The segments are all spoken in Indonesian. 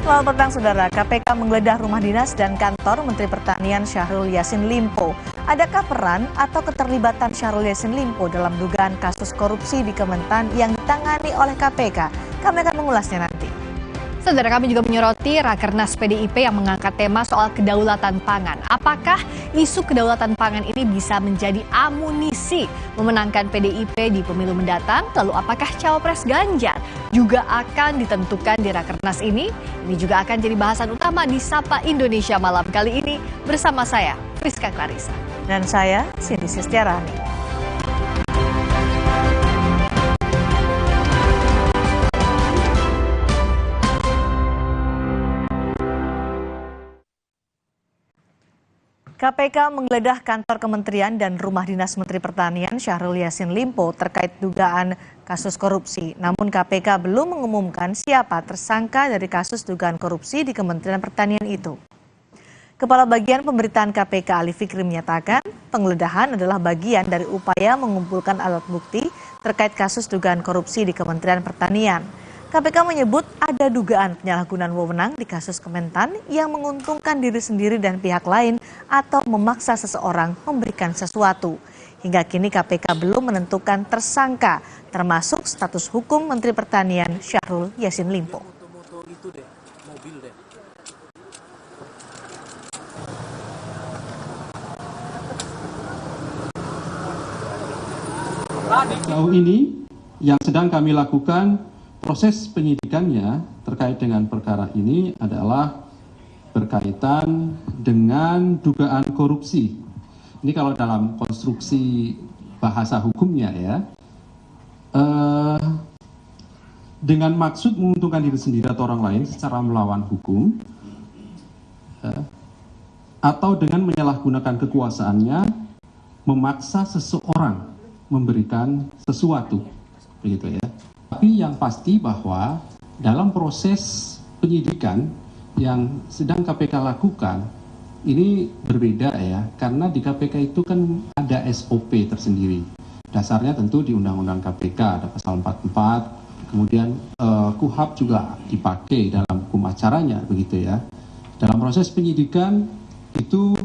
Selamat petang, Saudara. KPK menggeledah rumah dinas dan kantor Menteri Pertanian Syahrul Yassin Limpo. Adakah peran atau keterlibatan Syahrul Yassin Limpo dalam dugaan kasus korupsi di Kementan yang ditangani oleh KPK? Kami akan mengulasnya nanti. Saudara, kami juga menyoroti Rakernas PDIP yang mengangkat tema soal kedaulatan pangan. Apakah isu kedaulatan pangan ini bisa menjadi amunisi memenangkan PDIP di pemilu mendatang? Lalu apakah cawapres Ganjar juga akan ditentukan di Rakernas ini? Ini juga akan jadi bahasan utama di Sapa Indonesia malam kali ini bersama saya, Friska Clarissa. Dan saya, Cindy Sistiarani. KPK menggeledah kantor kementerian dan rumah dinas Menteri Pertanian Syahrul Yassin Limpo terkait dugaan kasus korupsi. Namun KPK belum mengumumkan siapa tersangka dari kasus dugaan korupsi di Kementerian Pertanian itu. Kepala Bagian Pemberitaan KPK Ali Fikri menyatakan penggeledahan adalah bagian dari upaya mengumpulkan alat bukti terkait kasus dugaan korupsi di Kementerian Pertanian. KPK menyebut ada dugaan penyalahgunaan wewenang di kasus Kementan yang menguntungkan diri sendiri dan pihak lain atau memaksa seseorang memberikan sesuatu. Hingga kini KPK belum menentukan tersangka, termasuk status hukum Menteri Pertanian Syahrul Yassin Limpo. Sejauh ini yang sedang kami lakukan proses penyidikannya terkait dengan perkara ini adalah berkaitan dengan dugaan korupsi. Ini kalau dalam konstruksi bahasa hukumnya ya, dengan maksud menguntungkan diri sendiri atau orang lain secara melawan hukum, atau dengan menyalahgunakan kekuasaannya memaksa seseorang memberikan sesuatu, begitu ya. Tapi yang pasti bahwa dalam proses penyidikan yang sedang KPK lakukan ini berbeda ya, karena di KPK itu kan ada SOP tersendiri. Dasarnya tentu di Undang-Undang KPK ada pasal 44, kemudian KUHP juga dipakai dalam hukum acaranya, begitu ya. Dalam proses penyidikan itu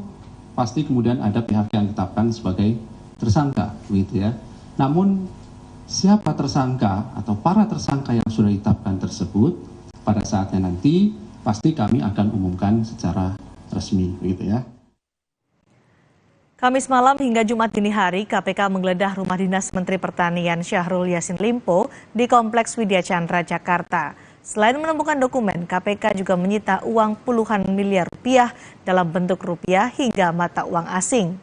pasti kemudian ada pihak yang ditetapkan sebagai tersangka, begitu ya. Namun siapa tersangka atau para tersangka yang sudah ditetapkan tersebut pada saatnya nanti pasti kami akan umumkan secara resmi, begitu ya. Kamis malam hingga Jumat dini hari, KPK menggeledah rumah dinas Menteri Pertanian Syahrul Yassin Limpo di Kompleks Widya Chandra, Jakarta. Selain menemukan dokumen, KPK juga menyita uang puluhan miliar rupiah dalam bentuk rupiah hingga mata uang asing.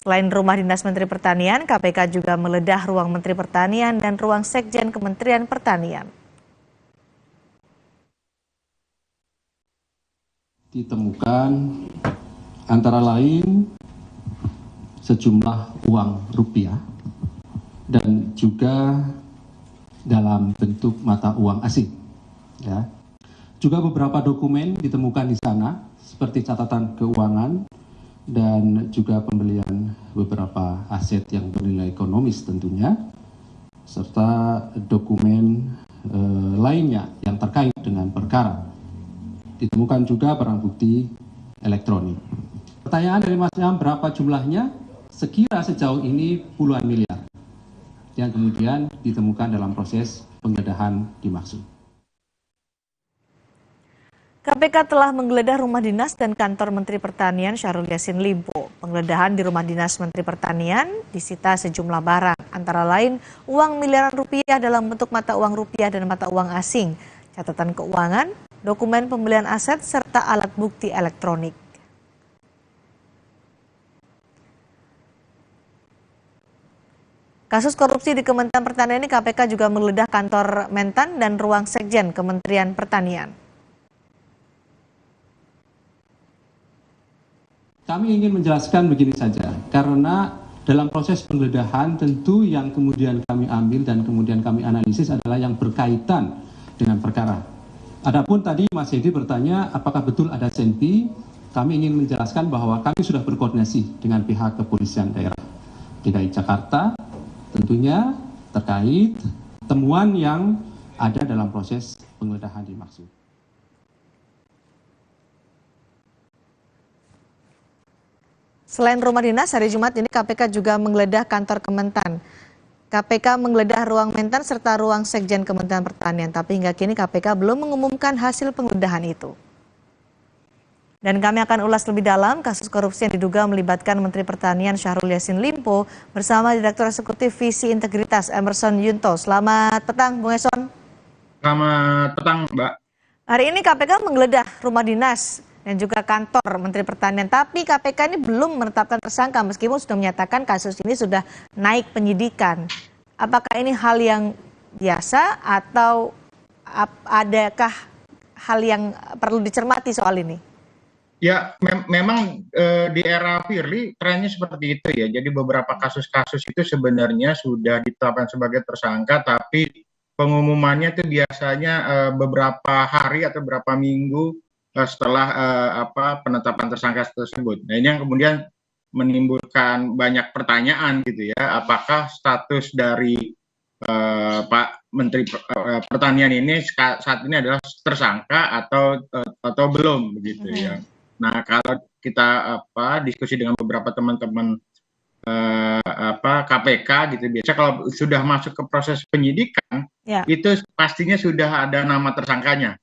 Selain rumah dinas Menteri Pertanian, KPK juga menggeledah ruang Menteri Pertanian dan ruang Sekjen Kementerian Pertanian. Ditemukan antara lain sejumlah uang rupiah dan juga dalam bentuk mata uang asing. Ya. Juga beberapa dokumen ditemukan di sana seperti catatan keuangan dan juga pembelian beberapa aset yang bernilai ekonomis tentunya, serta dokumen lainnya yang terkait dengan perkara. Ditemukan juga barang bukti elektronik. Pertanyaan dari Mas Yam, berapa jumlahnya? Sekira sejauh ini puluhan miliar yang kemudian ditemukan dalam proses penggeledahan dimaksud. KPK telah menggeledah rumah dinas dan kantor Menteri Pertanian Syahrul Yassin Limpo. Penggeledahan di rumah dinas Menteri Pertanian disita sejumlah barang, antara lain uang miliaran rupiah dalam bentuk mata uang rupiah dan mata uang asing, catatan keuangan, dokumen pembelian aset, serta alat bukti elektronik. Kasus korupsi di Kementerian Pertanian ini KPK juga menggeledah kantor Mentan dan ruang Sekjen Kementerian Pertanian. Kami ingin menjelaskan begini saja, karena dalam proses penggeledahan tentu yang kemudian kami ambil dan kemudian kami analisis adalah yang berkaitan dengan perkara. Adapun tadi Mas Hedi bertanya apakah betul ada senpi, kami ingin menjelaskan bahwa kami sudah berkoordinasi dengan pihak kepolisian daerah DKI Jakarta, tentunya terkait temuan yang ada dalam proses penggeledahan dimaksud. Selain rumah dinas, hari Jumat ini KPK juga menggeledah kantor Kementan. KPK menggeledah ruang Mentan serta ruang Sekjen Kementerian Pertanian, tapi hingga kini KPK belum mengumumkan hasil penggeledahan itu. Dan kami akan ulas lebih dalam kasus korupsi yang diduga melibatkan Menteri Pertanian Syahrul Yassin Limpo bersama Direktur Eksekutif Visi Integritas Emerson Yunto. Selamat petang, Bung Eson. Selamat petang, Mbak. Hari ini KPK menggeledah rumah dinas dan juga kantor Menteri Pertanian, tapi KPK ini belum menetapkan tersangka meskipun sudah menyatakan kasus ini sudah naik penyidikan. Apakah ini hal yang biasa atau adakah hal yang perlu dicermati soal ini? Ya, memang di era Firly trennya seperti itu ya. Jadi beberapa kasus-kasus itu sebenarnya sudah ditetapkan sebagai tersangka, tapi pengumumannya itu biasanya beberapa hari atau beberapa minggu setelah penetapan tersangka tersebut. Nah, ini yang kemudian menimbulkan banyak pertanyaan gitu ya. Apakah status dari Pak Menteri Pertanian ini saat ini adalah tersangka atau belum begitu ya. Nah, kalau kita diskusi dengan beberapa teman-teman KPK gitu, biasa kalau sudah masuk ke proses penyidikan, itu pastinya sudah ada nama tersangkanya.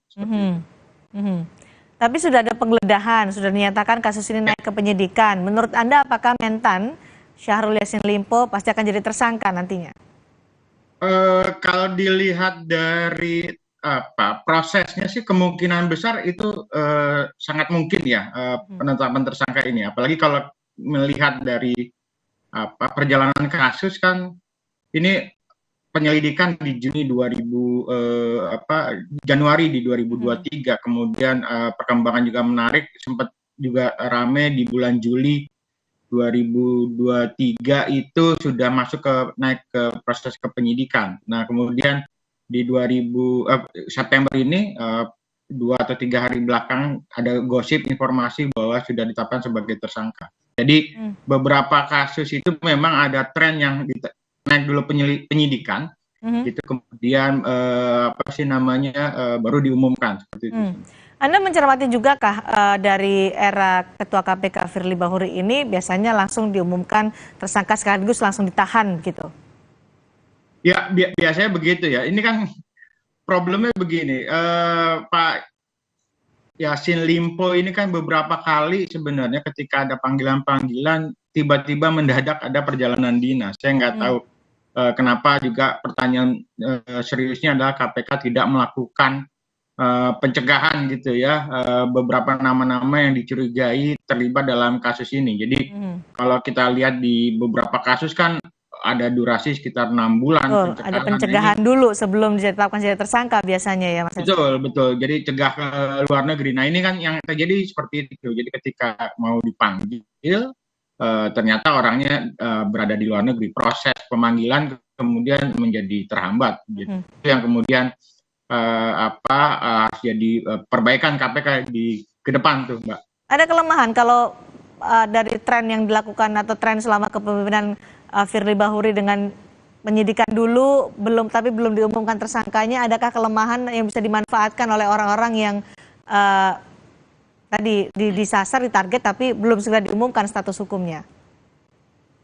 Tapi sudah ada penggeledahan, sudah dinyatakan kasus ini naik ke penyidikan. Menurut Anda apakah Mentan Syahrul Yassin Limpo pasti akan jadi tersangka nantinya? Kalau dilihat dari prosesnya sih kemungkinan besar itu sangat mungkin ya penetapan tersangka ini. Apalagi kalau melihat dari perjalanan kasus kan ini penyelidikan di Januari di 2023, kemudian perkembangan juga menarik, sempat juga rame di bulan Juli 2023 itu sudah masuk naik ke proses kepenyidikan. Nah, kemudian di September ini 2 atau 3 hari belakang ada gosip informasi bahwa sudah ditetapkan sebagai tersangka. Jadi beberapa kasus itu memang ada tren yang naik dulu penyidikan, itu kemudian baru diumumkan seperti itu. Anda mencermati juga dari era Ketua KPK Firly Bahuri ini biasanya langsung diumumkan tersangka sekaligus langsung ditahan gitu? Ya, biasanya begitu ya. Ini kan problemnya begini, Pak Yassin Limpo ini kan beberapa kali sebenarnya ketika ada panggilan-panggilan tiba-tiba mendadak ada perjalanan dinas. Saya nggak tahu kenapa, juga pertanyaan seriusnya adalah KPK tidak melakukan pencegahan gitu ya, beberapa nama-nama yang dicurigai terlibat dalam kasus ini. Jadi kalau kita lihat di beberapa kasus kan ada durasi sekitar 6 bulan. Ada pencegahan dulu sebelum ditetapkan jadi tersangka biasanya ya Mas. Betul. Jadi cegah ke luar negeri. Nah, ini kan yang terjadi seperti itu. Jadi ketika mau dipanggil ternyata orangnya berada di luar negeri. Proses pemanggilan kemudian menjadi terhambat gitu. Itu yang kemudian harus jadi perbaikan KPK ke depan tuh, Mbak. Ada kelemahan kalau dari tren yang dilakukan atau tren selama kepemimpinan Firly Bahuri dengan penyidikan dulu tapi belum diumumkan tersangkanya, adakah kelemahan yang bisa dimanfaatkan oleh orang-orang yang tadi disasar, ditarget tapi belum segera diumumkan status hukumnya?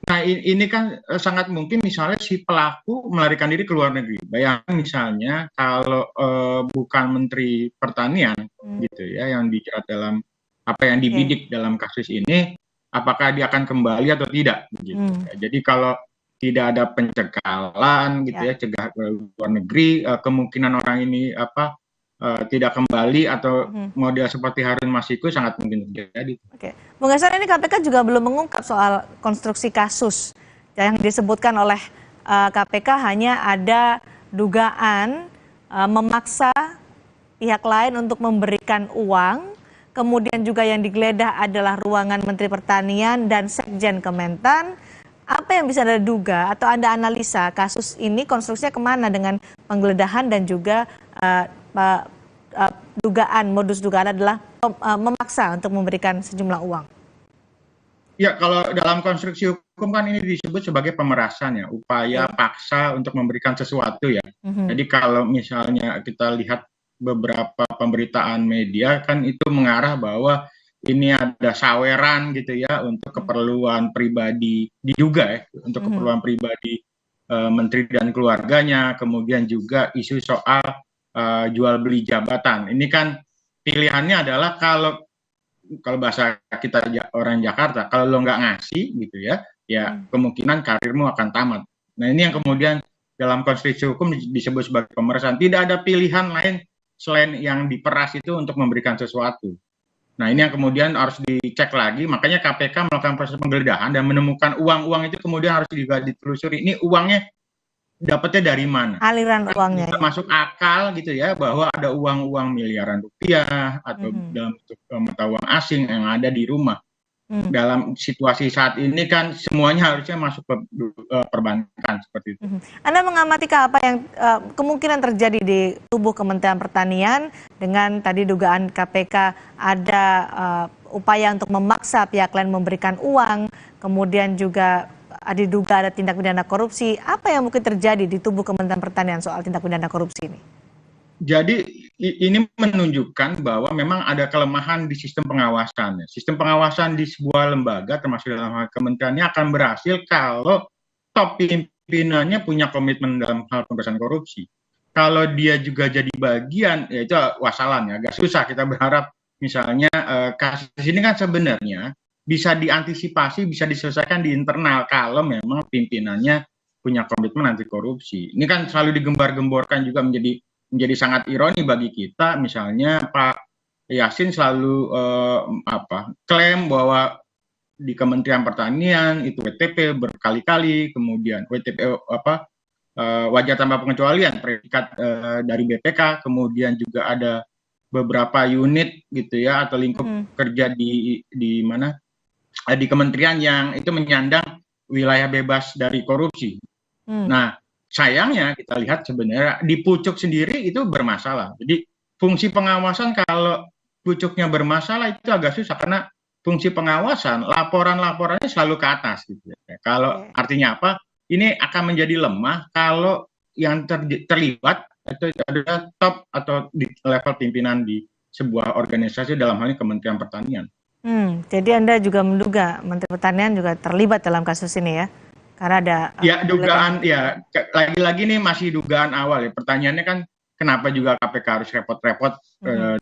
Nah, ini kan sangat mungkin misalnya si pelaku melarikan diri ke luar negeri. Bayangkan misalnya kalau bukan Menteri Pertanian gitu ya yang dijerat dalam yang dibidik dalam kasus ini, apakah dia akan kembali atau tidak begitu. Jadi kalau tidak ada pencegahan gitu ya, cegah ke luar negeri, kemungkinan orang ini tidak kembali atau model seperti Harun Masiku sangat mungkin terjadi. Oke, Bung Eson, ini KPK juga belum mengungkap soal konstruksi kasus yang disebutkan oleh KPK, hanya ada dugaan memaksa pihak lain untuk memberikan uang, kemudian juga yang digeledah adalah ruangan Menteri Pertanian dan Sekjen Kementan. Apa yang bisa Anda duga atau Anda analisa kasus ini konstruksinya kemana dengan penggeledahan dan juga modus dugaan adalah memaksa untuk memberikan sejumlah uang? Ya, kalau dalam konstruksi hukum kan ini disebut sebagai pemerasan ya, upaya paksa untuk memberikan sesuatu ya. Jadi kalau misalnya kita lihat beberapa pemberitaan media kan itu mengarah bahwa ini ada saweran gitu ya untuk keperluan pribadi, diduga ya untuk keperluan pribadi menteri dan keluarganya, kemudian juga isu soal jual beli jabatan. Ini kan pilihannya adalah kalau bahasa kita orang Jakarta, kalau lo nggak ngasih gitu ya kemungkinan karirmu akan tamat. Nah ini yang kemudian dalam konstitusi hukum disebut sebagai pemerasan. Tidak ada pilihan lain selain yang diperas itu untuk memberikan sesuatu. Nah ini yang kemudian harus dicek lagi, makanya KPK melakukan proses penggeledahan dan menemukan uang-uang itu kemudian harus juga ditelusuri. Ini uangnya dapatnya dari mana? Aliran uangnya. Bisa masuk akal gitu ya bahwa ada uang-uang miliaran rupiah atau dalam bentuk mata uang asing yang ada di rumah. Dalam situasi saat ini kan semuanya harusnya masuk ke perbankan seperti itu. Anda mengamati apa yang kemungkinan terjadi di tubuh Kementerian Pertanian dengan tadi dugaan KPK ada upaya untuk memaksa pihak lain memberikan uang, kemudian juga diduga ada tindak pidana korupsi. Apa yang mungkin terjadi di tubuh Kementerian Pertanian soal tindak pidana korupsi ini? Jadi ini menunjukkan bahwa memang ada kelemahan di sistem pengawasan. Sistem pengawasan di sebuah lembaga termasuk dalam hal kementeriannya akan berhasil kalau top pimpinannya punya komitmen dalam hal pemberantasan korupsi. Kalau dia juga jadi bagian, ya itu wassalam ya, agak susah. Kita berharap misalnya kasus ini kan sebenarnya bisa diantisipasi, bisa diselesaikan di internal kalau memang pimpinannya punya komitmen anti korupsi. Ini kan selalu digembar-gemborkan juga menjadi sangat ironi bagi kita, misalnya Pak Yassin selalu klaim bahwa di Kementerian Pertanian itu WTP berkali-kali, kemudian WTP wajar tanpa pengecualian predikat dari BPK, kemudian juga ada beberapa unit gitu ya atau lingkup kerja di mana di kementerian yang itu menyandang wilayah bebas dari korupsi. Nah sayangnya kita lihat sebenarnya di pucuk sendiri itu bermasalah. Jadi fungsi pengawasan kalau pucuknya bermasalah itu agak susah karena fungsi pengawasan laporan-laporannya selalu ke atas gitu ya. Kalau artinya apa? Ini akan menjadi lemah kalau yang terlibat itu adalah top atau di level pimpinan di sebuah organisasi dalam hal ini Kementerian Pertanian. Jadi Anda juga menduga Menteri Pertanian juga terlibat dalam kasus ini ya? Karena ada dugaan ya lagi-lagi nih masih dugaan awal ya. Pertanyaannya kan kenapa juga KPK harus repot-repot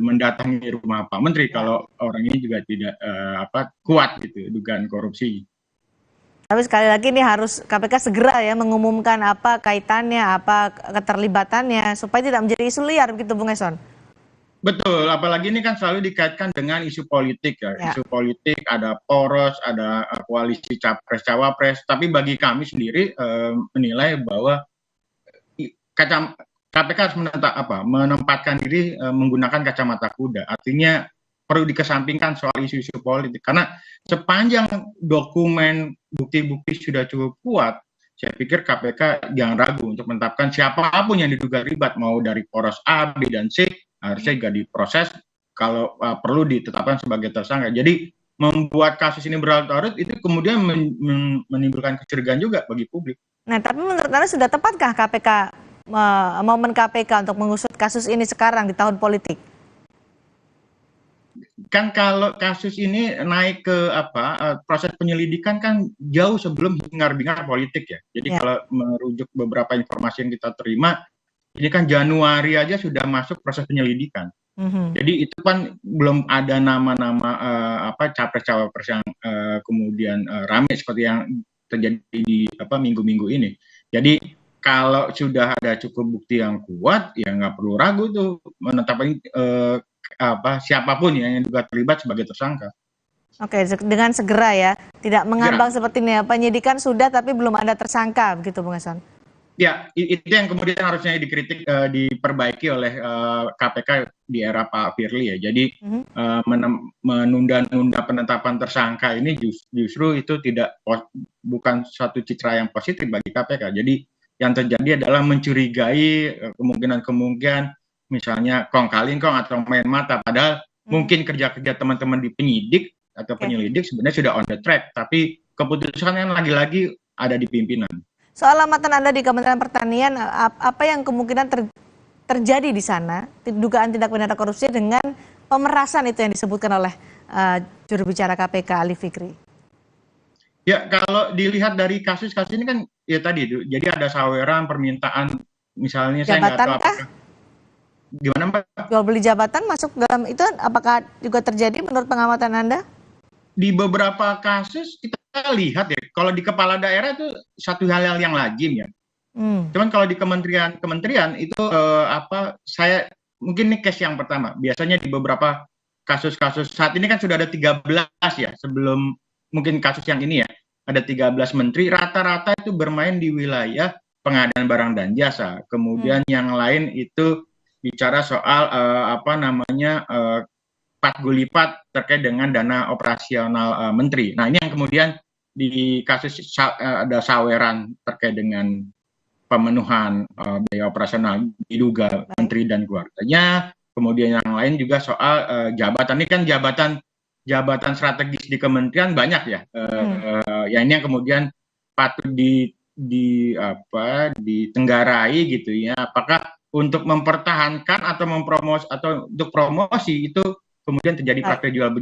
mendatangi rumah Pak Menteri kalau orang ini juga tidak kuat gitu dugaan korupsi. Tapi sekali lagi nih harus KPK segera ya mengumumkan apa kaitannya, apa keterlibatannya supaya tidak menjadi isu liar begitu Bung Eson. Betul, apalagi ini kan selalu dikaitkan dengan isu politik ya. Isu politik, ada poros, ada koalisi capres-cawapres. Tapi bagi kami sendiri menilai bahwa KPK harus menempatkan diri menggunakan kacamata kuda. Artinya perlu dikesampingkan soal isu-isu politik. Karena sepanjang dokumen bukti-bukti sudah cukup kuat, saya pikir KPK jangan ragu untuk menetapkan siapapun yang diduga terlibat, mau dari poros A, B, dan C, harusnya juga diproses kalau perlu ditetapkan sebagai tersangka. Jadi membuat kasus ini berlarut-larut itu kemudian menimbulkan kecurigaan juga bagi publik. Nah, tapi menurut Anda sudah tepatkah momen KPK untuk mengusut kasus ini sekarang di tahun politik? Kan kalau kasus ini naik ke proses penyelidikan kan jauh sebelum hingar-bingar politik ya. Jadi kalau merujuk beberapa informasi yang kita terima, ini kan Januari aja sudah masuk proses penyelidikan. Jadi itu kan belum ada nama-nama capres-cawapres yang kemudian ramai seperti yang terjadi di minggu-minggu ini. Jadi kalau sudah ada cukup bukti yang kuat, ya nggak perlu ragu tuh menetapkan siapapun yang juga terlibat sebagai tersangka. Oke, dengan segera ya, tidak mengambang seperti ini ya. Penyidikan sudah tapi belum ada tersangka, begitu Bung Eson? Ya, itu yang kemudian harusnya dikritik, diperbaiki oleh KPK di era Pak Firly ya. Jadi menunda-nunda penetapan tersangka ini justru itu bukan suatu citra yang positif bagi KPK. Jadi yang terjadi adalah mencurigai kemungkinan misalnya kong kali kong atau main mata. Padahal mungkin kerja-kerja teman-teman di penyidik atau penyelidik sebenarnya sudah on the track. Tapi keputusan yang lagi-lagi ada di pimpinan. Soal amatan Anda di Kementerian Pertanian, apa yang kemungkinan terjadi di sana, dugaan tindak pidana korupsi dengan pemerasan itu yang disebutkan oleh juru bicara KPK Ali Fikri. Ya, kalau dilihat dari kasus-kasus ini kan ya tadi itu, jadi ada saweran permintaan, misalnya saya nggak tahu apakah gimana Mbak? Jual beli jabatan masuk dalam itu, apakah juga terjadi menurut pengamatan Anda? Di beberapa kasus kita lihat ya, kalau di kepala daerah itu satu hal yang lazim ya. Cuman kalau di kementerian itu saya mungkin ini case yang pertama. Biasanya di beberapa kasus-kasus saat ini kan sudah ada 13 ya, sebelum mungkin kasus yang ini ya, ada 13 menteri, rata-rata itu bermain di wilayah pengadaan barang dan jasa. Kemudian yang lain itu bicara soal pat gulipat terkait dengan dana operasional menteri. Nah, ini yang kemudian di kasus ada saweran terkait dengan pemenuhan biaya operasional diduga menteri dan keluarganya. Kemudian yang lain juga soal jabatan. Ini kan jabatan strategis di kementerian banyak ya. Ya ini yang kemudian patut ditenggarai gitu ya. Apakah untuk mempertahankan atau mempromosi atau untuk promosi itu kemudian terjadi praktek jual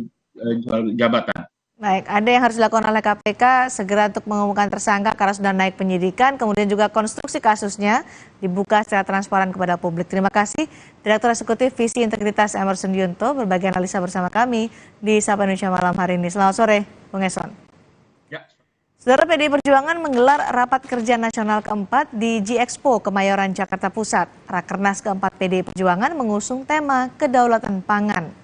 jabatan. Baik, ada yang harus dilakukan oleh KPK segera untuk mengumumkan tersangka karena sudah naik penyidikan, kemudian juga konstruksi kasusnya dibuka secara transparan kepada publik. Terima kasih Direktur Eksekutif Visi Integritas Emerson Yunto berbagi analisa bersama kami di Sapa Indonesia Malam hari ini. Selamat sore, Bung Eson. Ya. Saudara, PDI Perjuangan menggelar rapat kerja nasional keempat di G-Expo Kemayoran, Jakarta Pusat. Rakernas keempat PDI Perjuangan mengusung tema kedaulatan pangan.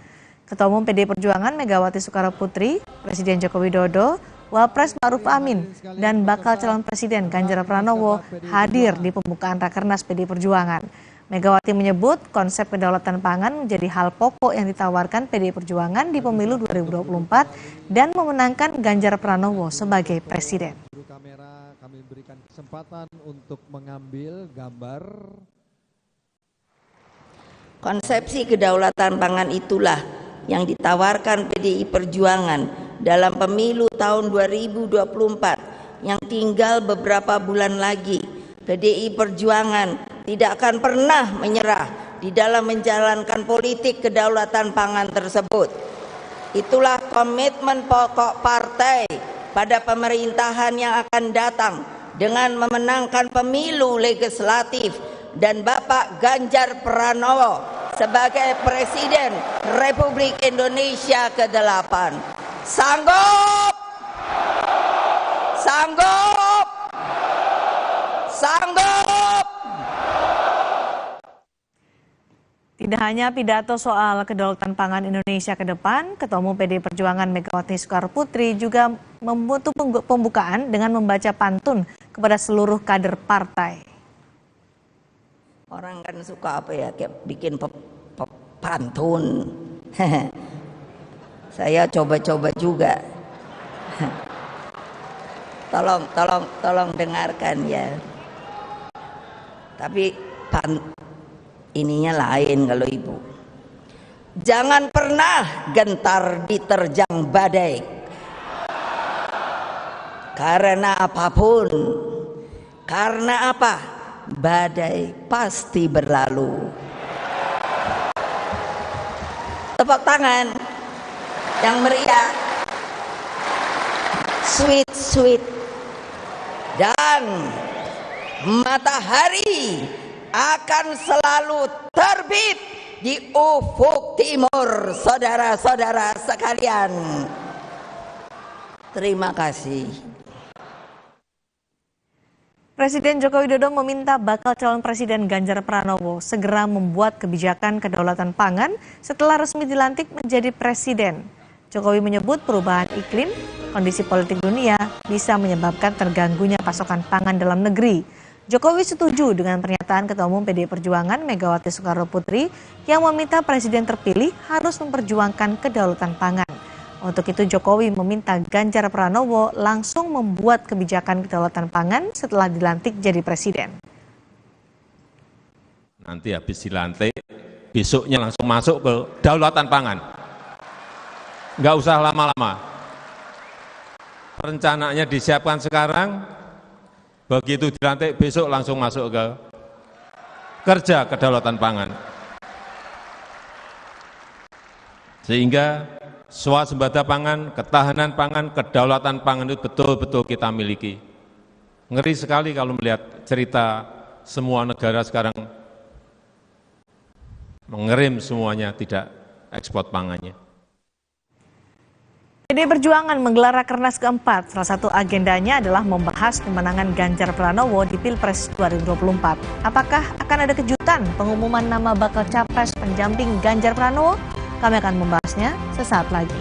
Ketua Umum PDI Perjuangan Megawati Soekarnoputri, Presiden Joko Widodo, Wapres Ma'ruf Amin, dan bakal calon Presiden Ganjar Pranowo hadir di pembukaan Rakernas PDI Perjuangan. Megawati menyebut konsep kedaulatan pangan menjadi hal pokok yang ditawarkan PDI Perjuangan di pemilu 2024 dan memenangkan Ganjar Pranowo sebagai Presiden. Kamera kami berikan kesempatan untuk mengambil gambar. Konsepsi kedaulatan pangan itulah yang ditawarkan PDI Perjuangan dalam pemilu tahun 2024 yang tinggal beberapa bulan lagi. PDI Perjuangan tidak akan pernah menyerah di dalam menjalankan politik kedaulatan pangan tersebut. Itulah komitmen pokok partai pada pemerintahan yang akan datang dengan memenangkan pemilu legislatif dan Bapak Ganjar Pranowo sebagai Presiden Republik Indonesia ke-8. Sanggup! Sanggup! Sanggup! Tidak hanya pidato soal kedaulatan pangan Indonesia ke depan, Ketua Umum PDI Perjuangan Megawati Soekarnoputri juga membutuh pembukaan dengan membaca pantun kepada seluruh kader partai. Orang kan suka apa ya, kayak bikin pantun. Saya coba-coba juga. Tolong dengarkan ya. Tapi ininya lain kalau Ibu. Jangan pernah gentar diterjang badai. Karena apapun. Karena apa? Badai pasti berlalu. Tepuk tangan yang meriah, sweet, dan matahari akan selalu terbit di ufuk timur, saudara-saudara sekalian. Terima kasih. Presiden Joko Widodo meminta bakal calon Presiden Ganjar Pranowo segera membuat kebijakan kedaulatan pangan setelah resmi dilantik menjadi Presiden. Jokowi menyebut perubahan iklim, kondisi politik dunia bisa menyebabkan terganggunya pasokan pangan dalam negeri. Jokowi setuju dengan pernyataan Ketua Umum PDI Perjuangan Megawati Soekarnoputri yang meminta Presiden terpilih harus memperjuangkan kedaulatan pangan. Untuk itu Jokowi meminta Ganjar Pranowo langsung membuat kebijakan kedaulatan pangan setelah dilantik jadi presiden. Nanti habis dilantik, besoknya langsung masuk ke kedaulatan pangan. Nggak usah lama-lama. Rencananya disiapkan sekarang, begitu dilantik besok langsung masuk ke kerja kedaulatan pangan. Sehingga swasembada pangan, ketahanan pangan, kedaulatan pangan itu betul-betul kita miliki. Ngeri sekali kalau melihat cerita semua negara sekarang mengerim semuanya, tidak ekspor pangannya. PDI Perjuangan menggelar Rakernas keempat. Salah satu agendanya adalah membahas kemenangan Ganjar Pranowo di Pilpres 2024. Apakah akan ada kejutan pengumuman nama bakal capres pendamping Ganjar Pranowo? Kami akan membahasnya sesaat lagi.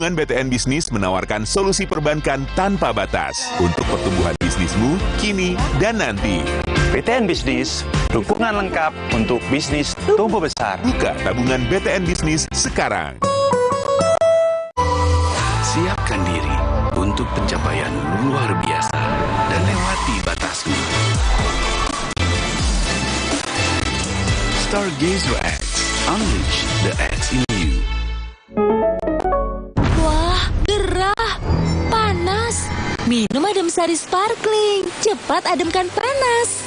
BTN Bisnis menawarkan solusi perbankan tanpa batas untuk pertumbuhan bisnismu kini dan nanti. BTN Bisnis, dukungan lengkap untuk bisnis tumbuh besar. Buka tabungan BTN Bisnis sekarang. Siapkan diri untuk pencapaian luar biasa dan lewati batasmu. Stargazer X, unleash the X in you. Wah, gerah, panas. Minum Adem Sari Sparkling, cepat ademkan panas.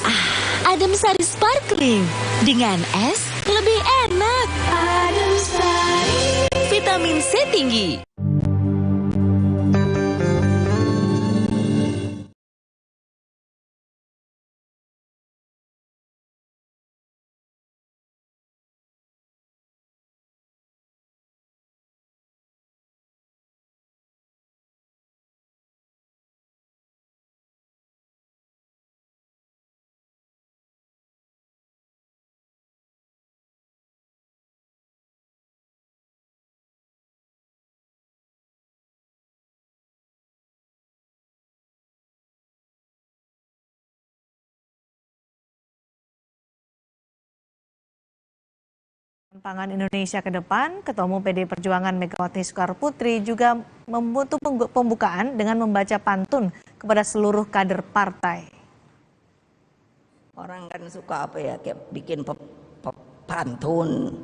Adem Sari Sparkling, dengan es lebih enak. Adem Sari, vitamin C tinggi. Pangan Indonesia ke depan, Ketua Umum PDI Perjuangan Megawati Soekarnoputri juga membutuh pembukaan dengan membaca pantun kepada seluruh kader partai. Orang kan suka apa ya, kayak bikin pantun.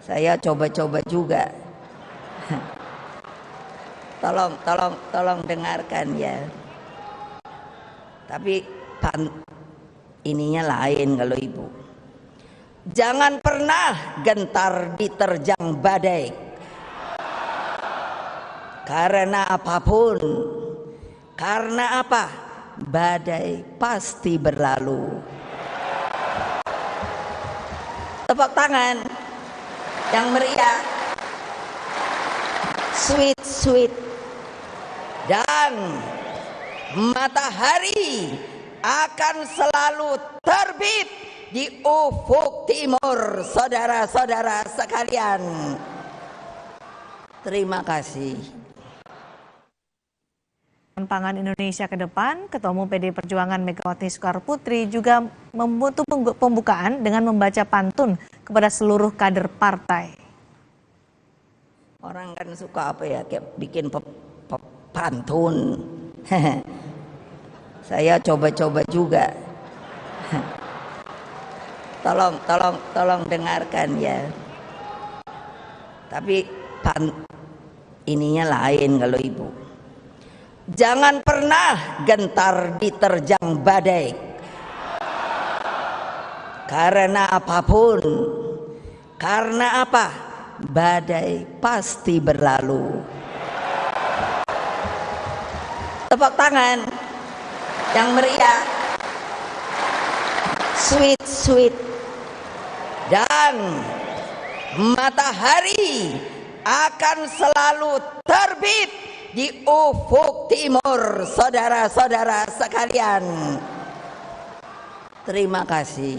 Saya coba-coba juga. Tolong dengarkan ya. Tapi ininya lain kalau ibu. Jangan pernah gentar diterjang badai, karena apapun, karena apa? Badai pasti berlalu. Tepuk tangan yang meriah, sweet sweet, dan matahari akan selalu terbit di ufuk timur, saudara-saudara sekalian. Terima kasih. Pangan Indonesia ke depan, Ketua Umum PDI Perjuangan Megawati Soekarnoputri juga membutuh pembukaan dengan membaca pantun kepada seluruh kader partai. Orang kan suka apa ya, kayak bikin pantun. Saya coba-coba juga. Tolong dengarkan ya. Tapi ininya lain kalau ibu. Jangan pernah gentar diterjang badai, karena apapun, karena apa? Badai pasti berlalu. Tepuk tangan yang meriah, sweet sweet, dan matahari akan selalu terbit di ufuk timur, saudara-saudara sekalian. Terima kasih.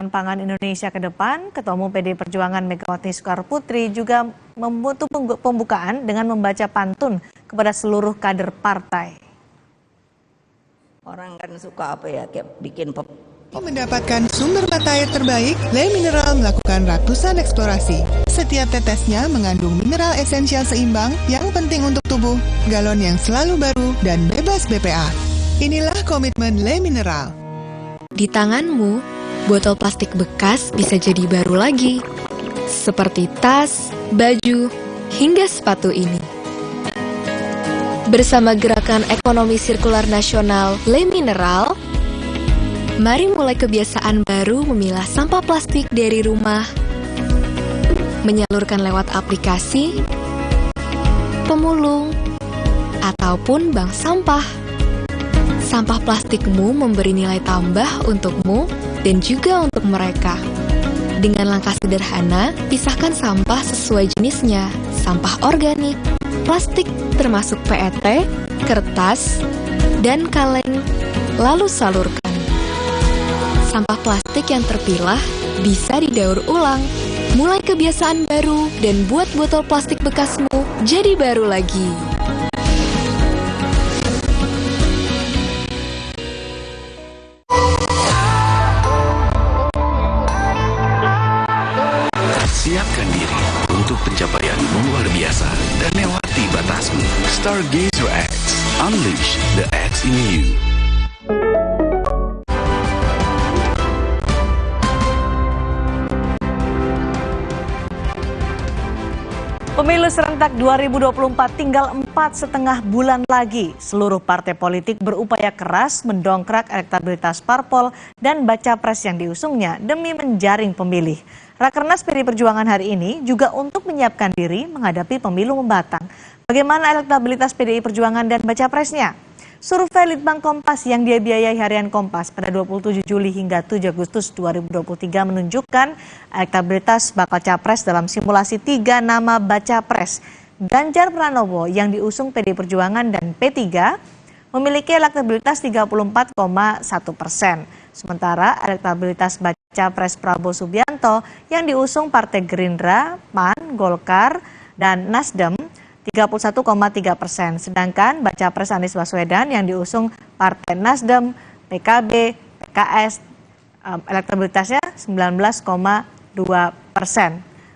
Pangan Indonesia ke depan, Ketua Umum PDI Perjuangan Megawati Soekarnoputri juga membutuh pembukaan dengan membaca pantun kepada seluruh kader partai. Orang kan suka apa ya, kayak bikin Mendapatkan sumber mata air terbaik, Le Mineral melakukan ratusan eksplorasi. Setiap tetesnya mengandung mineral esensial seimbang yang penting untuk tubuh, galon yang selalu baru, dan bebas BPA. Inilah komitmen Le Mineral. Di tanganmu, botol plastik bekas bisa jadi baru lagi. Seperti tas, baju, hingga sepatu ini. Bersama Gerakan Ekonomi Sirkular Nasional Le Mineral, Mari mulai kebiasaan baru memilah sampah plastik dari rumah, menyalurkan lewat aplikasi, pemulung, ataupun bank sampah. Sampah plastikmu memberi nilai tambah untukmu dan juga untuk mereka. Dengan langkah sederhana, pisahkan sampah sesuai jenisnya, sampah organik, plastik termasuk PET, kertas, dan kaleng, lalu salurkan. Sampah plastik yang terpilah bisa didaur ulang. Mulai kebiasaan baru dan buat botol plastik bekasmu jadi baru lagi. Siapkan diri untuk pencapaian luar biasa dan lewati batasmu. Stargazer X, unleash the X in you. Pemilu serentak 2024 tinggal 4,5 bulan lagi. Seluruh partai politik berupaya keras mendongkrak elektabilitas parpol dan baca pres yang diusungnya demi menjaring pemilih. Rakernas PDI Perjuangan hari ini juga untuk menyiapkan diri menghadapi pemilu mendatang. Bagaimana elektabilitas PDI Perjuangan dan baca presnya? Survei Litbang Kompas yang dibiayai Harian Kompas pada 27 Juli hingga 7 Agustus 2023 menunjukkan elektabilitas bakal capres dalam simulasi 3 nama baca pres. Ganjar Pranowo yang diusung PDI Perjuangan dan P3 memiliki elektabilitas 34,1%. Sementara elektabilitas baca pres Prabowo Subianto yang diusung Partai Gerindra, PAN, Golkar, dan Nasdem 31,3%. Sedangkan baca pres Anies Baswedan yang diusung Partai Nasdem, PKB, PKS, elektabilitasnya 19,2%.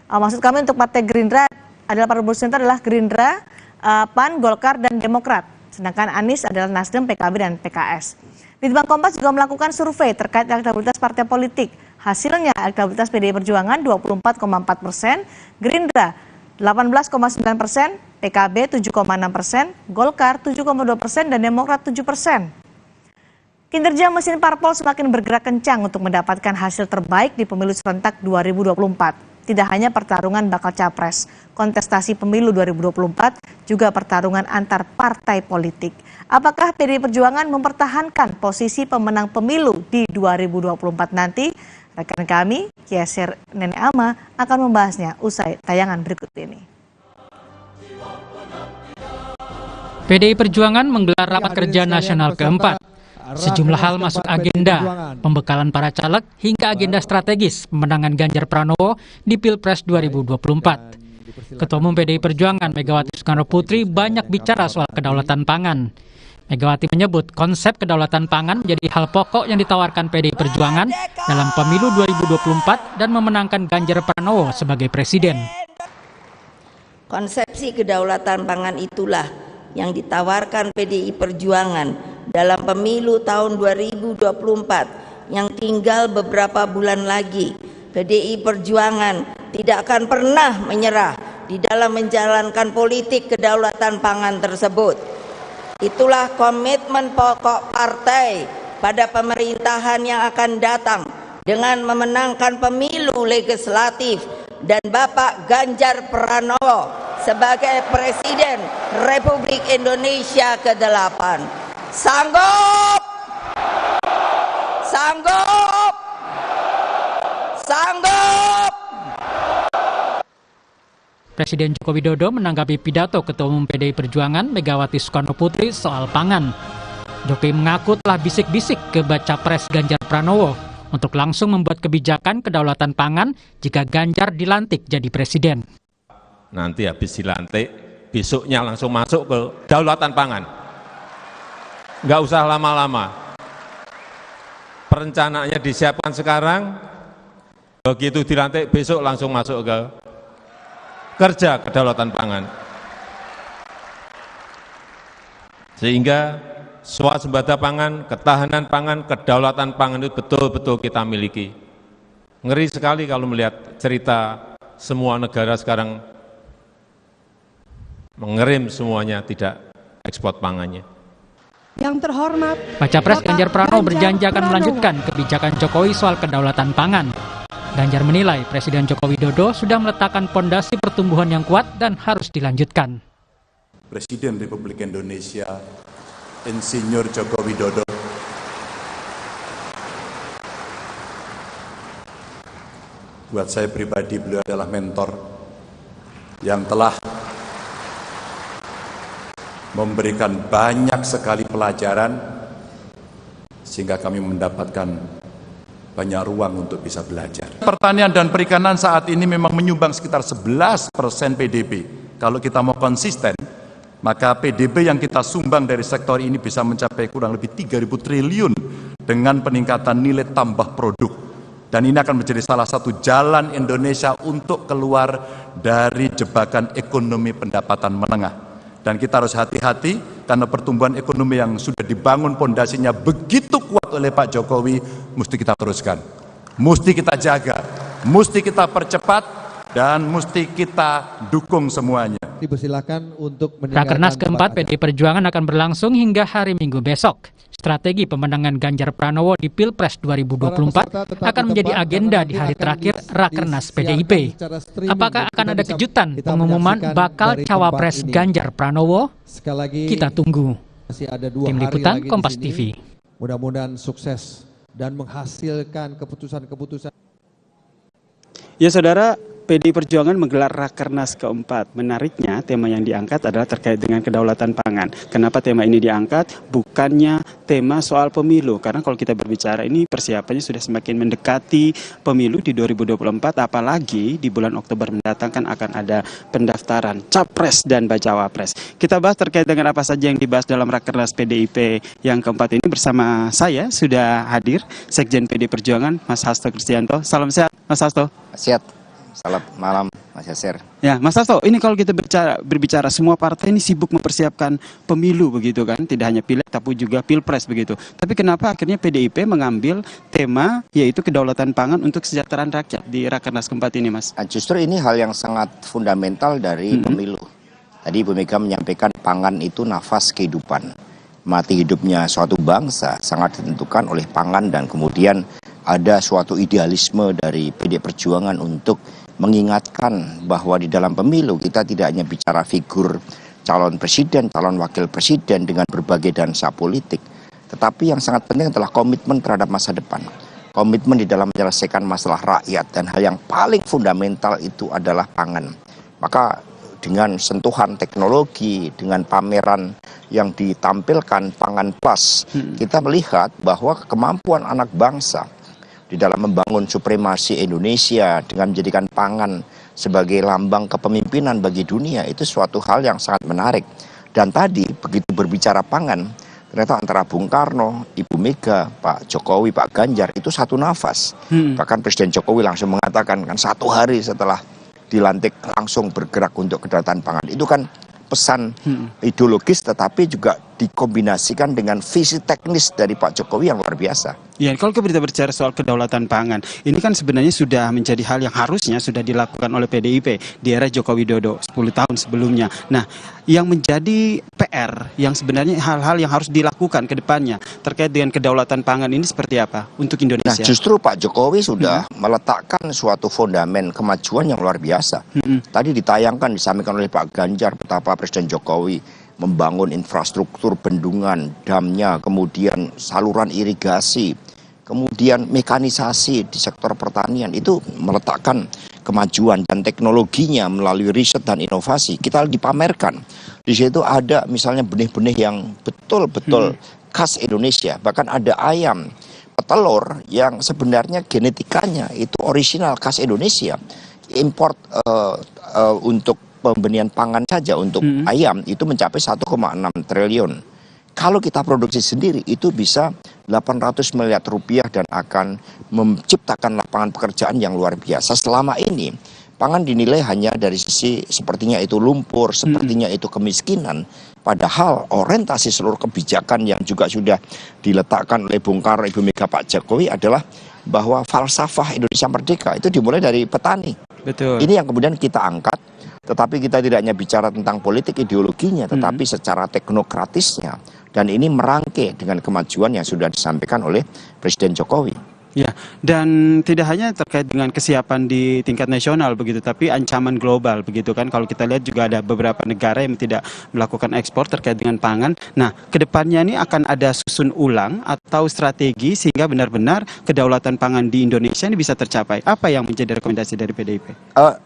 Maksud kami untuk Partai Gerindra adalah Prabowo Subianto adalah Gerindra, PAN, Golkar, dan Demokrat. Sedangkan Anies adalah Nasdem, PKB, dan PKS. Litbang Kompas juga melakukan survei terkait elektabilitas partai politik. Hasilnya elektabilitas PDI Perjuangan 24,4%, Gerindra 18,9%, PKB 7,6%, Golkar 7,2%, dan Demokrat 7%. Kinerja mesin parpol semakin bergerak kencang untuk mendapatkan hasil terbaik di pemilu serentak 2024. Tidak hanya pertarungan bakal capres, kontestasi pemilu 2024 juga pertarungan antar partai politik. Apakah PDI Perjuangan mempertahankan posisi pemenang pemilu di 2024 nanti? Rekan kami, Yasir Nenek Ama, akan membahasnya usai tayangan berikut ini. PDI Perjuangan menggelar rapat kerja nasional keempat. Sejumlah hal masuk agenda, pembekalan para caleg hingga agenda strategis pemenangan Ganjar Pranowo di Pilpres 2024. Ketua Umum PDI Perjuangan Megawati Soekarnoputri banyak bicara soal kedaulatan pangan. Megawati menyebut konsep kedaulatan pangan menjadi hal pokok yang ditawarkan PDI Perjuangan dalam pemilu 2024 dan memenangkan Ganjar Pranowo sebagai presiden. Konsepsi kedaulatan pangan itulah yang ditawarkan PDI Perjuangan dalam pemilu tahun 2024 yang tinggal beberapa bulan lagi. PDI Perjuangan tidak akan pernah menyerah di dalam menjalankan politik kedaulatan pangan tersebut. Itulah komitmen pokok partai pada pemerintahan yang akan datang dengan memenangkan pemilu legislatif dan Bapak Ganjar Pranowo sebagai Presiden Republik Indonesia ke-8. Sanggup! Sanggup! Sanggup! Presiden Joko Widodo menanggapi pidato Ketua Umum PDI Perjuangan Megawati Soekarnoputri soal pangan. Jokowi mengaku telah bisik-bisik ke baca pres Ganjar Pranowo untuk langsung membuat kebijakan kedaulatan pangan jika Ganjar dilantik jadi presiden. Nanti habis dilantik, besoknya langsung masuk ke kedaulatan pangan. Nggak usah lama-lama. Perencanaannya disiapkan sekarang, begitu dilantik besok langsung masuk ke kerja kedaulatan pangan. Sehingga swasembada pangan, ketahanan pangan, kedaulatan pangan itu betul-betul kita miliki. Ngeri sekali kalau melihat cerita semua negara sekarang mengerim semuanya, tidak ekspor pangannya. Yang terhormat, Baca Pres Ganjar Pranowo berjanji akan Pranowo melanjutkan kebijakan Jokowi soal kedaulatan pangan. Ganjar menilai Presiden Joko Widodo sudah meletakkan pondasi pertumbuhan yang kuat dan harus dilanjutkan. Presiden Republik Indonesia, Insinyur Joko Widodo, buat saya pribadi beliau adalah mentor yang telah memberikan banyak sekali pelajaran sehingga kami mendapatkan banyak ruang untuk bisa belajar. Pertanian dan perikanan saat ini memang menyumbang sekitar 11% PDB. Kalau kita mau konsisten, maka PDB yang kita sumbang dari sektor ini bisa mencapai kurang lebih 3.000 triliun dengan peningkatan nilai tambah produk. Dan ini akan menjadi salah satu jalan Indonesia untuk keluar dari jebakan ekonomi pendapatan menengah. Dan kita harus hati-hati karena pertumbuhan ekonomi yang sudah dibangun pondasinya begitu kuat oleh Pak Jokowi, mesti kita teruskan, mesti kita jaga, mesti kita percepat, dan mesti kita dukung semuanya. Dipersilakan untuk Rakernas keempat PDI Perjuangan akan berlangsung hingga hari Minggu besok. Strategi pemenangan Ganjar Pranowo di Pilpres 2024 akan menjadi agenda di hari terakhir Rakernas PDIP. Apakah akan ada kejutan pengumuman bakal cawapres Ganjar Pranowo? Kita tunggu. Tim Liputan Kompas TV. Mudah-mudahan sukses dan menghasilkan keputusan-keputusan. Ya saudara, PDI Perjuangan menggelar Rakernas keempat. Menariknya, tema yang diangkat adalah terkait dengan kedaulatan pangan. Kenapa tema ini diangkat? Bukannya tema soal pemilu. Karena kalau kita berbicara ini persiapannya sudah semakin mendekati pemilu di 2024. Apalagi di bulan Oktober mendatang kan akan ada pendaftaran Capres dan Bacawapres. Kita bahas terkait dengan apa saja yang dibahas dalam Rakernas PDIP yang keempat ini. Bersama saya sudah hadir Sekjen PDI Perjuangan, Mas Hasto Kristianto. Salam sehat, Mas Hasto. Sehat. Selamat malam, Mas Yasir. Ya, Mas Hasto, ini kalau kita berbicara semua partai ini sibuk mempersiapkan pemilu begitu kan, tidak hanya pileg tapi juga pilpres begitu. Tapi kenapa akhirnya PDIP mengambil tema yaitu kedaulatan pangan untuk kesejahteraan rakyat di Rakernas keempat ini, Mas? Justru ini hal yang sangat fundamental dari pemilu. Tadi Bu Mega menyampaikan pangan itu nafas kehidupan. Mati hidupnya suatu bangsa sangat ditentukan oleh pangan, dan kemudian ada suatu idealisme dari PDI Perjuangan untuk mengingatkan bahwa di dalam pemilu kita tidak hanya bicara figur calon presiden, calon wakil presiden dengan berbagai dansa politik, tetapi yang sangat penting adalah komitmen terhadap masa depan, komitmen di dalam menyelesaikan masalah rakyat, dan hal yang paling fundamental itu adalah pangan. Maka dengan sentuhan teknologi, dengan pameran yang ditampilkan Pangan Plus, kita melihat bahwa kemampuan anak bangsa di dalam membangun supremasi Indonesia dengan menjadikan pangan sebagai lambang kepemimpinan bagi dunia itu suatu hal yang sangat menarik. Dan tadi begitu berbicara pangan, ternyata antara Bung Karno, Ibu Mega, Pak Jokowi, Pak Ganjar itu satu nafas. Bahkan Presiden Jokowi langsung mengatakan kan 1 hari setelah dilantik langsung bergerak untuk kedaulatan pangan. Itu kan pesan ideologis tetapi juga dikombinasikan dengan visi teknis dari Pak Jokowi yang luar biasa. Ya, kalau kita berbicara soal kedaulatan pangan, ini kan sebenarnya sudah menjadi hal yang harusnya sudah dilakukan oleh PDIP di era Joko Widodo 10 tahun sebelumnya. Nah, yang menjadi PR, yang sebenarnya hal-hal yang harus dilakukan ke depannya terkait dengan kedaulatan pangan ini seperti apa untuk Indonesia? Nah, justru Pak Jokowi sudah meletakkan suatu fondamen kemajuan yang luar biasa. Tadi ditayangkan, disampaikan oleh Pak Ganjar betapa Presiden Jokowi membangun infrastruktur bendungan, damnya, kemudian saluran irigasi, kemudian mekanisasi di sektor pertanian, itu meletakkan kemajuan dan teknologinya melalui riset dan inovasi. Kita dipamerkan. Di situ ada misalnya benih-benih yang betul-betul khas Indonesia. Bahkan ada ayam petelur yang sebenarnya genetikanya itu original khas Indonesia. Import untuk pembenihan pangan saja untuk ayam itu mencapai 1,6 triliun. Kalau kita produksi sendiri itu bisa 800 miliar rupiah dan akan menciptakan lapangan pekerjaan yang luar biasa. Selama ini pangan dinilai hanya dari sisi sepertinya itu lumpur, sepertinya itu kemiskinan. Padahal orientasi seluruh kebijakan yang juga sudah diletakkan oleh Bung Karno, Ibu Mega, Pak Jokowi adalah bahwa falsafah Indonesia Merdeka itu dimulai dari petani. Betul. Ini yang kemudian kita angkat. Tetapi kita tidak hanya bicara tentang politik ideologinya, tetapi secara teknokratisnya Dan ini merangkai dengan kemajuan yang sudah disampaikan oleh Presiden Jokowi. Ya, dan tidak hanya terkait dengan kesiapan di tingkat nasional begitu, tapi ancaman global begitu kan. Kalau kita lihat juga ada beberapa negara yang tidak melakukan ekspor terkait dengan pangan. Nah, kedepannya ini akan ada susun ulang atau strategi sehingga benar-benar kedaulatan pangan di Indonesia ini bisa tercapai. Apa yang menjadi rekomendasi dari PDIP?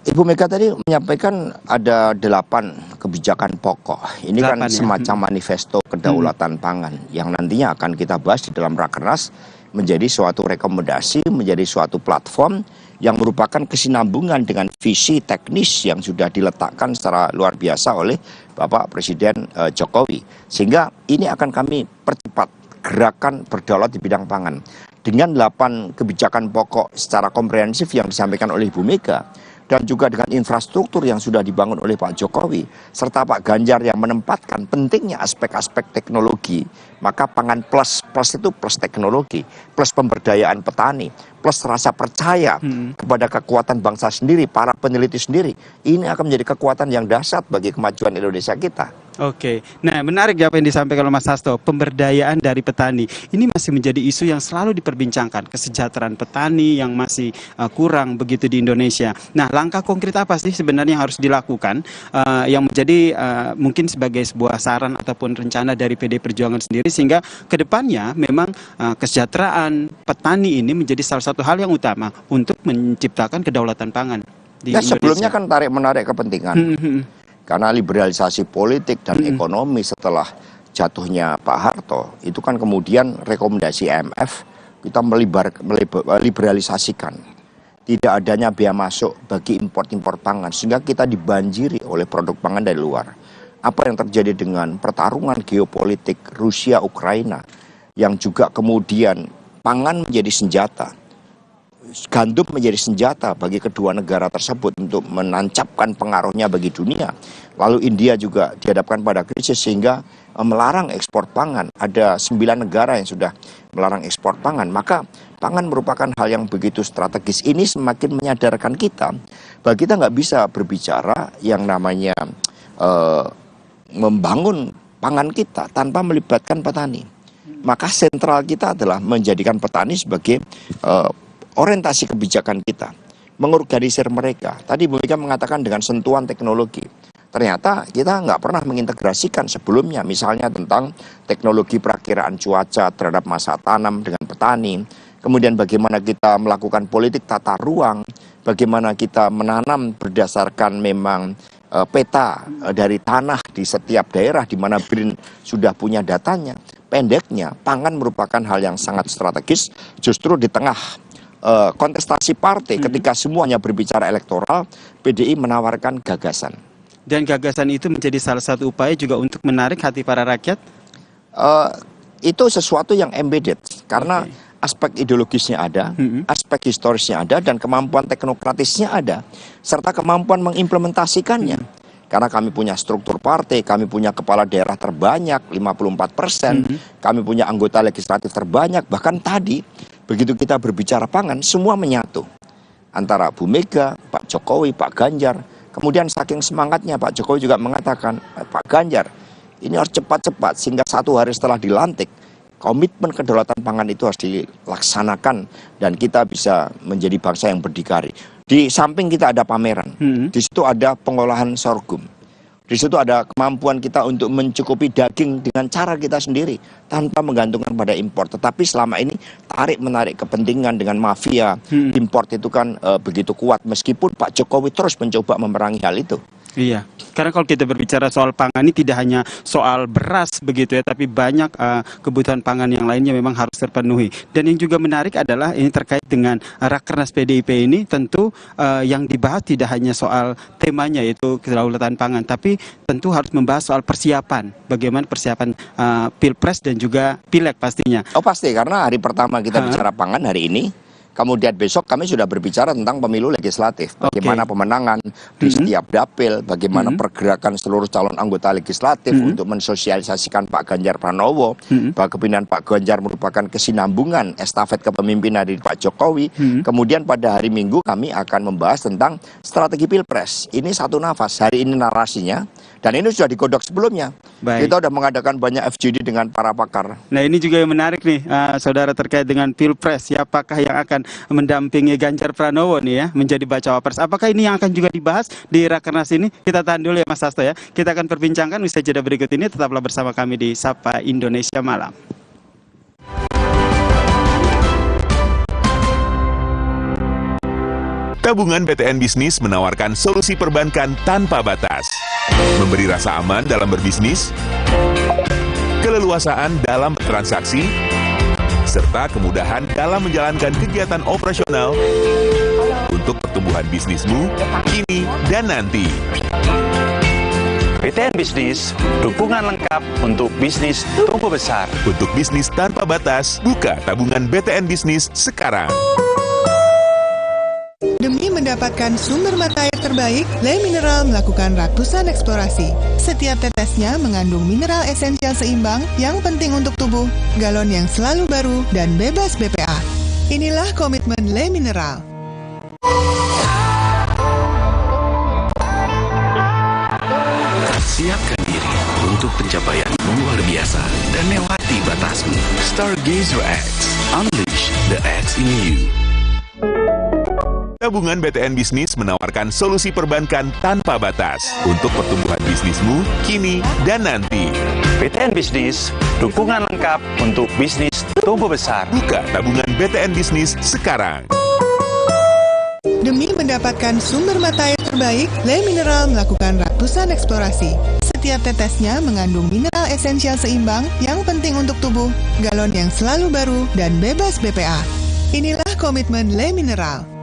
Ibu Mega tadi menyampaikan ada 8 kebijakan pokok. Ini 8, kan semacam manifesto kedaulatan pangan yang nantinya akan kita bahas di dalam Rakernas, menjadi suatu rekomendasi, menjadi suatu platform yang merupakan kesinambungan dengan visi teknis yang sudah diletakkan secara luar biasa oleh Bapak Presiden Jokowi. Sehingga ini akan kami percepat gerakan berdaulat di bidang pangan. Dengan 8 kebijakan pokok secara komprehensif yang disampaikan oleh Ibu Mega, dan juga dengan infrastruktur yang sudah dibangun oleh Pak Jokowi, serta Pak Ganjar yang menempatkan pentingnya aspek-aspek teknologi, maka pangan plus itu plus teknologi, plus pemberdayaan petani, plus rasa percaya kepada kekuatan bangsa sendiri, para peneliti sendiri. Ini akan menjadi kekuatan yang dahsyat bagi kemajuan Indonesia kita. Oke, nah menarik apa yang disampaikan oleh Mas Hasto, pemberdayaan dari petani. Ini masih menjadi isu yang selalu diperbincangkan, kesejahteraan petani yang masih kurang begitu di Indonesia. Nah, langkah konkret apa sih sebenarnya yang harus dilakukan yang menjadi mungkin sebagai sebuah saran ataupun rencana dari PD Perjuangan sendiri sehingga kedepannya memang kesejahteraan petani ini menjadi salah satu hal yang utama untuk menciptakan kedaulatan pangan di Indonesia. Sebelumnya kan tarik-menarik kepentingan. Karena liberalisasi politik dan ekonomi setelah jatuhnya Pak Harto, itu kan kemudian rekomendasi IMF kita meliberalisasikan. Tidak adanya biaya masuk bagi impor-impor pangan, sehingga kita dibanjiri oleh produk pangan dari luar. Apa yang terjadi dengan pertarungan geopolitik Rusia-Ukraina, yang juga kemudian pangan menjadi senjata. Gandum menjadi senjata bagi kedua negara tersebut untuk menancapkan pengaruhnya bagi dunia. Lalu India juga dihadapkan pada krisis sehingga melarang ekspor pangan. Ada 9 negara yang sudah melarang ekspor pangan. Maka pangan merupakan hal yang begitu strategis. Ini semakin menyadarkan kita bahwa kita nggak bisa berbicara yang namanya membangun pangan kita tanpa melibatkan petani. Maka sentral kita adalah menjadikan petani sebagai orientasi kebijakan kita, mengorganisir mereka. Tadi Bu Mega mengatakan dengan sentuhan teknologi. Ternyata kita nggak pernah mengintegrasikan sebelumnya, misalnya tentang teknologi perakiraan cuaca terhadap masa tanam dengan petani, kemudian bagaimana kita melakukan politik tata ruang, bagaimana kita menanam berdasarkan memang peta dari tanah di setiap daerah di mana BRIN sudah punya datanya. Pendeknya, pangan merupakan hal yang sangat strategis, justru di tengah kontestasi partai ketika semuanya berbicara elektoral, PDI menawarkan gagasan. Dan gagasan itu menjadi salah satu upaya juga untuk menarik hati para rakyat? Itu sesuatu yang embedded, karena aspek ideologisnya ada, aspek historisnya ada, dan kemampuan teknokratisnya ada, serta kemampuan mengimplementasikannya. Karena kami punya struktur partai, kami punya kepala daerah terbanyak, 54%, kami punya anggota legislatif terbanyak, bahkan tadi, begitu kita berbicara pangan, semua menyatu. Antara Bu Mega, Pak Jokowi, Pak Ganjar. Kemudian saking semangatnya Pak Jokowi juga mengatakan, Pak Ganjar, ini harus cepat-cepat sehingga 1 hari setelah dilantik, komitmen kedaulatan pangan itu harus dilaksanakan dan kita bisa menjadi bangsa yang berdikari. Di samping kita ada pameran, di situ ada pengolahan sorghum. Di situ ada kemampuan kita untuk mencukupi daging dengan cara kita sendiri tanpa menggantungkan pada impor. Tetapi selama ini tarik-menarik kepentingan dengan mafia impor itu kan begitu kuat. Meskipun Pak Jokowi terus mencoba memerangi hal itu. Iya, karena kalau kita berbicara soal pangan ini tidak hanya soal beras begitu ya, tapi banyak kebutuhan pangan yang lainnya memang harus terpenuhi. Dan yang juga menarik adalah ini terkait dengan Rakernas PDIP ini tentu yang dibahas tidak hanya soal temanya yaitu kedaulatan pangan, tapi tentu harus membahas soal persiapan, bagaimana persiapan Pilpres dan juga Pileg pastinya. Oh pasti, karena hari pertama kita bicara pangan hari ini. Kemudian besok kami sudah berbicara tentang pemilu legislatif. Bagaimana pemenangan di setiap dapil, bagaimana pergerakan seluruh calon anggota legislatif untuk mensosialisasikan Pak Ganjar Pranowo, bahwa kepemimpinan Pak Ganjar merupakan kesinambungan estafet kepemimpinan dari Pak Jokowi. Kemudian pada hari Minggu kami akan membahas tentang strategi Pilpres. Ini satu nafas, hari ini narasinya, dan ini sudah digodok sebelumnya. Baik. Kita sudah mengadakan banyak FGD dengan para pakar. Nah ini juga yang menarik nih, saudara, terkait dengan Pilpres. Siapakah yang akan mendampingi Ganjar Pranowo nih ya menjadi bacawa pres? Apakah ini yang akan juga dibahas di Rakernas ini? Kita tahan dulu ya Mas Hasto ya. Kita akan perbincangkan usai jeda berikut ini. Tetaplah bersama kami di Sapa Indonesia Malam. Tabungan BTN Bisnis menawarkan solusi perbankan tanpa batas. Memberi rasa aman dalam berbisnis, keleluasaan dalam bertransaksi, serta kemudahan dalam menjalankan kegiatan operasional untuk pertumbuhan bisnismu kini dan nanti. BTN Bisnis, dukungan lengkap untuk bisnis tumbuh besar. Untuk bisnis tanpa batas, buka tabungan BTN Bisnis sekarang. Demi mendapatkan sumber mata air terbaik, Le Mineral melakukan ratusan eksplorasi. Setiap tetesnya mengandung mineral esensial seimbang yang penting untuk tubuh, galon yang selalu baru, dan bebas BPA. Inilah komitmen Le Mineral. Siapkan diri untuk pencapaian luar biasa dan lewati batasmu. Stargazer X, unleash the X in you. Tabungan BTN Bisnis menawarkan solusi perbankan tanpa batas untuk pertumbuhan bisnismu kini dan nanti. BTN Bisnis, dukungan lengkap untuk bisnis tumbuh besar. Buka tabungan BTN Bisnis sekarang. Demi mendapatkan sumber mata air terbaik, Le Mineral melakukan ratusan eksplorasi. Setiap tetesnya mengandung mineral esensial seimbang yang penting untuk tubuh, galon yang selalu baru, dan bebas BPA. Inilah komitmen Le Mineral.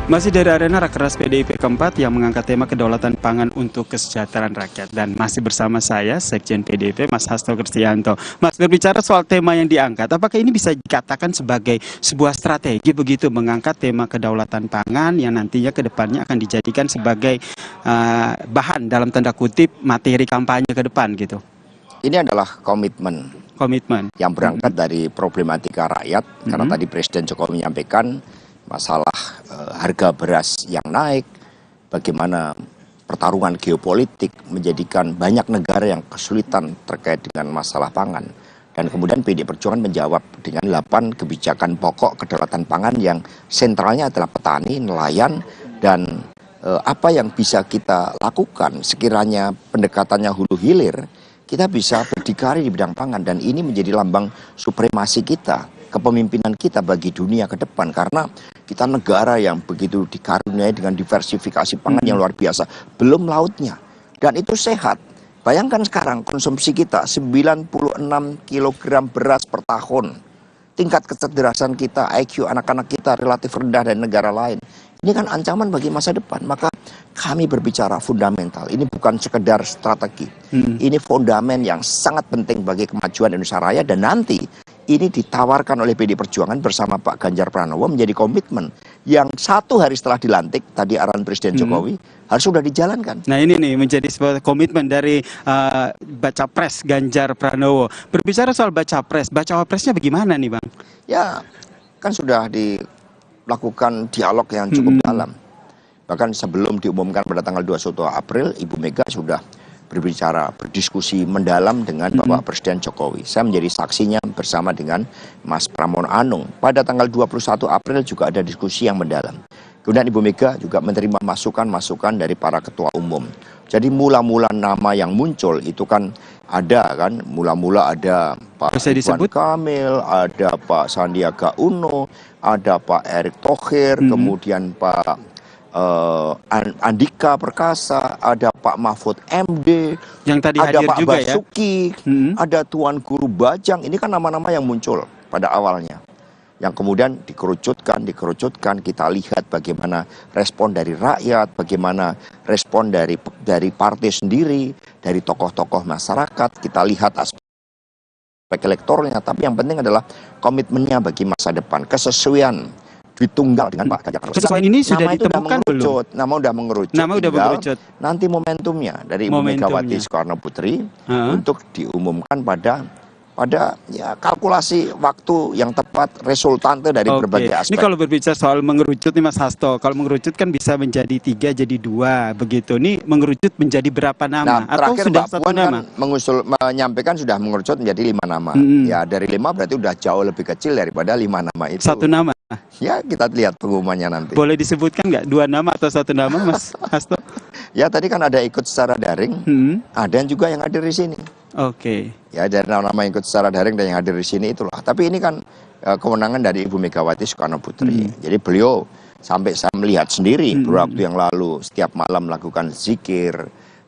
Masih dari arena Rakernas PDIP keempat yang mengangkat tema kedaulatan pangan untuk kesejahteraan rakyat. Dan masih bersama saya, Sekjen PDIP, Mas Hasto Kristianto. Mas, berbicara soal tema yang diangkat, apakah ini bisa dikatakan sebagai sebuah strategi begitu mengangkat tema kedaulatan pangan yang nantinya ke depannya akan dijadikan sebagai bahan dalam tanda kutip materi kampanye ke depan gitu? Ini adalah komitmen yang berangkat dari problematika rakyat, karena tadi Presiden Jokowi menyampaikan masalah harga beras yang naik, bagaimana pertarungan geopolitik menjadikan banyak negara yang kesulitan terkait dengan masalah pangan. Dan kemudian PDI Perjuangan menjawab dengan 8 kebijakan pokok kedaulatan pangan yang sentralnya adalah petani, nelayan, dan apa yang bisa kita lakukan sekiranya pendekatannya hulu hilir, kita bisa berdikari di bidang pangan. Dan ini menjadi lambang supremasi kita, kepemimpinan kita bagi dunia ke depan, karena kita negara yang begitu dikaruniai dengan diversifikasi pangan yang luar biasa, belum lautnya, dan itu sehat. Bayangkan sekarang konsumsi kita 96 kg beras per tahun, tingkat kecerdasan kita, IQ anak-anak kita relatif rendah dari negara lain. Ini kan ancaman bagi masa depan. Maka kami berbicara fundamental, ini bukan sekedar strategi, ini fondamen yang sangat penting bagi kemajuan Indonesia Raya. Dan nanti ini ditawarkan oleh PDI Perjuangan bersama Pak Ganjar Pranowo menjadi komitmen yang 1 hari setelah dilantik, tadi arahan Presiden Jokowi, harus sudah dijalankan. Nah ini nih menjadi sebuah komitmen dari baca pres Ganjar Pranowo. Berbicara soal baca presnya bagaimana nih Bang? Ya kan sudah dilakukan dialog yang cukup dalam. Bahkan sebelum diumumkan pada tanggal 21 April, Ibu Mega sudah berbicara, berdiskusi mendalam dengan Bapak Presiden Jokowi. Saya menjadi saksinya bersama dengan Mas Pramono Anung. Pada tanggal 21 April juga ada diskusi yang mendalam. Kemudian Ibu Mega juga menerima masukan-masukan dari para ketua umum. Jadi mula-mula nama yang muncul itu kan ada kan, mula-mula ada Pak Ridwan Kamil, ada Pak Sandiaga Uno, ada Pak Erick Thohir, kemudian Pak Andika Perkasa, ada Pak Mahfud MD, yang tadi ada Pak juga Basuki, ada Tuan Guru Bajang. Ini kan nama-nama yang muncul pada awalnya, yang kemudian dikerucutkan. Kita lihat bagaimana respon dari rakyat, bagaimana respon dari partai sendiri, dari tokoh-tokoh masyarakat. Kita lihat aspek elektoralnya, tapi yang penting adalah komitmennya bagi masa depan, kesesuaian duit tunggal dengan Pak Ganjar Pranowo. Kesesuaian ini sudah ditemukan belum? Nama udah mengerucut. Nanti momentumnya dari Ibu Megawati Soekarno Putri untuk diumumkan pada pada ya kalkulasi waktu yang tepat, resultante dari berbagai aspek. Ini kalau berbicara soal mengerucut nih Mas Hasto, kalau mengerucut kan bisa menjadi 3 jadi 2 begitu. Ini mengerucut menjadi berapa nama? Nah, atau terakhir sudah Mbak satu Puan nama? kan menyampaikan sudah mengerucut menjadi 5 nama. Ya dari 5 berarti udah jauh lebih kecil daripada 5 nama itu. 1 nama? Ya kita lihat pengumumannya nanti. Boleh disebutkan nggak 2 nama atau 1 nama Mas Hasto? Ya tadi kan ada ikut secara daring, ada juga yang hadir di sini. Ya dari nama-nama yang ikut secara daring dan yang hadir di sini itulah. Tapi ini kan kewenangan dari Ibu Megawati Soekarno Putri. Jadi beliau sampai saya melihat sendiri beberapa waktu yang lalu setiap malam melakukan zikir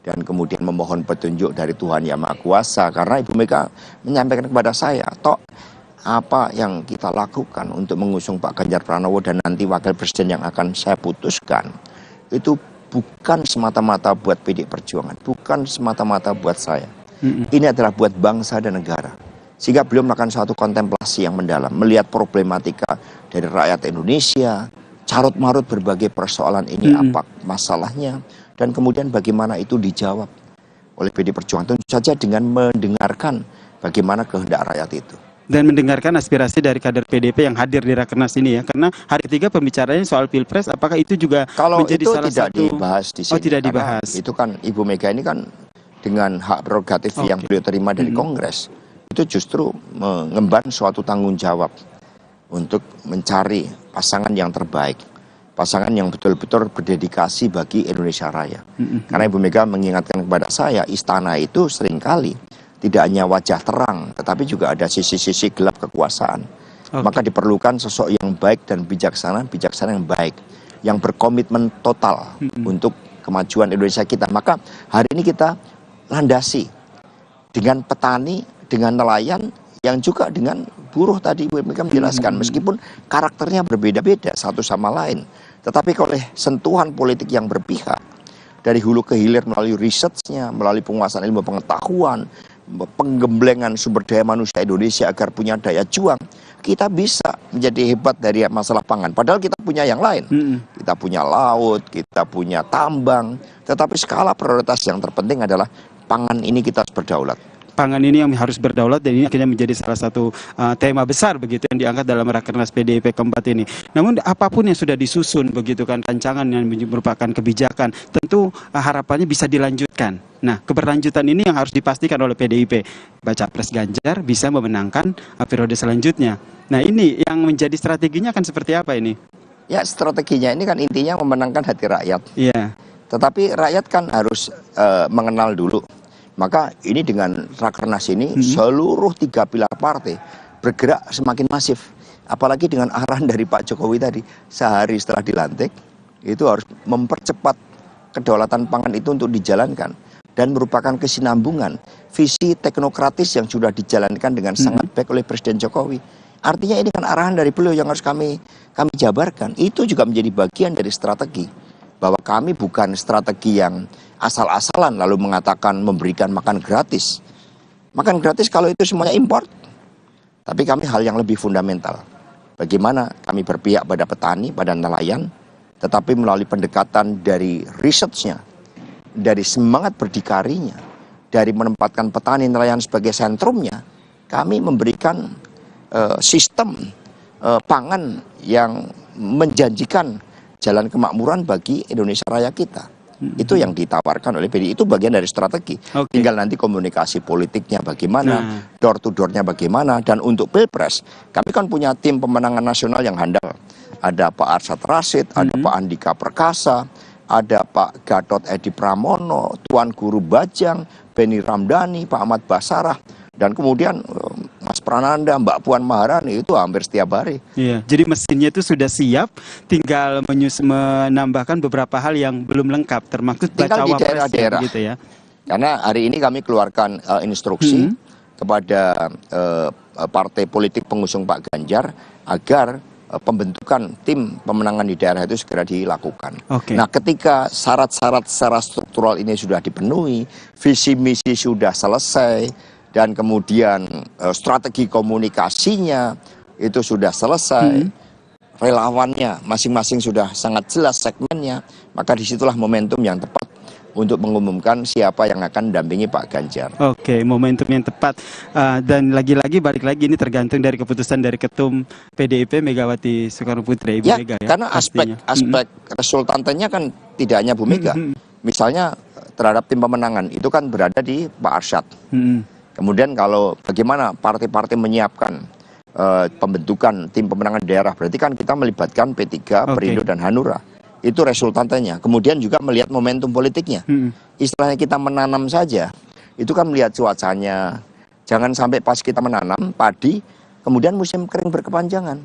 dan kemudian memohon petunjuk dari Tuhan Yang Maha Kuasa. Karena Ibu Mega menyampaikan kepada saya, Tok, apa yang kita lakukan untuk mengusung Pak Ganjar Pranowo dan nanti wakil presiden yang akan saya putuskan itu bukan semata-mata buat PD Perjuangan, bukan semata-mata buat saya. Ini adalah buat bangsa dan negara. Sehingga beliau melakukan suatu kontemplasi yang mendalam, melihat problematika dari rakyat Indonesia, carut-marut berbagai persoalan ini apa masalahnya, dan kemudian bagaimana itu dijawab oleh PD Perjuangan. Tentu saja dengan mendengarkan bagaimana kehendak rakyat itu. Dan mendengarkan aspirasi dari kader PDP yang hadir di Rakernas ini ya, karena hari ketiga pembicaranya soal Pilpres, apakah itu juga kalau menjadi itu salah tidak satu dibahas di sini? Oh, tidak dibahas. Itu kan Ibu Mega ini kan dengan hak prerogatif yang beliau terima dari Kongres, itu justru mengemban suatu tanggung jawab untuk mencari pasangan yang terbaik, pasangan yang betul-betul berdedikasi bagi Indonesia Raya. Karena Ibu Mega mengingatkan kepada saya, istana itu seringkali tidak hanya wajah terang, tetapi juga ada sisi-sisi gelap kekuasaan. Maka diperlukan sosok yang baik dan bijaksana yang baik, yang berkomitmen total untuk kemajuan Indonesia kita. Maka hari ini kita landasi dengan petani, dengan nelayan, yang juga dengan buruh tadi Bu Mega menjelaskan, meskipun karakternya berbeda-beda satu sama lain, tetapi oleh sentuhan politik yang berpihak, dari hulu ke hilir melalui risetnya, melalui penguasaan ilmu pengetahuan, penggemblengan sumber daya manusia Indonesia agar punya daya juang, kita bisa menjadi hebat dari masalah pangan. Padahal kita punya yang lain. Kita punya laut, kita punya tambang, tetapi skala prioritas yang terpenting adalah pangan ini kita harus berdaulat. Pangan ini yang harus berdaulat, dan ini akhirnya menjadi salah satu tema besar begitu yang diangkat dalam Rakernas PDIP keempat ini. Namun apapun yang sudah disusun begitu kan, rancangan yang merupakan kebijakan, tentu harapannya bisa dilanjutkan. Nah, keberlanjutan ini yang harus dipastikan oleh PDIP. Baca Pres Ganjar bisa memenangkan periode selanjutnya. Nah, ini yang menjadi strateginya kan seperti apa ini? Ya, strateginya ini kan intinya memenangkan hati rakyat. Iya. Tetapi rakyat kan harus mengenal dulu. Maka ini dengan Rakernas ini seluruh 3 pilar partai bergerak semakin masif. Apalagi dengan arahan dari Pak Jokowi tadi, sehari setelah dilantik itu harus mempercepat kedaulatan pangan itu untuk dijalankan, dan merupakan kesinambungan visi teknokratis yang sudah dijalankan dengan sangat baik oleh Presiden Jokowi. Artinya ini kan arahan dari beliau yang harus kami jabarkan. Itu juga menjadi bagian dari strategi, bahwa kami bukan strategi yang asal-asalan lalu mengatakan memberikan makan gratis. Makan gratis kalau itu semuanya import. Tapi kami hal yang lebih fundamental. Bagaimana kami berpihak pada petani, pada nelayan, tetapi melalui pendekatan dari risetnya, dari semangat berdikarinya, dari menempatkan petani nelayan sebagai sentrumnya, kami memberikan sistem pangan yang menjanjikan jalan kemakmuran bagi Indonesia Raya kita. Itu yang ditawarkan oleh PDI, itu bagian dari strategi. Tinggal nanti komunikasi politiknya bagaimana, door to door-nya bagaimana. Dan untuk Pilpres, kami kan punya tim pemenangan nasional yang handal. Ada Pak Arsyad Rashid, ada Pak Andika Perkasa, ada Pak Gatot Edi Pramono, Tuan Guru Bajang, Beni Ramdhani, Pak Ahmad Basarah, dan kemudian Mas Prananda, Mbak Puan Maharani, itu hampir setiap hari. Iya, jadi mesinnya itu sudah siap, tinggal menambahkan beberapa hal yang belum lengkap, termasuk baca di wapres daerah-daerah gitu ya. Karena hari ini kami keluarkan instruksi kepada partai politik pengusung Pak Ganjar agar pembentukan tim pemenangan di daerah itu segera dilakukan. Nah, ketika syarat-syarat secara struktural ini sudah dipenuhi, visi misi sudah selesai, dan kemudian strategi komunikasinya itu sudah selesai, relawannya masing-masing sudah sangat jelas segmennya, maka disitulah momentum yang tepat untuk mengumumkan siapa yang akan mendampingi Pak Ganjar. Oke, momentum yang tepat. Dan lagi-lagi balik lagi ini tergantung dari keputusan dari Ketum PDIP Megawati Soekarno Putri, Ibu Mega ya. Karena aspek resultantennya kan tidak hanya Bu Mega. Misalnya terhadap tim pemenangan itu kan berada di Pak Arsyad. Kemudian kalau bagaimana partai-partai menyiapkan pembentukan tim pemenangan daerah, berarti kan kita melibatkan P3, Perindo dan Hanura. Itu resultantennya. Kemudian juga melihat momentum politiknya. Istilahnya kita menanam saja, itu kan melihat cuacanya. Jangan sampai pas kita menanam padi, kemudian musim kering berkepanjangan.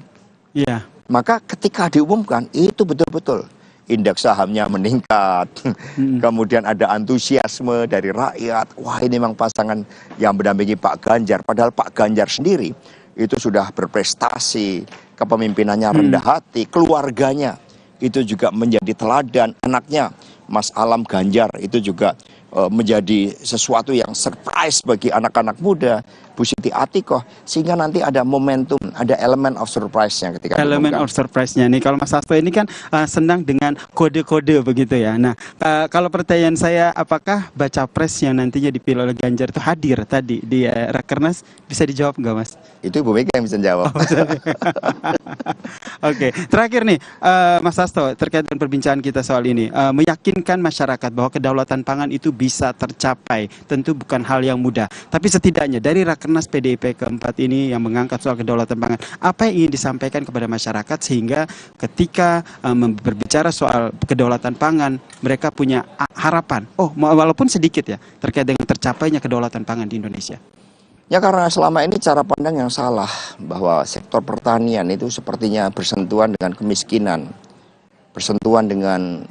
Iya. Maka ketika diumumkan, itu betul-betul indeks sahamnya meningkat. Kemudian ada antusiasme dari rakyat. Wah, ini memang pasangan yang mendampingi Pak Ganjar. Padahal Pak Ganjar sendiri itu sudah berprestasi, kepemimpinannya rendah hati, keluarganya itu juga menjadi teladan, anaknya Mas Alam Ganjar itu juga menjadi sesuatu yang surprise bagi anak-anak muda, Bu Siti Atikoh, sehingga nanti ada momentum, ada elemen of surprise-nya ketika elemen of surprise-nya nih. Kalau Mas Hasto ini kan senang dengan kode-kode begitu ya. Nah, kalau pertanyaan saya, apakah baca pres yang nantinya dipilih oleh Ganjar itu hadir tadi di Rakernas? Bisa dijawab nggak, Mas? Itu Bu Mega yang bisa jawab. Oke, terakhir nih Mas Hasto, terkait dengan perbincangan kita soal ini, meyakinkan masyarakat bahwa kedaulatan pangan itu bisa tercapai, tentu bukan hal yang mudah. Tapi setidaknya dari Rakernas PDIP keempat ini yang mengangkat soal kedaulatan pangan, apa yang ingin disampaikan kepada masyarakat sehingga ketika berbicara soal kedaulatan pangan, mereka punya harapan, walaupun sedikit ya, terkait dengan tercapainya kedaulatan pangan di Indonesia. Ya, karena selama ini cara pandang yang salah bahwa sektor pertanian itu sepertinya bersentuhan dengan kemiskinan, bersentuhan dengan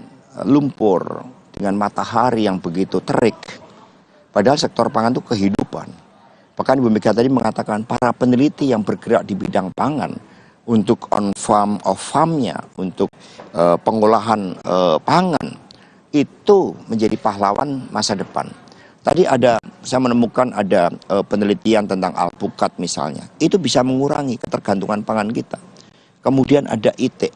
lumpur, dengan matahari yang begitu terik. Padahal sektor pangan itu kehidupan. Bahkan Ibu Mega tadi mengatakan para peneliti yang bergerak di bidang pangan untuk on farm, off farm-nya, untuk pengolahan pangan, itu menjadi pahlawan masa depan. Tadi saya menemukan ada penelitian tentang alpukat misalnya. Itu bisa mengurangi ketergantungan pangan kita. Kemudian ada itik,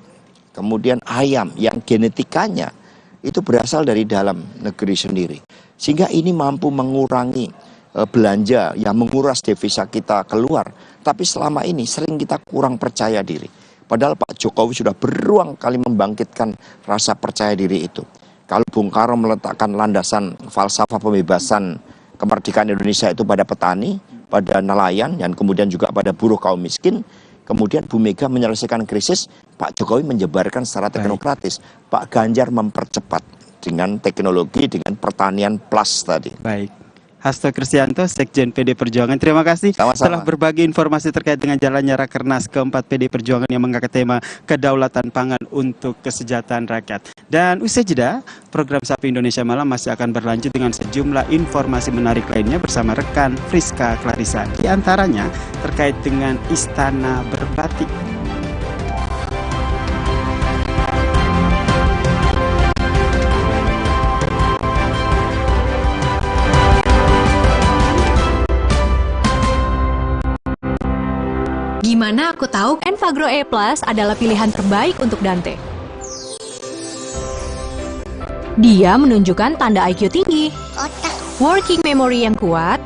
kemudian ayam yang genetikanya itu berasal dari dalam negeri sendiri. Sehingga ini mampu mengurangi belanja yang menguras devisa kita keluar. Tapi selama ini sering kita kurang percaya diri. Padahal Pak Jokowi sudah berulang kali membangkitkan rasa percaya diri itu. Kalau Bung Karno meletakkan landasan falsafah pembebasan kemerdekaan Indonesia itu pada petani, pada nelayan, dan kemudian juga pada buruh kaum miskin. Kemudian Bu Mega menyelesaikan krisis, Pak Jokowi menyebarkan secara teknokratis. Pak Ganjar mempercepat dengan teknologi, dengan pertanian plus tadi. Baik. Hasto Kristianto, Sekjen PD Perjuangan. Terima kasih telah berbagi informasi terkait dengan jalannya Rakernas keempat PD Perjuangan yang mengangkat tema kedaulatan pangan untuk kesejahteraan rakyat. Dan usai jeda, program Sapi Indonesia Malam masih akan berlanjut dengan sejumlah informasi menarik lainnya bersama rekan Friska Clarissa. Di antaranya terkait dengan Istana Berbatik. Gimana aku tahu Enfagrow E+ adalah pilihan terbaik untuk Dante? Dia menunjukkan tanda IQ tinggi, working memory yang kuat,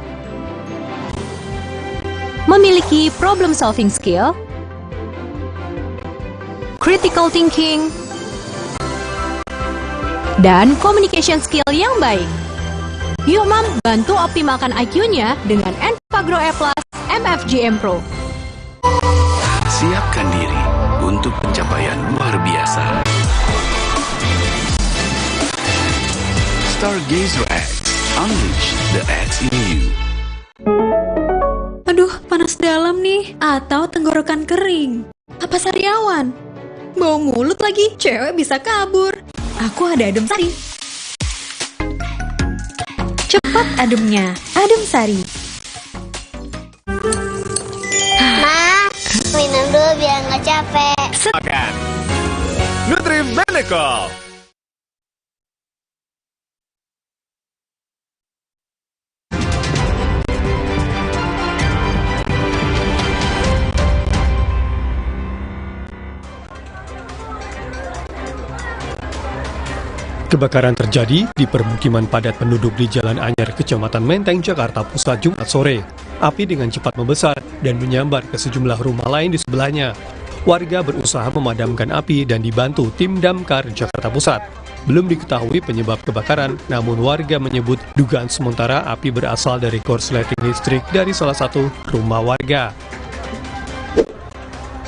memiliki problem solving skill, critical thinking, dan communication skill yang baik. Yuk Mam, bantu optimalkan IQ-nya dengan Enfagrow E+ MFGM Pro. Siapkan diri untuk pencapaian luar biasa. Stargazer X, unleash the X in you. Aduh, panas dalam nih, atau tenggorokan kering. Apa sariawan? Bau mulut lagi, cewek bisa kabur. Aku ada adem sari. Cepat ademnya, adem sari. Minum dulu biar nggak capek. Makan Nutri-Benecol. Kebakaran terjadi di permukiman padat penduduk di Jalan Anyar, Kecamatan Menteng, Jakarta Pusat, Jumat sore. Api dengan cepat membesar dan menyambar ke sejumlah rumah lain di sebelahnya. Warga berusaha memadamkan api dan dibantu tim damkar Jakarta Pusat. Belum diketahui penyebab kebakaran, namun warga menyebut dugaan sementara api berasal dari korsleting listrik dari salah satu rumah warga.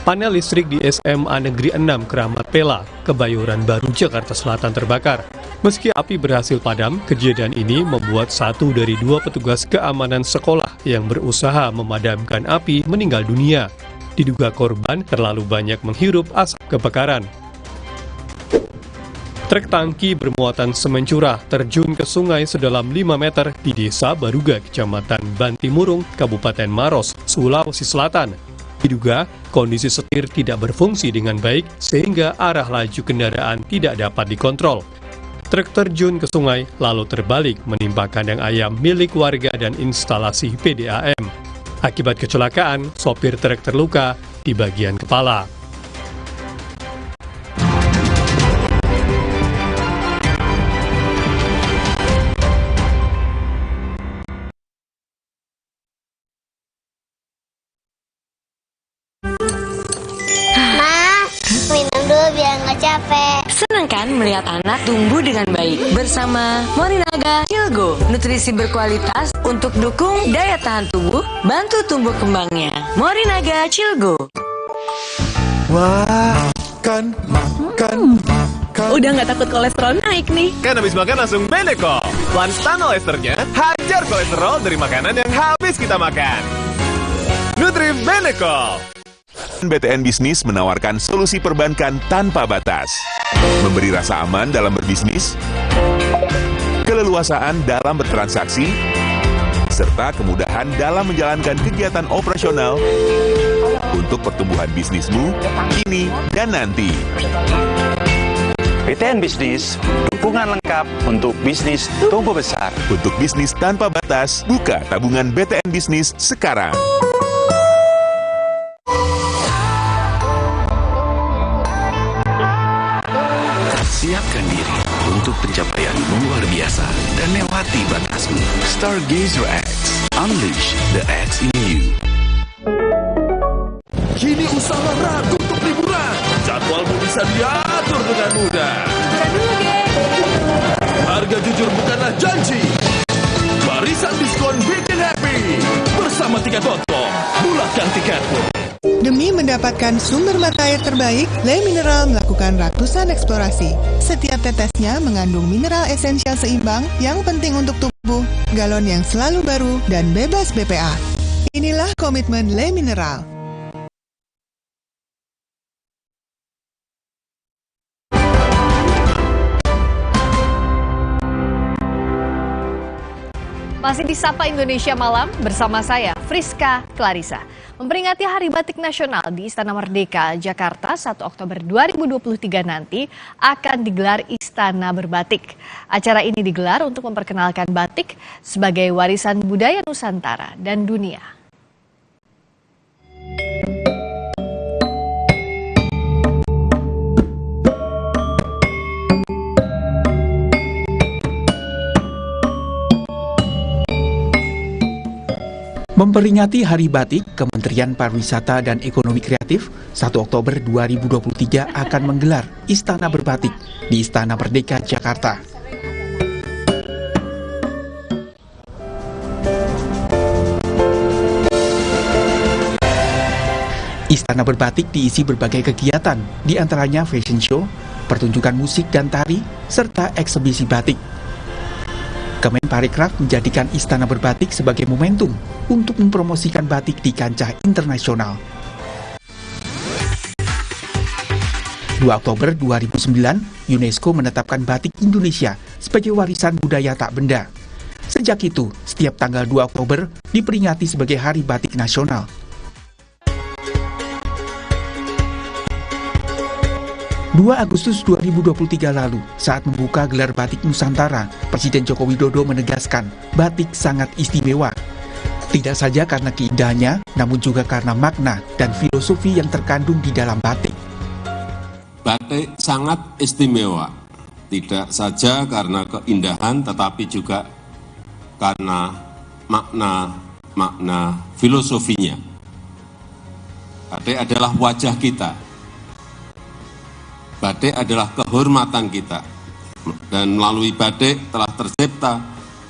Panel listrik di SMA Negeri 6 Keramat Pela, Kebayoran Baru, Jakarta Selatan terbakar. Meski api berhasil padam, kejadian ini membuat satu dari dua petugas keamanan sekolah yang berusaha memadamkan api meninggal dunia. Diduga korban terlalu banyak menghirup asap kebakaran. Truk tangki bermuatan semen curah terjun ke sungai sedalam 5 meter di Desa Baruga, Kecamatan Bantimurung, Kabupaten Maros, Sulawesi Selatan. Diduga kondisi setir tidak berfungsi dengan baik sehingga arah laju kendaraan tidak dapat dikontrol. Truk terjun ke sungai lalu terbalik menimpa kandang ayam milik warga dan instalasi PDAM. Akibat kecelakaan, sopir truk terluka di bagian kepala. Minum dulu biar nggak capek. Senang kan melihat anak tumbuh dengan baik bersama Morinaga Cilgo, nutrisi berkualitas untuk dukung daya tahan tubuh, bantu tumbuh kembangnya. Morinaga Cilgo. Wah, makan. Udah nggak takut kolesterol naik nih. Kan habis makan langsung Benecol. Lanstan esternya, hajar kolesterol dari makanan yang habis kita makan. Nutri Benecol. BTN Bisnis menawarkan solusi perbankan tanpa batas. Memberi rasa aman dalam berbisnis, keleluasaan dalam bertransaksi, serta kemudahan dalam menjalankan kegiatan operasional untuk pertumbuhan bisnismu kini dan nanti. BTN Bisnis, dukungan lengkap untuk bisnis tumbuh besar. Untuk bisnis tanpa batas, buka tabungan BTN Bisnis sekarang. Siapkan diri untuk pencapaian luar biasa dan lewati batasmu. Stargazer X, unleash the X in you. Kini usaha ragu untuk liburan. Jadwalmu bisa diatur dengan mudah. Harga jujur bukanlah janji. Barisan diskon bikin happy. Bersama Tiket.com, bulatkan tiketmu. Demi mendapatkan sumber mata air terbaik, Le Mineral melakukan ratusan eksplorasi. Setiap tetesnya mengandung mineral esensial seimbang yang penting untuk tubuh, galon yang selalu baru, dan bebas BPA. Inilah komitmen Le Mineral. Masih di Sapa Indonesia Malam bersama saya, Friska Clarissa. Memperingati Hari Batik Nasional di Istana Merdeka, Jakarta 1 Oktober 2023 nanti akan digelar Istana Berbatik. Acara ini digelar untuk memperkenalkan batik sebagai warisan budaya Nusantara dan dunia. Memperingati Hari Batik, Kementerian Pariwisata dan Ekonomi Kreatif 1 Oktober 2023 akan menggelar Istana Berbatik di Istana Merdeka, Jakarta. Istana Berbatik diisi berbagai kegiatan, di antaranya fashion show, pertunjukan musik dan tari, serta eksebisi batik. Kemenparekraf menjadikan Istana Berbatik sebagai momentum untuk mempromosikan batik di kancah internasional. 2 Oktober 2009, UNESCO menetapkan batik Indonesia sebagai warisan budaya tak benda. Sejak itu, setiap tanggal 2 Oktober diperingati sebagai Hari Batik Nasional. 2 Agustus 2023 lalu, saat membuka gelar Batik Nusantara, Presiden Joko Widodo menegaskan batik sangat istimewa. Tidak saja karena keindahannya, namun juga karena makna dan filosofi yang terkandung di dalam batik. Batik sangat istimewa, tidak saja karena keindahan, tetapi juga karena makna filosofinya. Batik adalah wajah kita, batik adalah kehormatan kita, dan melalui batik telah tercipta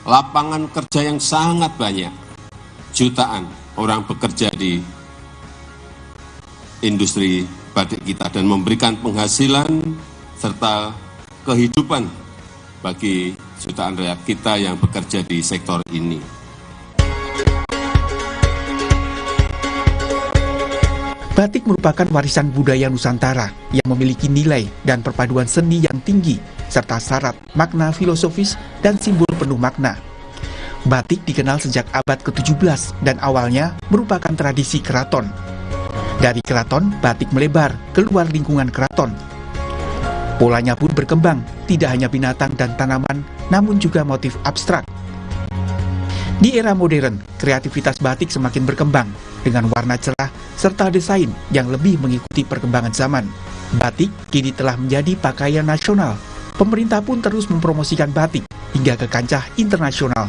lapangan kerja yang sangat banyak. Jutaan orang bekerja di industri batik kita dan memberikan penghasilan serta kehidupan bagi jutaan rakyat kita yang bekerja di sektor ini. Batik merupakan warisan budaya Nusantara yang memiliki nilai dan perpaduan seni yang tinggi, serta syarat makna filosofis dan simbol penuh makna. Batik dikenal sejak abad ke-17 dan awalnya merupakan tradisi keraton. Dari keraton, batik melebar keluar lingkungan keraton. Polanya pun berkembang, tidak hanya binatang dan tanaman, namun juga motif abstrak. Di era modern, kreativitas batik semakin berkembang dengan warna cerah serta desain yang lebih mengikuti perkembangan zaman. Batik kini telah menjadi pakaian nasional. Pemerintah pun terus mempromosikan batik hingga ke kancah internasional.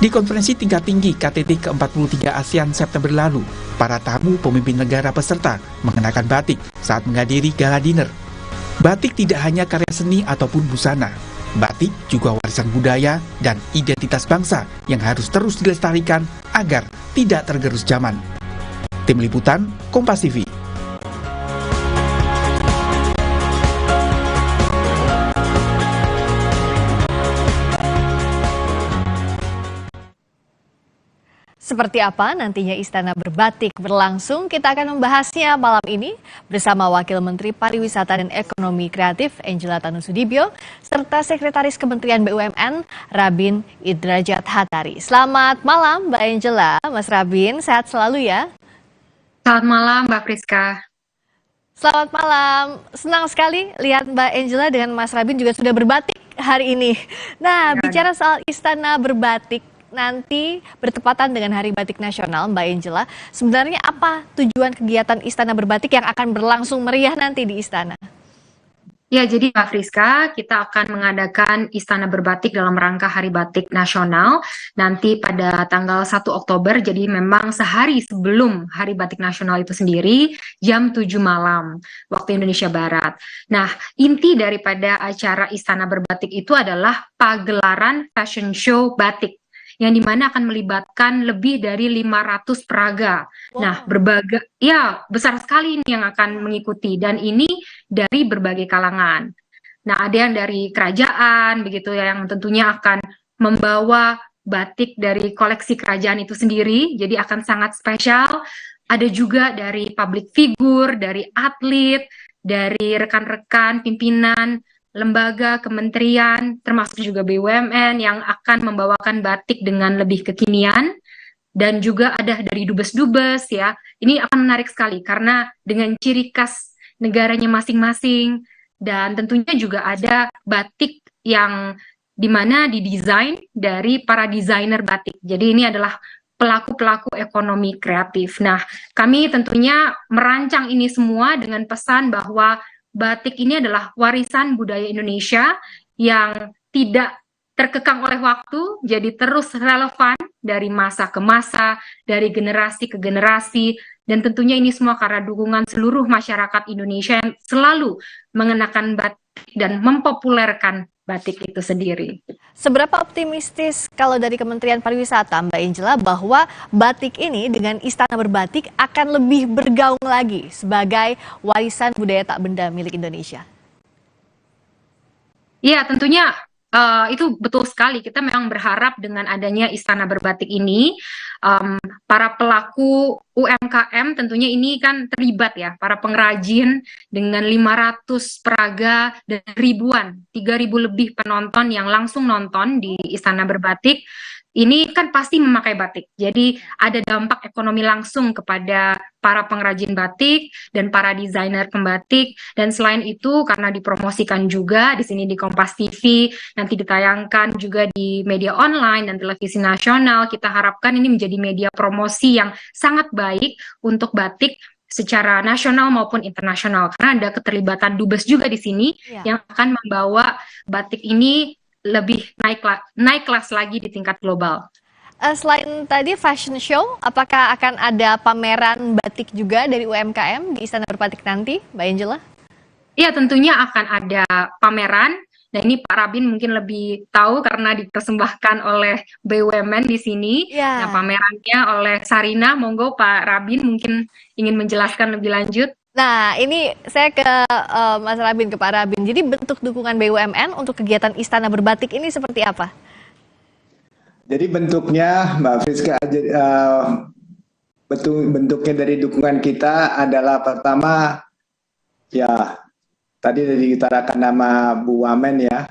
Di konferensi tingkat tinggi KTT ke-43 ASEAN September lalu, para tamu pemimpin negara peserta mengenakan batik saat menghadiri gala dinner. Batik tidak hanya karya seni ataupun busana. Batik juga warisan budaya dan identitas bangsa yang harus terus dilestarikan agar tidak tergerus zaman. Tim Liputan, Kompas TV. Seperti apa nantinya Istana Berbatik berlangsung? Kita akan membahasnya malam ini bersama Wakil Menteri Pariwisata dan Ekonomi Kreatif Angela Tanusudibyo serta Sekretaris Kementerian BUMN Rabin Idrajat Hatari. Selamat malam Mbak Angela, Mas Rabin, sehat selalu ya. Selamat malam Mbak Friska. Selamat malam, senang sekali lihat Mbak Angela dengan Mas Rabin juga sudah berbatik hari ini. Nah, bicara soal Istana Berbatik, nanti bertepatan dengan Hari Batik Nasional, Mbak Angela. Sebenarnya apa tujuan kegiatan Istana Berbatik yang akan berlangsung meriah nanti di Istana? Ya, jadi Mbak Friska, kita akan mengadakan Istana Berbatik dalam rangka Hari Batik Nasional nanti pada tanggal 1 Oktober, jadi memang sehari sebelum Hari Batik Nasional itu sendiri, jam 7 malam, waktu Indonesia Barat. Nah, inti daripada acara Istana Berbatik itu adalah pagelaran fashion show batik, yang dimana akan melibatkan lebih dari 500 peraga. Nah, besar sekali ini yang akan mengikuti, dan ini dari berbagai kalangan. Nah, ada yang dari kerajaan, begitu ya, yang tentunya akan membawa batik dari koleksi kerajaan itu sendiri, jadi akan sangat spesial. Ada juga dari public figure, dari atlet, dari rekan-rekan pimpinan lembaga, kementerian, termasuk juga BUMN yang akan membawakan batik dengan lebih kekinian, dan juga ada dari dubes-dubes ya. Ini akan menarik sekali karena dengan ciri khas negaranya masing-masing, dan tentunya juga ada batik yang dimana didesain dari para desainer batik. Jadi ini adalah pelaku-pelaku ekonomi kreatif. Nah, kami tentunya merancang ini semua dengan pesan bahwa batik ini adalah warisan budaya Indonesia yang tidak terkekang oleh waktu, jadi terus relevan dari masa ke masa, dari generasi ke generasi, dan tentunya ini semua karena dukungan seluruh masyarakat Indonesia yang selalu mengenakan batik dan mempopulerkan batik itu sendiri. Seberapa optimistis kalau dari Kementerian Pariwisata, Mbak Angela, bahwa batik ini dengan Istana Berbatik akan lebih bergaung lagi sebagai warisan budaya tak benda milik Indonesia? Iya, tentunya itu betul sekali. Kita memang berharap dengan adanya Istana Berbatik ini, para pelaku UMKM tentunya ini kan terlibat ya, para pengrajin dengan 500 peraga dan ribuan, 3.000 lebih penonton yang langsung nonton di Istana Berbatik. Ini kan pasti memakai batik, jadi ada dampak ekonomi langsung kepada para pengrajin batik dan para desainer pembatik. Dan selain itu, karena dipromosikan juga di sini di Kompas TV, nanti ditayangkan juga di media online dan televisi nasional, kita harapkan ini menjadi media promosi yang sangat baik untuk batik secara nasional maupun internasional, karena ada keterlibatan dubes juga di sini yang akan membawa batik ini lebih naik kelas lagi di tingkat global. Selain tadi fashion show, apakah akan ada pameran batik juga dari UMKM di Istana Berbatik nanti, Mbak Angela? Iya, tentunya akan ada pameran. Nah, ini Pak Rabin mungkin lebih tahu karena dipersembahkan oleh BUMN di sini. Nah, pamerannya oleh Sarina. Monggo Pak Rabin mungkin ingin menjelaskan lebih lanjut. Nah, ini saya ke Mas Rabin, ke Pak Rabin. Jadi bentuk dukungan BUMN untuk kegiatan Istana Berbatik ini seperti apa? Jadi bentuknya, Mbak Friska, bentuknya dari dukungan kita adalah pertama, ya tadi diutarakan nama Bu Wamen ya,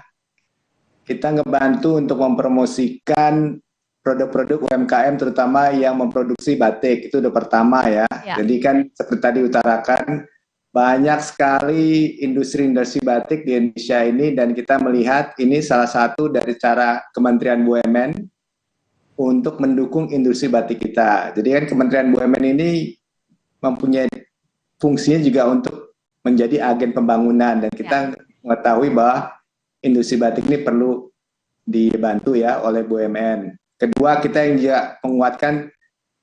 kita ngebantu untuk mempromosikan produk-produk UMKM terutama yang memproduksi batik, itu udah pertama ya. Jadi kan seperti tadi utarakan, banyak sekali industri-industri batik di Indonesia ini dan kita melihat ini salah satu dari cara Kementerian BUMN untuk mendukung industri batik kita. Jadi kan Kementerian BUMN ini mempunyai fungsinya juga untuk menjadi agen pembangunan dan kita mengetahui bahwa industri batik ini perlu dibantu ya oleh BUMN. Kedua, kita yang juga menguatkan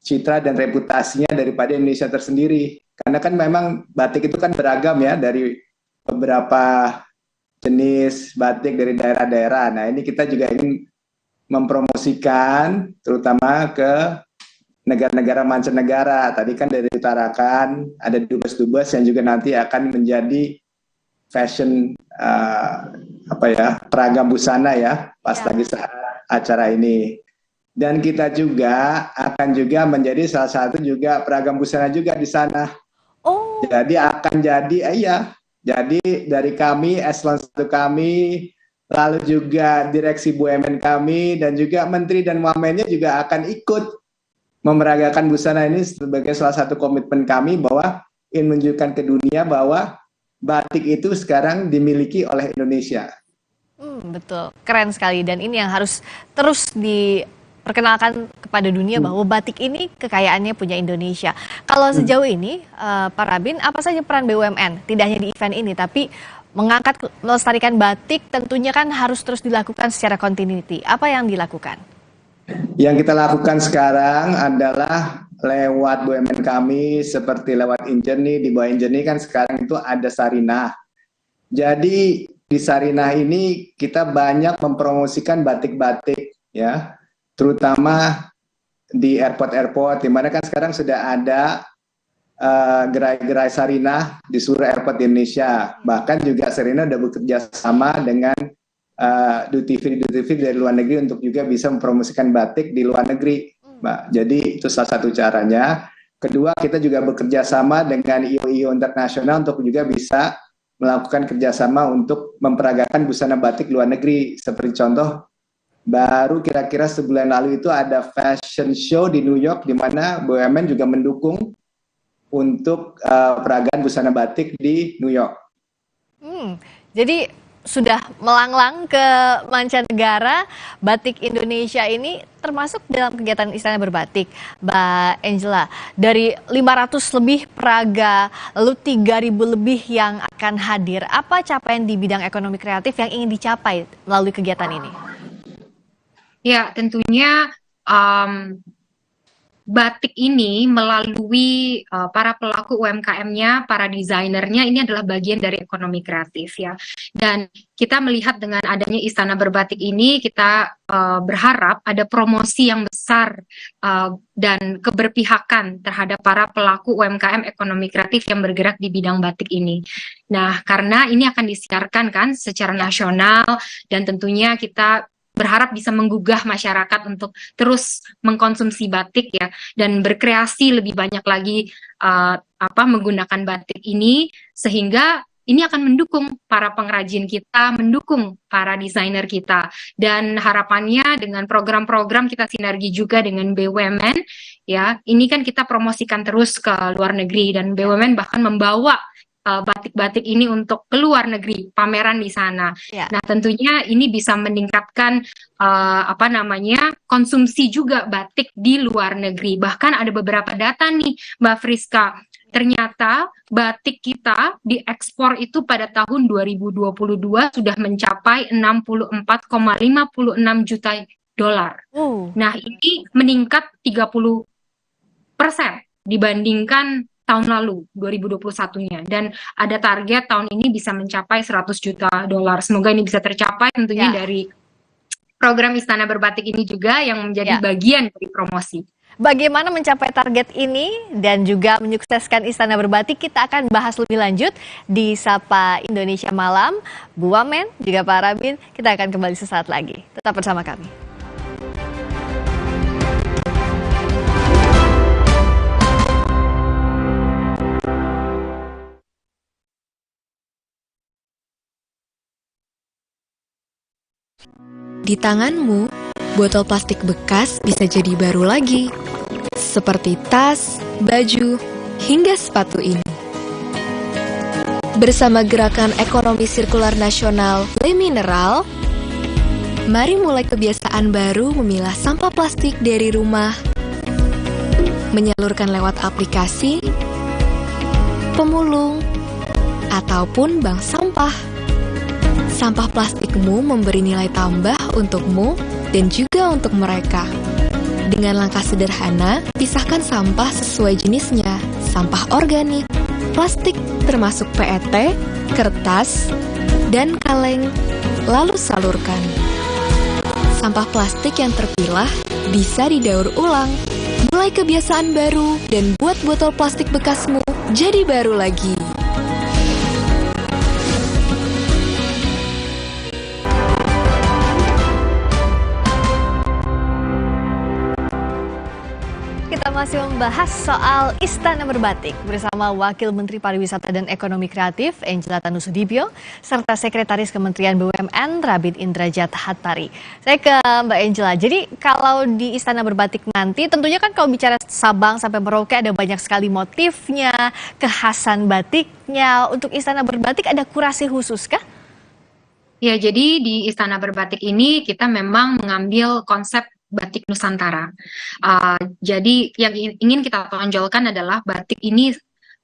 citra dan reputasinya daripada Indonesia tersendiri. Karena kan memang batik itu kan beragam ya dari beberapa jenis batik dari daerah-daerah. Nah, ini kita juga ingin mempromosikan terutama ke negara-negara mancanegara. Tadi kan dari utarakan ada dubes-dubes yang juga nanti akan menjadi fashion peragam busana ya pas lagi saat acara ini. Dan kita juga akan juga menjadi salah satu juga peragam busana juga di sana. Jadi akan jadi jadi dari kami eselon 1 kami, lalu juga direksi BUMN kami dan juga menteri dan wamennya juga akan ikut memeragakan busana ini sebagai salah satu komitmen kami bahwa ingin menunjukkan ke dunia bahwa batik itu sekarang dimiliki oleh Indonesia. Betul, keren sekali dan ini yang harus terus diperkenalkan kepada dunia bahwa batik ini kekayaannya punya Indonesia. Kalau sejauh ini, Pak Rabin, apa saja peran BUMN? Tidak hanya di event ini, tapi mengangkat, melestarikan batik tentunya kan harus terus dilakukan secara continuity. Apa yang dilakukan? Yang kita lakukan sekarang adalah lewat BUMN kami, seperti lewat Injernih. Di bawah Injernih kan sekarang itu ada Sarinah. Jadi di Sarinah ini kita banyak mempromosikan batik-batik ya, terutama di airport-airport, di mana kan sekarang sudah ada gerai-gerai Sarinah di seluruh airport di Indonesia. Bahkan juga Sarinah sudah bekerja sama dengan duty free dari luar negeri untuk juga bisa mempromosikan batik di luar negeri, Mbak. Jadi itu salah satu caranya. Kedua, kita juga bekerja sama dengan IO-IO internasional untuk juga bisa melakukan kerjasama untuk memperagakan busana batik luar negeri. Seperti contoh, baru kira-kira sebulan lalu itu ada fashion show di New York, di mana BUMN juga mendukung untuk peragaan busana batik di New York. Jadi sudah melanglang ke mancanegara, batik Indonesia ini termasuk dalam kegiatan Istana Berbatik. Mbak Angela, dari 500 lebih peraga, lalu 3.000 lebih yang akan hadir, apa capaian di bidang ekonomi kreatif yang ingin dicapai melalui kegiatan ini? Ya, tentunya batik ini melalui para pelaku UMKM-nya, para desainernya, ini adalah bagian dari ekonomi kreatif ya. Dan kita melihat dengan adanya Istana Berbatik ini, kita berharap ada promosi yang besar dan keberpihakan terhadap para pelaku UMKM ekonomi kreatif yang bergerak di bidang batik ini. Nah, karena ini akan disiarkan kan secara nasional dan tentunya kita berharap bisa menggugah masyarakat untuk terus mengkonsumsi batik ya dan berkreasi lebih banyak lagi menggunakan batik ini, sehingga ini akan mendukung para pengrajin kita, mendukung para desainer kita, dan harapannya dengan program-program kita sinergi juga dengan BUMN ya, ini kan kita promosikan terus ke luar negeri dan BUMN bahkan membawa batik-batik ini untuk ke luar negeri, pameran di sana. Nah, tentunya ini bisa meningkatkan konsumsi juga batik di luar negeri. Bahkan ada beberapa data nih, Mbak Friska, ternyata batik kita diekspor itu pada tahun 2022 sudah mencapai 64,56 juta dolar. Nah, ini meningkat 30% dibandingkan tahun lalu 2021-nya, dan ada target tahun ini bisa mencapai 100 juta dolar. Semoga ini bisa tercapai tentunya dari program Istana Berbatik ini juga yang menjadi bagian dari promosi. Bagaimana mencapai target ini dan juga menyukseskan Istana Berbatik, kita akan bahas lebih lanjut di Sapa Indonesia Malam. Bu Wamen, juga Pak Rabin, kita akan kembali sesaat lagi. Tetap bersama kami. Di tanganmu, botol plastik bekas bisa jadi baru lagi. Seperti tas, baju, hingga sepatu ini. Bersama Gerakan Ekonomi Sirkular Nasional Le Mineral, mari mulai kebiasaan baru memilah sampah plastik dari rumah, menyalurkan lewat aplikasi, pemulung, ataupun bank sampah. Sampah plastikmu memberi nilai tambah untukmu dan juga untuk mereka. Dengan langkah sederhana, pisahkan sampah sesuai jenisnya, sampah organik, plastik termasuk PET, kertas, dan kaleng, lalu salurkan. Sampah plastik yang terpilah bisa didaur ulang. Mulai kebiasaan baru dan buat botol plastik bekasmu jadi baru lagi. Kita masih membahas soal Istana Berbatik bersama Wakil Menteri Pariwisata dan Ekonomi Kreatif Angela Tanusudibyo serta Sekretaris Kementerian BUMN Rabin Indrajat Hatari. Saya ke Mbak Angela. Jadi kalau di Istana Berbatik nanti tentunya kan kalau bicara Sabang sampai Merauke ada banyak sekali motifnya, kekhasan batiknya. Untuk Istana Berbatik ada kurasi khusus kah? Ya, jadi di Istana Berbatik ini kita memang mengambil konsep batik Nusantara. Jadi yang ingin kita tonjolkan adalah batik ini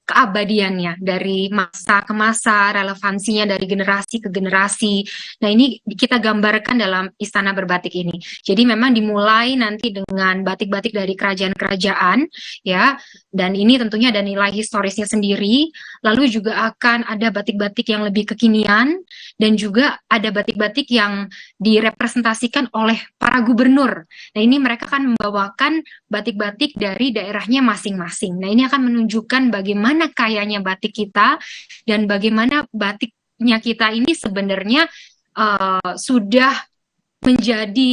keabadiannya dari masa ke masa, relevansinya dari generasi ke generasi. Nah, ini kita gambarkan dalam Istana Berbatik ini. Jadi memang dimulai nanti dengan batik-batik dari kerajaan-kerajaan, ya, dan ini tentunya ada nilai historisnya sendiri. Lalu juga akan ada batik-batik yang lebih kekinian, dan juga ada batik-batik yang direpresentasikan oleh para gubernur. Nah, ini mereka akan membawakan batik-batik dari daerahnya masing-masing. Nah, ini akan menunjukkan bagaimana kayanya batik kita dan bagaimana batiknya kita ini sebenarnya sudah menjadi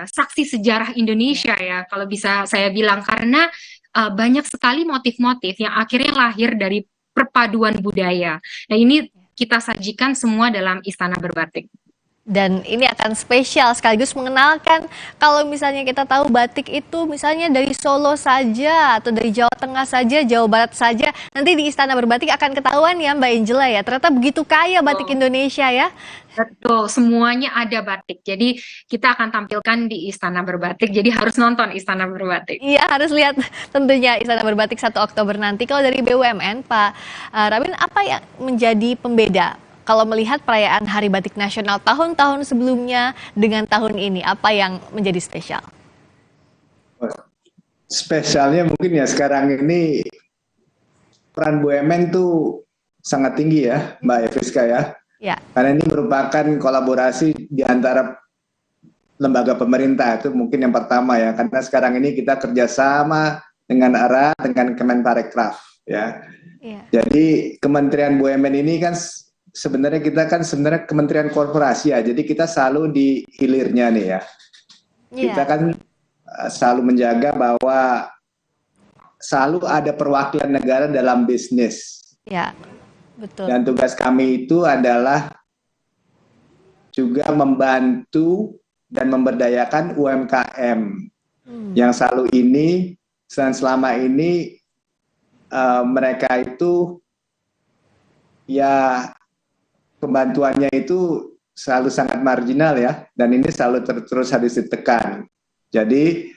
saksi sejarah Indonesia, ya, kalau bisa saya bilang, karena banyak sekali motif-motif yang akhirnya lahir dari perpaduan budaya. Nah, ini kita sajikan semua dalam Istana Berbatik. Dan ini akan spesial sekaligus mengenalkan kalau misalnya kita tahu batik itu misalnya dari Solo saja atau dari Jawa Tengah saja, Jawa Barat saja, nanti di Istana Berbatik akan ketahuan ya Mbak Angela ya, ternyata begitu kaya batik Indonesia ya. Betul, semuanya ada batik. Jadi kita akan tampilkan di Istana Berbatik, jadi harus nonton Istana Berbatik. Iya, harus lihat tentunya Istana Berbatik 1 Oktober nanti. Kalau dari BUMN, Pak Rabin, apa yang menjadi pembeda kalau melihat perayaan Hari Batik Nasional tahun-tahun sebelumnya dengan tahun ini, apa yang menjadi spesial? Spesialnya mungkin ya sekarang ini peran BUMN tuh sangat tinggi ya, Mbak Eviska ya. Ya. Karena ini merupakan kolaborasi di antara lembaga pemerintah, itu mungkin yang pertama ya. Karena sekarang ini kita kerjasama dengan ARA, dengan Kemenparekraf ya. Ya. Jadi Kementerian BUMN ini kan sebenarnya kita kan kementerian korporasi ya, jadi kita selalu di hilirnya nih ya. Kita kan selalu menjaga bahwa selalu ada perwakilan negara dalam bisnis. Ya, betul. Dan tugas kami itu adalah juga membantu dan memberdayakan UMKM yang selalu ini, selama ini mereka itu ya pembantuannya itu selalu sangat marginal ya, dan ini selalu terus harus ditekan. Jadi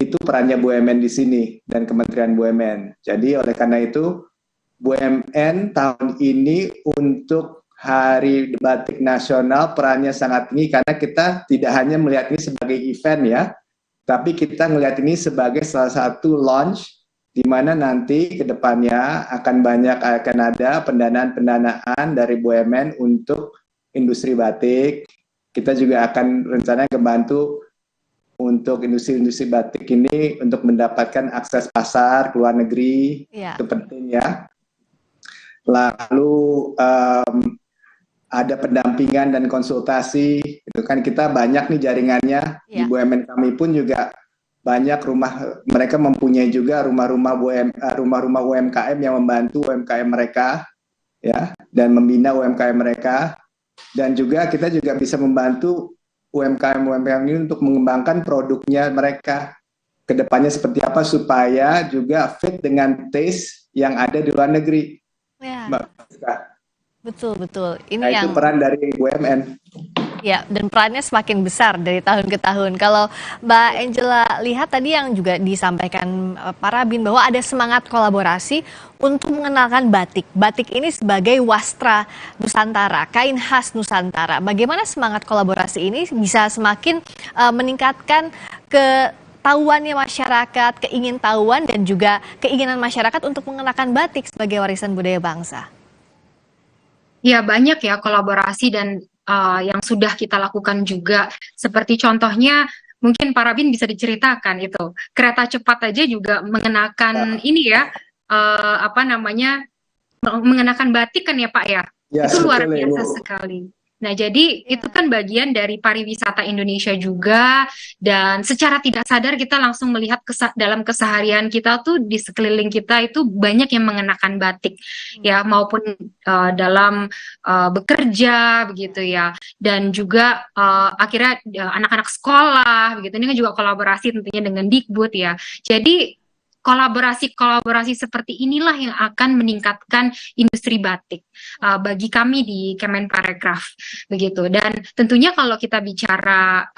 itu perannya BUMN di sini dan Kementerian BUMN. Jadi oleh karena itu BUMN tahun ini untuk Hari Batik Nasional perannya sangat tinggi karena kita tidak hanya melihat ini sebagai event ya, tapi kita melihat ini sebagai salah satu launch di mana nanti ke depannya akan ada pendanaan dari BUMN untuk industri batik. Kita juga akan rencananya membantu untuk industri-industri batik ini untuk mendapatkan akses pasar ke luar negeri, itu penting ya. Lalu ada pendampingan dan konsultasi, itu kan kita banyak nih jaringannya, di BUMN kami pun juga banyak mereka mempunyai juga rumah-rumah UMKM yang membantu UMKM mereka, ya, dan membina UMKM mereka, dan juga kita juga bisa membantu UMKM ini untuk mengembangkan produknya mereka ke depannya seperti apa supaya juga fit dengan taste yang ada di luar negeri. Ya. Mbak. Betul. Ini Itu peran dari BUMN. Ya, dan perannya semakin besar dari tahun ke tahun. Kalau Mbak Angela lihat tadi yang juga disampaikan Pak Rabin bahwa ada semangat kolaborasi untuk mengenalkan batik. Batik ini sebagai wastra Nusantara, kain khas Nusantara. Bagaimana semangat kolaborasi ini bisa semakin meningkatkan ketahuannya masyarakat, keingintahuan dan juga keinginan masyarakat untuk mengenakan batik sebagai warisan budaya bangsa? Ya, banyak ya kolaborasi dan yang sudah kita lakukan juga. Seperti contohnya, mungkin Pak Rabin bisa diceritakan itu. Kereta cepat aja juga mengenakan ini ya, mengenakan batik kan ya Pak ya? Ya, itu luar betul, biasa sekali. Nah, jadi itu kan bagian dari pariwisata Indonesia juga, dan secara tidak sadar kita langsung melihat dalam keseharian kita tuh di sekeliling kita itu banyak yang mengenakan batik, ya, maupun dalam bekerja begitu ya, dan juga akhirnya anak-anak sekolah begitu, ini kan juga kolaborasi tentunya dengan Dikbud ya. Jadi kolaborasi seperti inilah yang akan meningkatkan industri batik bagi kami di Kemenparekraf begitu. Dan tentunya kalau kita bicara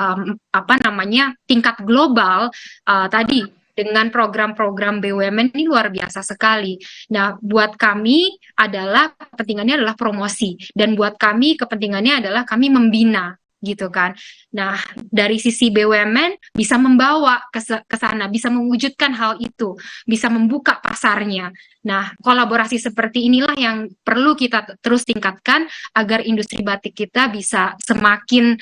tingkat global tadi dengan program-program BUMN ini luar biasa sekali. Nah, buat kami kepentingannya adalah promosi, dan buat kami kepentingannya adalah kami membina gitu kan. Nah, dari sisi BUMN bisa membawa ke sana, bisa mewujudkan hal itu, bisa membuka pasarnya. Nah, kolaborasi seperti inilah yang perlu kita terus tingkatkan agar industri batik kita bisa semakin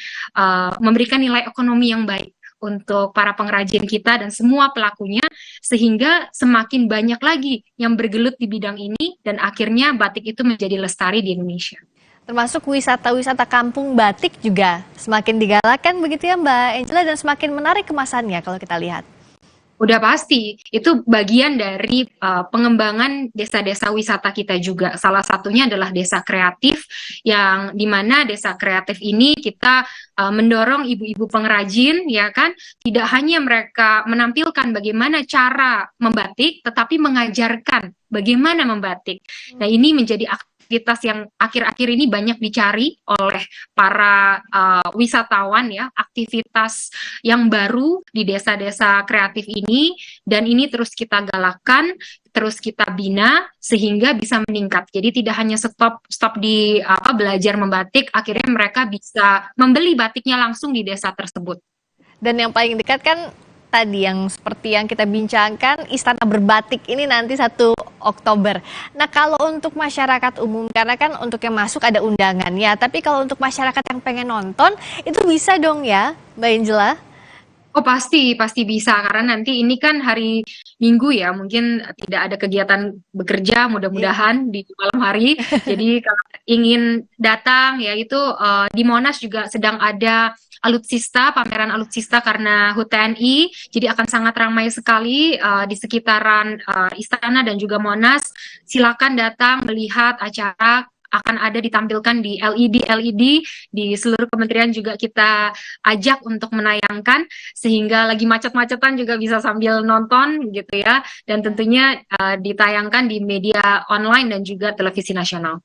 memberikan nilai ekonomi yang baik untuk para pengrajin kita dan semua pelakunya, sehingga semakin banyak lagi yang bergelut di bidang ini dan akhirnya batik itu menjadi lestari di Indonesia. Termasuk wisata-wisata kampung batik juga semakin digalakan begitu ya Mbak Angela, dan semakin menarik kemasannya kalau kita lihat. Udah pasti, itu bagian dari pengembangan desa-desa wisata kita juga. Salah satunya adalah desa kreatif, yang dimana desa kreatif ini kita mendorong ibu-ibu pengrajin, ya kan, tidak hanya mereka menampilkan bagaimana cara membatik, tetapi mengajarkan bagaimana membatik. Nah, ini menjadi aktivitas yang akhir-akhir ini banyak dicari oleh para wisatawan ya, aktivitas yang baru di desa-desa kreatif ini, dan ini terus kita galakkan, terus kita bina sehingga bisa meningkat. Jadi tidak hanya stop di belajar membatik, akhirnya mereka bisa membeli batiknya langsung di desa tersebut. Dan yang paling dekat kan tadi yang seperti yang kita bincangkan, Istana Berbatik ini nanti 1 Oktober. Nah, kalau untuk masyarakat umum, karena kan untuk yang masuk ada undangannya, tapi kalau untuk masyarakat yang pengen nonton, itu bisa dong ya, Mbak Angela? Oh, pasti bisa, karena nanti ini kan hari Minggu ya, mungkin tidak ada kegiatan bekerja, mudah-mudahan di malam hari. Jadi kalau ingin datang ya itu di Monas juga sedang ada alutsista, pameran alutsista karena HUT TNI, jadi akan sangat ramai sekali di sekitaran istana dan juga Monas. Silakan datang melihat acara, akan ada ditampilkan di LED di seluruh kementerian juga kita ajak untuk menayangkan, sehingga lagi macet-macetan juga bisa sambil nonton gitu ya, dan tentunya ditayangkan di media online dan juga televisi nasional.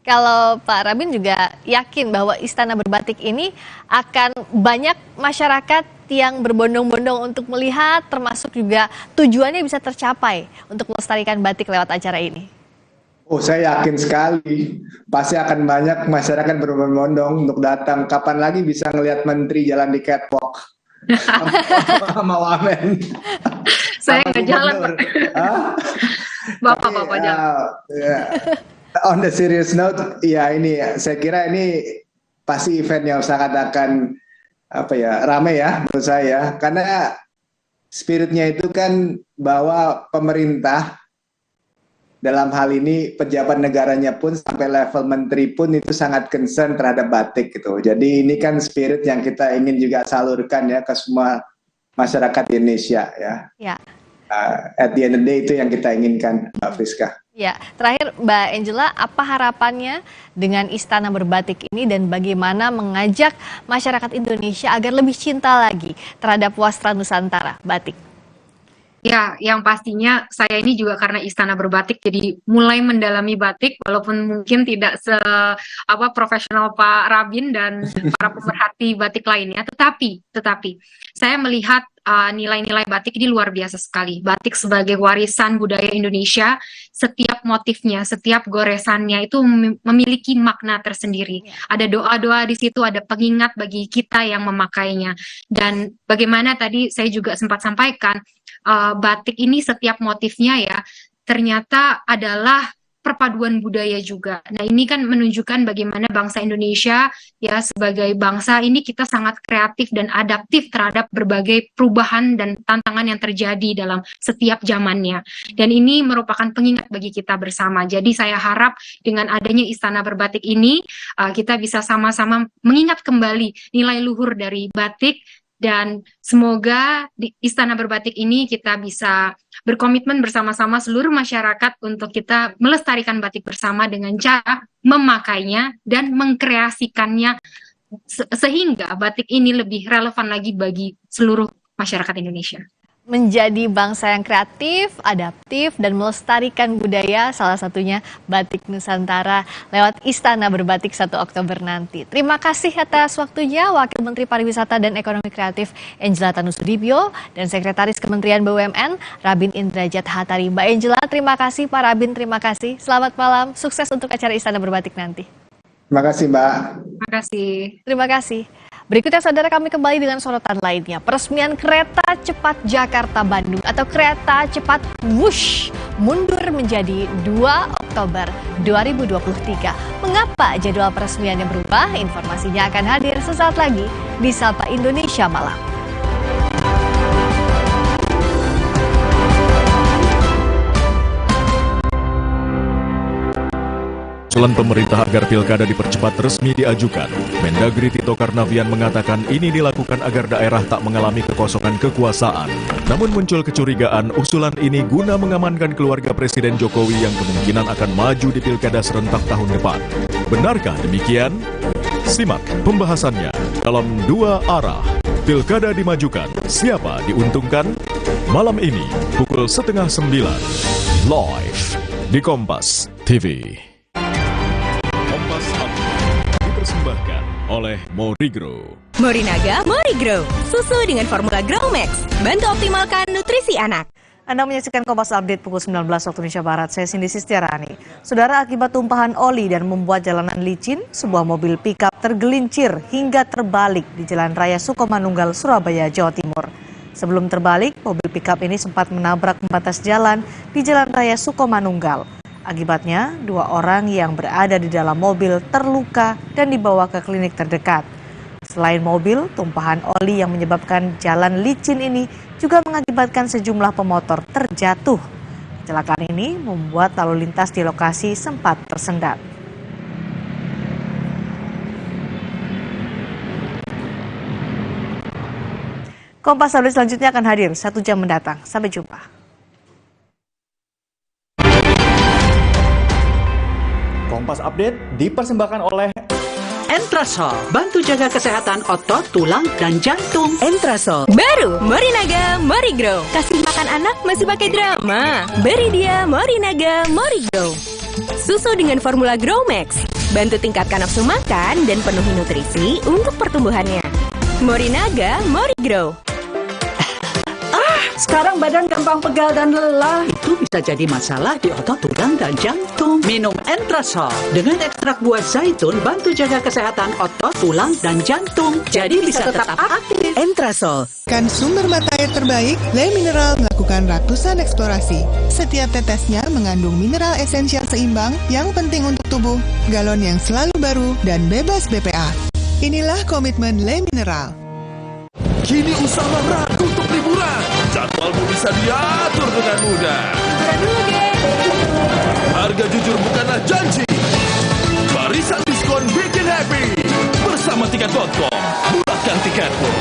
Kalau Pak Rabin juga yakin bahwa Istana Berbatik ini akan banyak masyarakat yang berbondong-bondong untuk melihat, termasuk juga tujuannya bisa tercapai untuk melestarikan batik lewat acara ini? Oh, saya yakin sekali. Pasti akan banyak masyarakat berbondong-bondong untuk datang. Kapan lagi bisa ngelihat menteri jalan di catwalk? Sama Wamen. Saya nggak jalan, Pak. Bapak jalan. On the serious note, ya ini saya kira ini pasti event yang sangat akan ramai ya menurut saya, karena spiritnya itu kan bahwa pemerintah dalam hal ini pejabat negaranya pun sampai level menteri pun itu sangat concern terhadap batik gitu. Jadi ini kan spirit yang kita ingin juga salurkan ya ke semua masyarakat Indonesia ya. Ya. At the end of the day itu yang kita inginkan, Mbak Friska. Ya, terakhir Mbak Angela, apa harapannya dengan Istana Berbatik ini dan bagaimana mengajak masyarakat Indonesia agar lebih cinta lagi terhadap wastra Nusantara batik? Ya, yang pastinya saya ini juga karena Istana Berbatik jadi mulai mendalami batik, walaupun mungkin tidak profesional Pak Rabin dan para pemerhati batik lainnya, tetapi saya melihat nilai-nilai batik ini luar biasa sekali. Batik sebagai warisan budaya Indonesia, setiap motifnya, setiap goresannya itu memiliki makna tersendiri. Ada doa-doa di situ, ada pengingat bagi kita yang memakainya. Dan bagaimana tadi saya juga sempat sampaikan, batik ini setiap motifnya ya ternyata adalah perpaduan budaya juga. Nah, ini kan menunjukkan bagaimana bangsa Indonesia ya sebagai bangsa ini kita sangat kreatif dan adaptif terhadap berbagai perubahan dan tantangan yang terjadi dalam setiap zamannya. Dan ini merupakan pengingat bagi kita bersama. Jadi saya harap dengan adanya Istana Berbatik ini kita bisa sama-sama mengingat kembali nilai luhur dari batik. Dan semoga di Istana Berbatik ini kita bisa berkomitmen bersama-sama seluruh masyarakat untuk kita melestarikan batik bersama dengan cara memakainya dan mengkreasikannya sehingga batik ini lebih relevan lagi bagi seluruh masyarakat Indonesia. Menjadi bangsa yang kreatif, adaptif, dan melestarikan budaya, salah satunya batik Nusantara lewat Istana Berbatik 1 Oktober nanti. Terima kasih atas waktunya Wakil Menteri Pariwisata dan Ekonomi Kreatif Angela Tanusudibyo dan Sekretaris Kementerian BUMN Rabin Indrajat Hatari. Mbak Angela, terima kasih. Pak Rabin, terima kasih. Selamat malam, sukses untuk acara Istana Berbatik nanti. Terima kasih, Mbak. Terima kasih. Terima kasih. Berikutnya saudara, kami kembali dengan sorotan lainnya. Peresmian kereta cepat Jakarta-Bandung atau kereta cepat Wush mundur menjadi 2 Oktober 2023. Mengapa jadwal peresmiannya berubah? Informasinya akan hadir sesaat lagi di Sapa Indonesia Malam. Usulan pemerintah agar pilkada dipercepat resmi diajukan. Mendagri Tito Karnavian mengatakan ini dilakukan agar daerah tak mengalami kekosongan kekuasaan. Namun muncul kecurigaan usulan ini guna mengamankan keluarga Presiden Jokowi yang kemungkinan akan maju di pilkada serentak tahun depan. Benarkah demikian? Simak pembahasannya dalam 2 arah. Pilkada dimajukan, siapa diuntungkan? Malam ini pukul 8:30 live di Kompas TV. Dipersembahkan oleh Morigro. Morinaga Morigro, susu dengan formula Growmax, bantu optimalkan nutrisi anak. Anda menyaksikan Kompas Update pukul 19 waktu Indonesia Barat. Saya Cindy Sistiarani. Saudara, akibat tumpahan oli dan membuat jalanan licin, sebuah mobil pickup tergelincir hingga terbalik di Jalan Raya Sukomanunggal, Surabaya, Jawa Timur. Sebelum terbalik, mobil pickup ini sempat menabrak pembatas jalan di Jalan Raya Sukomanunggal. Akibatnya, 2 orang yang berada di dalam mobil terluka dan dibawa ke klinik terdekat. Selain mobil, tumpahan oli yang menyebabkan jalan licin ini juga mengakibatkan sejumlah pemotor terjatuh. Kecelakaan ini membuat lalu lintas di lokasi sempat tersendat. Kompas Update selanjutnya akan hadir 1 jam mendatang. Sampai jumpa. Kompas Update dipersembahkan oleh Entrasol, bantu jaga kesehatan otot, tulang, dan jantung. Entrasol baru Morinaga Morigro, kasih makan anak masih pakai drama. Beri dia Morinaga Morigro, susu dengan formula Growmax, bantu tingkatkan nafsu makan dan penuhi nutrisi untuk pertumbuhannya. Morinaga, Morigrow. Sekarang badan gampang pegal dan lelah. Itu bisa jadi masalah di otot, tulang, dan jantung. Minum Entrasol. Dengan ekstrak buah zaitun, bantu jaga kesehatan otot, tulang, dan jantung. Jadi bisa tetap aktif. Entrasol. Kan sumber mata air terbaik, Le Mineral melakukan ratusan eksplorasi. Setiap tetesnya mengandung mineral esensial seimbang yang penting untuk tubuh, galon yang selalu baru, dan bebas BPA. Inilah komitmen Le Mineral. Kini usaha ragu untuk liburan. Jadwalmu bisa diatur dengan mudah. Harga jujur bukanlah janji. Barisan diskon bikin happy. Bersama Tiket.com, murahkan tiketmu.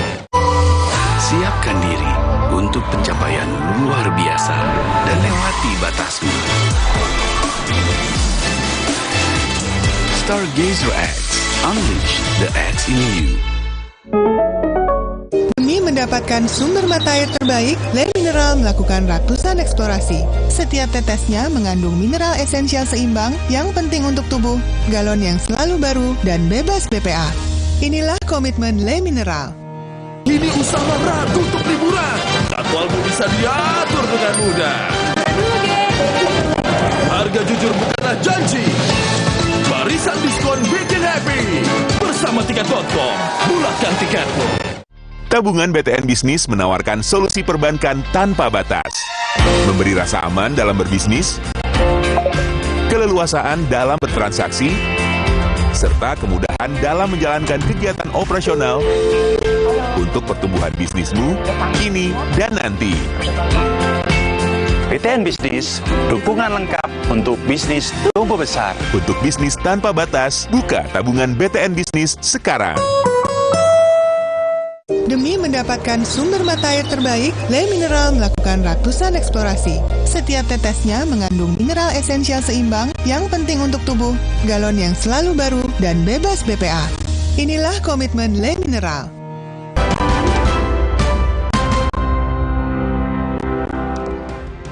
Siapkan diri untuk pencapaian luar biasa dan lewati batasmu. Stargazer X, unleash the X in you. Demi mendapatkan sumber mata air terbaik, Le Mineral melakukan ratusan eksplorasi. Setiap tetesnya mengandung mineral esensial seimbang yang penting untuk tubuh, galon yang selalu baru, dan bebas BPA. Inilah komitmen Le Mineral. Kini usaha ragu untuk liburan. Jadwalmu bisa diatur dengan mudah. Harga jujur bukanlah janji. Barisan diskon bikin happy. Bersama Tiket.com, murahkan tiketmu. Tabungan BTN Bisnis menawarkan solusi perbankan tanpa batas. Memberi rasa aman dalam berbisnis, keleluasaan dalam bertransaksi, serta kemudahan dalam menjalankan kegiatan operasional untuk pertumbuhan bisnismu kini dan nanti. BTN Bisnis, dukungan lengkap untuk bisnis tumbuh besar. Untuk bisnis tanpa batas, buka tabungan BTN Bisnis sekarang. Demi mendapatkan sumber mata air terbaik, Le Mineral melakukan ratusan eksplorasi. Setiap tetesnya mengandung mineral esensial seimbang yang penting untuk tubuh, galon yang selalu baru, dan bebas BPA. Inilah komitmen Le Mineral.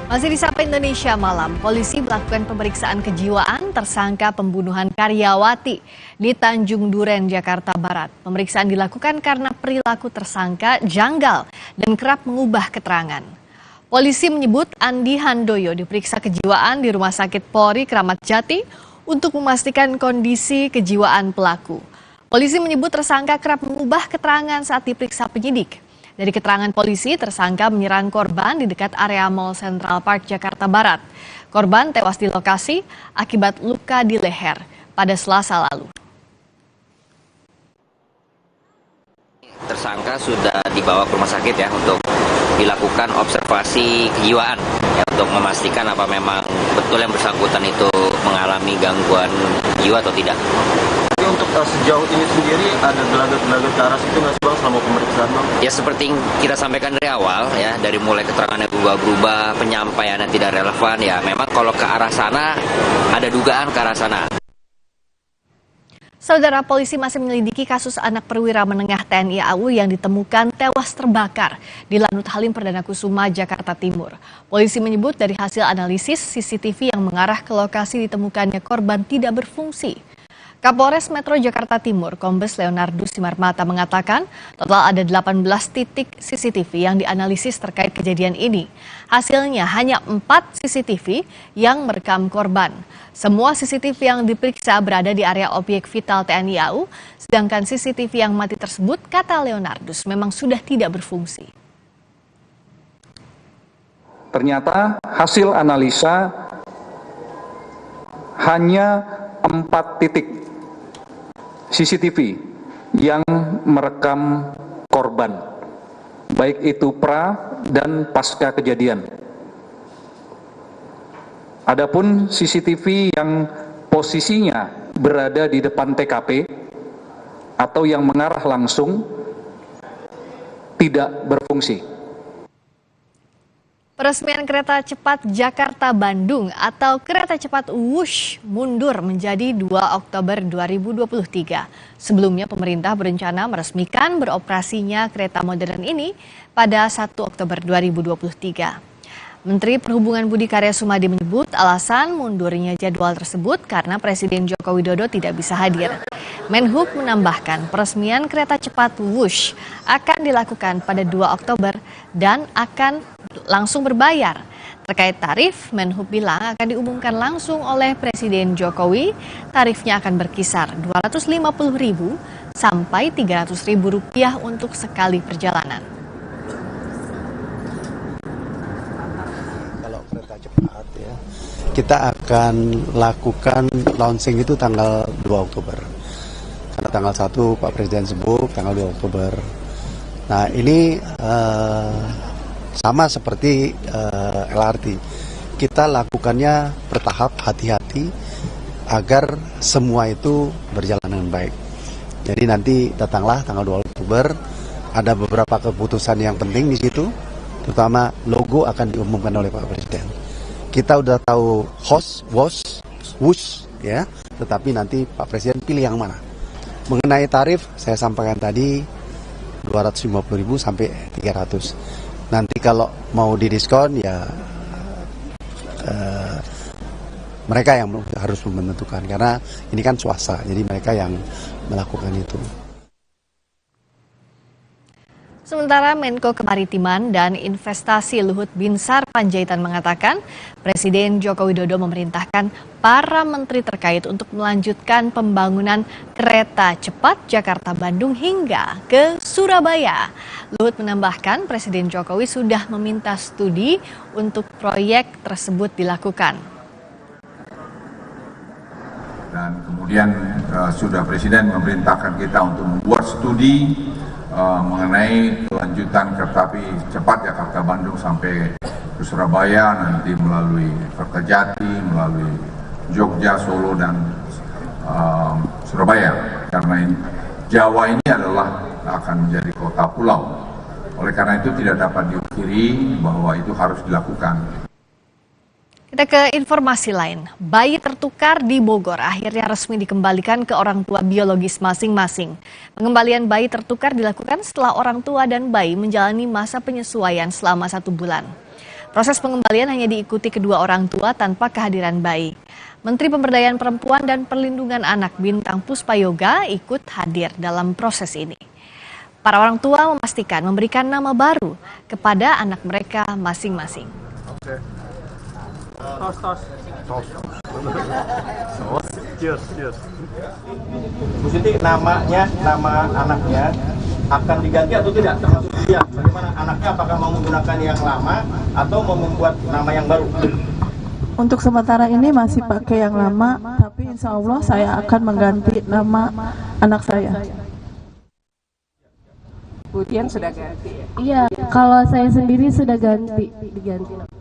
Masih di Sapa Indonesia Malam, polisi melakukan pemeriksaan kejiwaan tersangka pembunuhan karyawati di Tanjung Duren, Jakarta Barat. Pemeriksaan dilakukan karena perilaku tersangka janggal dan kerap mengubah keterangan. Polisi menyebut Andi Handoyo diperiksa kejiwaan di Rumah Sakit Polri Kramat Jati untuk memastikan kondisi kejiwaan pelaku. Polisi menyebut tersangka kerap mengubah keterangan saat diperiksa penyidik. Dari keterangan polisi, tersangka menyerang korban di dekat area Mall Central Park, Jakarta Barat. Korban tewas di lokasi akibat luka di leher pada Selasa lalu. Tersangka sudah dibawa ke rumah sakit ya untuk dilakukan observasi kejiwaan ya, untuk memastikan apa memang betul yang bersangkutan itu mengalami gangguan jiwa atau tidak. Tapi untuk sejauh ini sendiri ada gelagat-gelagat ke arah situ nggak sih Bang selama pemeriksaan Bang? Ya seperti yang kita sampaikan dari awal ya, dari mulai keterangannya berubah-berubah, penyampaiannya tidak relevan ya, memang kalau ke arah sana ada dugaan ke arah sana. Saudara, polisi masih menyelidiki kasus anak perwira menengah TNI AU yang ditemukan tewas terbakar di Lanut Halim Perdana Kusuma, Jakarta Timur. Polisi menyebut dari hasil analisis CCTV yang mengarah ke lokasi ditemukannya korban tidak berfungsi. Kapolres Metro Jakarta Timur, Kombes Leonardus Simarmata mengatakan total ada 18 titik CCTV yang dianalisis terkait kejadian ini. Hasilnya hanya 4 CCTV yang merekam korban. Semua CCTV yang diperiksa berada di area objek vital TNI AU, sedangkan CCTV yang mati tersebut, kata Leonardus, memang sudah tidak berfungsi. Ternyata hasil analisa hanya 4 titik CCTV yang merekam korban, baik itu pra dan pasca kejadian. Adapun CCTV yang posisinya berada di depan TKP atau yang mengarah langsung tidak berfungsi. Peresmian kereta cepat Jakarta-Bandung atau kereta cepat Wush mundur menjadi 2 Oktober 2023. Sebelumnya pemerintah berencana meresmikan beroperasinya kereta modern ini pada 1 Oktober 2023. Menteri Perhubungan Budi Karya Sumadi menyebut alasan mundurnya jadwal tersebut karena Presiden Joko Widodo tidak bisa hadir. Menhub menambahkan peresmian kereta cepat Wush akan dilakukan pada 2 Oktober dan akan langsung berbayar. Terkait tarif, Menhub bilang akan diumumkan langsung oleh Presiden Jokowi. Tarifnya akan berkisar Rp250.000 sampai Rp300.000 untuk sekali perjalanan. Kita akan lakukan launching itu tanggal 2 Oktober. Karena tanggal 1 Pak Presiden sebut, tanggal 2 Oktober. Nah ini sama seperti LRT. Kita lakukannya bertahap, hati-hati, agar semua itu berjalan dengan baik. Jadi nanti datanglah tanggal 2 Oktober, ada beberapa keputusan yang penting di situ, terutama logo akan diumumkan oleh Pak Presiden. Kita udah tahu host, wush, ya, tetapi nanti Pak Presiden pilih yang mana. Mengenai tarif, saya sampaikan tadi 250.000 sampai 300. Nanti kalau mau didiskon ya mereka yang harus menentukan, karena ini kan swasta, jadi mereka yang melakukan itu. Sementara Menko Kemaritiman dan Investasi Luhut Binsar Panjaitan mengatakan Presiden Joko Widodo memerintahkan para menteri terkait untuk melanjutkan pembangunan kereta cepat Jakarta-Bandung hingga ke Surabaya. Luhut menambahkan Presiden Jokowi sudah meminta studi untuk proyek tersebut dilakukan. Dan kemudian sudah Presiden memerintahkan kita untuk membuat studi mengenai kelanjutan kereta api cepat Jakarta-Bandung sampai ke Surabaya, nanti melalui Kertajati, melalui Jogja, Solo, dan Surabaya. Karena Jawa ini adalah akan menjadi kota pulau. Oleh karena itu tidak dapat diukiri bahwa itu harus dilakukan. Kita ke informasi lain. Bayi tertukar di Bogor akhirnya resmi dikembalikan ke orang tua biologis masing-masing. Pengembalian bayi tertukar dilakukan setelah orang tua dan bayi menjalani masa penyesuaian selama 1 bulan. Proses pengembalian hanya diikuti kedua orang tua tanpa kehadiran bayi. Menteri Pemberdayaan Perempuan dan Perlindungan Anak Bintang Puspayoga ikut hadir dalam proses ini. Para orang tua memastikan memberikan nama baru kepada anak mereka masing-masing. Tos. Cheers. Bu Siti, nama anaknya akan diganti atau tidak? Termasuk dia, bagaimana anaknya, apakah mau menggunakan yang lama atau mau membuat nama yang baru? Untuk sementara ini masih pakai yang lama, tapi insya Allah saya akan mengganti nama anak saya. Bu Tian sudah ganti ya? Iya, kalau saya sendiri sudah diganti.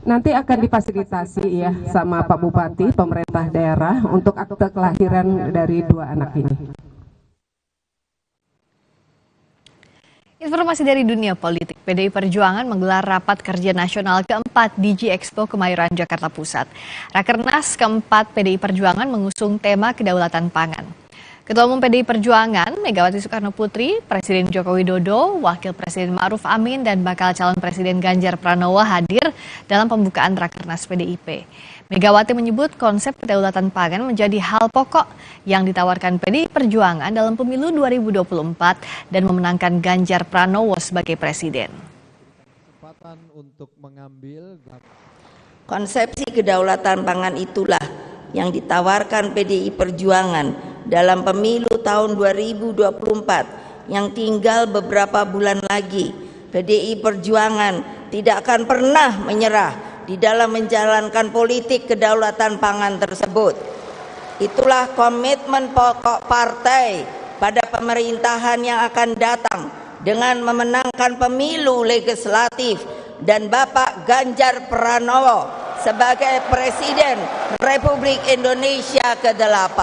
Nanti akan difasilitasi ya sama Pak Bupati, pemerintah daerah untuk akte kelahiran dari 2 anak ini. Informasi dari dunia politik, PDI Perjuangan menggelar rapat kerja nasional keempat di G-Expo Kemayoran, Jakarta Pusat. Rakernas keempat PDI Perjuangan mengusung tema kedaulatan pangan. Ketua Umum PDI Perjuangan, Megawati Soekarnoputri, Presiden Joko Widodo, Wakil Presiden Ma'ruf Amin, dan bakal calon Presiden Ganjar Pranowo hadir dalam pembukaan Rakernas PDIP. Megawati menyebut konsep kedaulatan pangan menjadi hal pokok yang ditawarkan PDI Perjuangan dalam pemilu 2024 dan memenangkan Ganjar Pranowo sebagai presiden. Konsepsi kedaulatan pangan itulah yang ditawarkan PDI Perjuangan dalam pemilu tahun 2024 yang tinggal beberapa bulan lagi. PDI Perjuangan tidak akan pernah menyerah di dalam menjalankan politik kedaulatan pangan tersebut. Itulah komitmen pokok partai pada pemerintahan yang akan datang dengan memenangkan pemilu legislatif dan Bapak Ganjar Pranowo sebagai Presiden Republik Indonesia ke-8.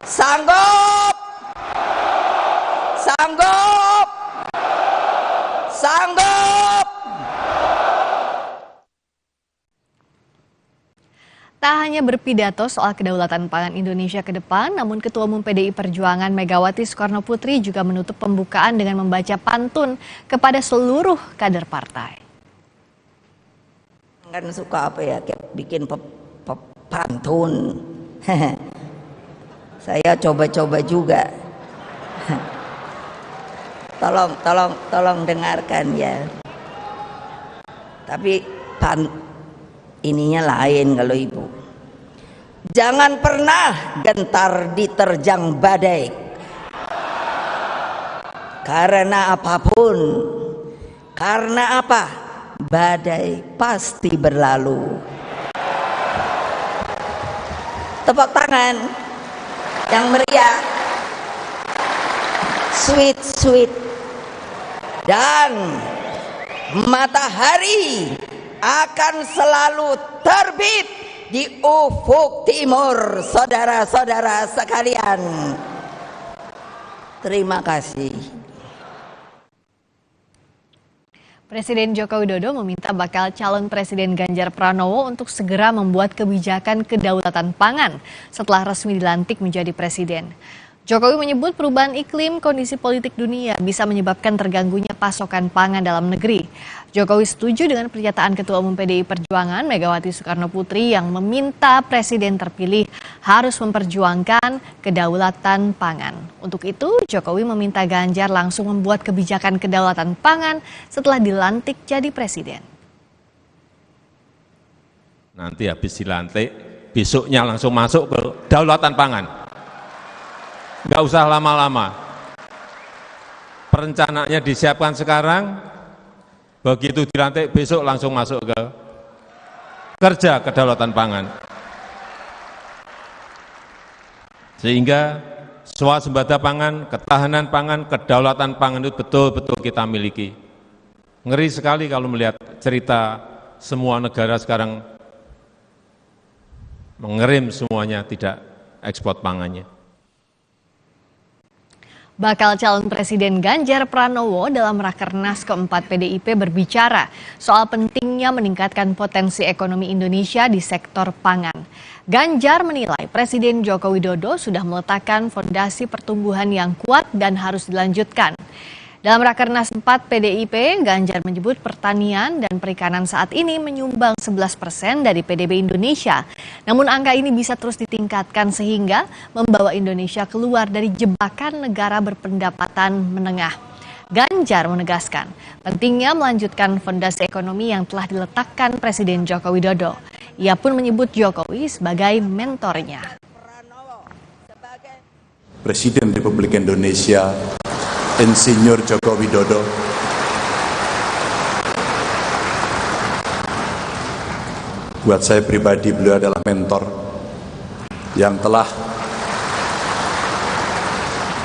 Sanggup! Sanggup! Sanggup! Tak hanya berpidato soal kedaulatan pangan Indonesia ke depan, namun Ketua Umum PDI Perjuangan Megawati Soekarno Putri juga menutup pembukaan dengan membaca pantun kepada seluruh kader partai. Kan suka apa ya, bikin pantun. Saya coba-coba juga. Tolong dengarkan ya. Tapi ininya lain kalau ibu. Jangan pernah gentar diterjang badai, karena apapun, karena apa? Badai pasti berlalu. Tepuk tangan yang meriah, sweet, dan matahari akan selalu terbit di ufuk timur, saudara-saudara sekalian. Terima kasih. Presiden Joko Widodo meminta bakal calon Presiden Ganjar Pranowo untuk segera membuat kebijakan kedaulatan pangan setelah resmi dilantik menjadi presiden. Jokowi menyebut perubahan iklim kondisi politik dunia bisa menyebabkan terganggunya pasokan pangan dalam negeri. Jokowi setuju dengan pernyataan Ketua Umum PDI Perjuangan Megawati Soekarno Putri yang meminta presiden terpilih harus memperjuangkan kedaulatan pangan. Untuk itu, Jokowi meminta Ganjar langsung membuat kebijakan kedaulatan pangan setelah dilantik jadi presiden. Nanti habis dilantik, besoknya langsung masuk ke kedaulatan pangan. Nggak usah lama-lama. Perencanaannya disiapkan sekarang, begitu dilantik besok langsung masuk ke kerja kedaulatan pangan. Sehingga swasembada pangan, ketahanan pangan, kedaulatan pangan itu betul-betul kita miliki. Ngeri sekali kalau melihat cerita semua negara sekarang mengerim semuanya, tidak ekspor pangannya. Bakal calon Presiden Ganjar Pranowo dalam Rakernas keempat PDIP berbicara soal pentingnya meningkatkan potensi ekonomi Indonesia di sektor pangan. Ganjar menilai Presiden Joko Widodo sudah meletakkan fondasi pertumbuhan yang kuat dan harus dilanjutkan. Dalam Rakernas 4 PDIP, Ganjar menyebut pertanian dan perikanan saat ini menyumbang 11% dari PDB Indonesia. Namun angka ini bisa terus ditingkatkan sehingga membawa Indonesia keluar dari jebakan negara berpendapatan menengah. Ganjar menegaskan pentingnya melanjutkan fondasi ekonomi yang telah diletakkan Presiden Joko Widodo. Ia pun menyebut Jokowi sebagai mentornya. Presiden Republik Indonesia Insinyur Joko Widodo buat saya pribadi, beliau adalah mentor yang telah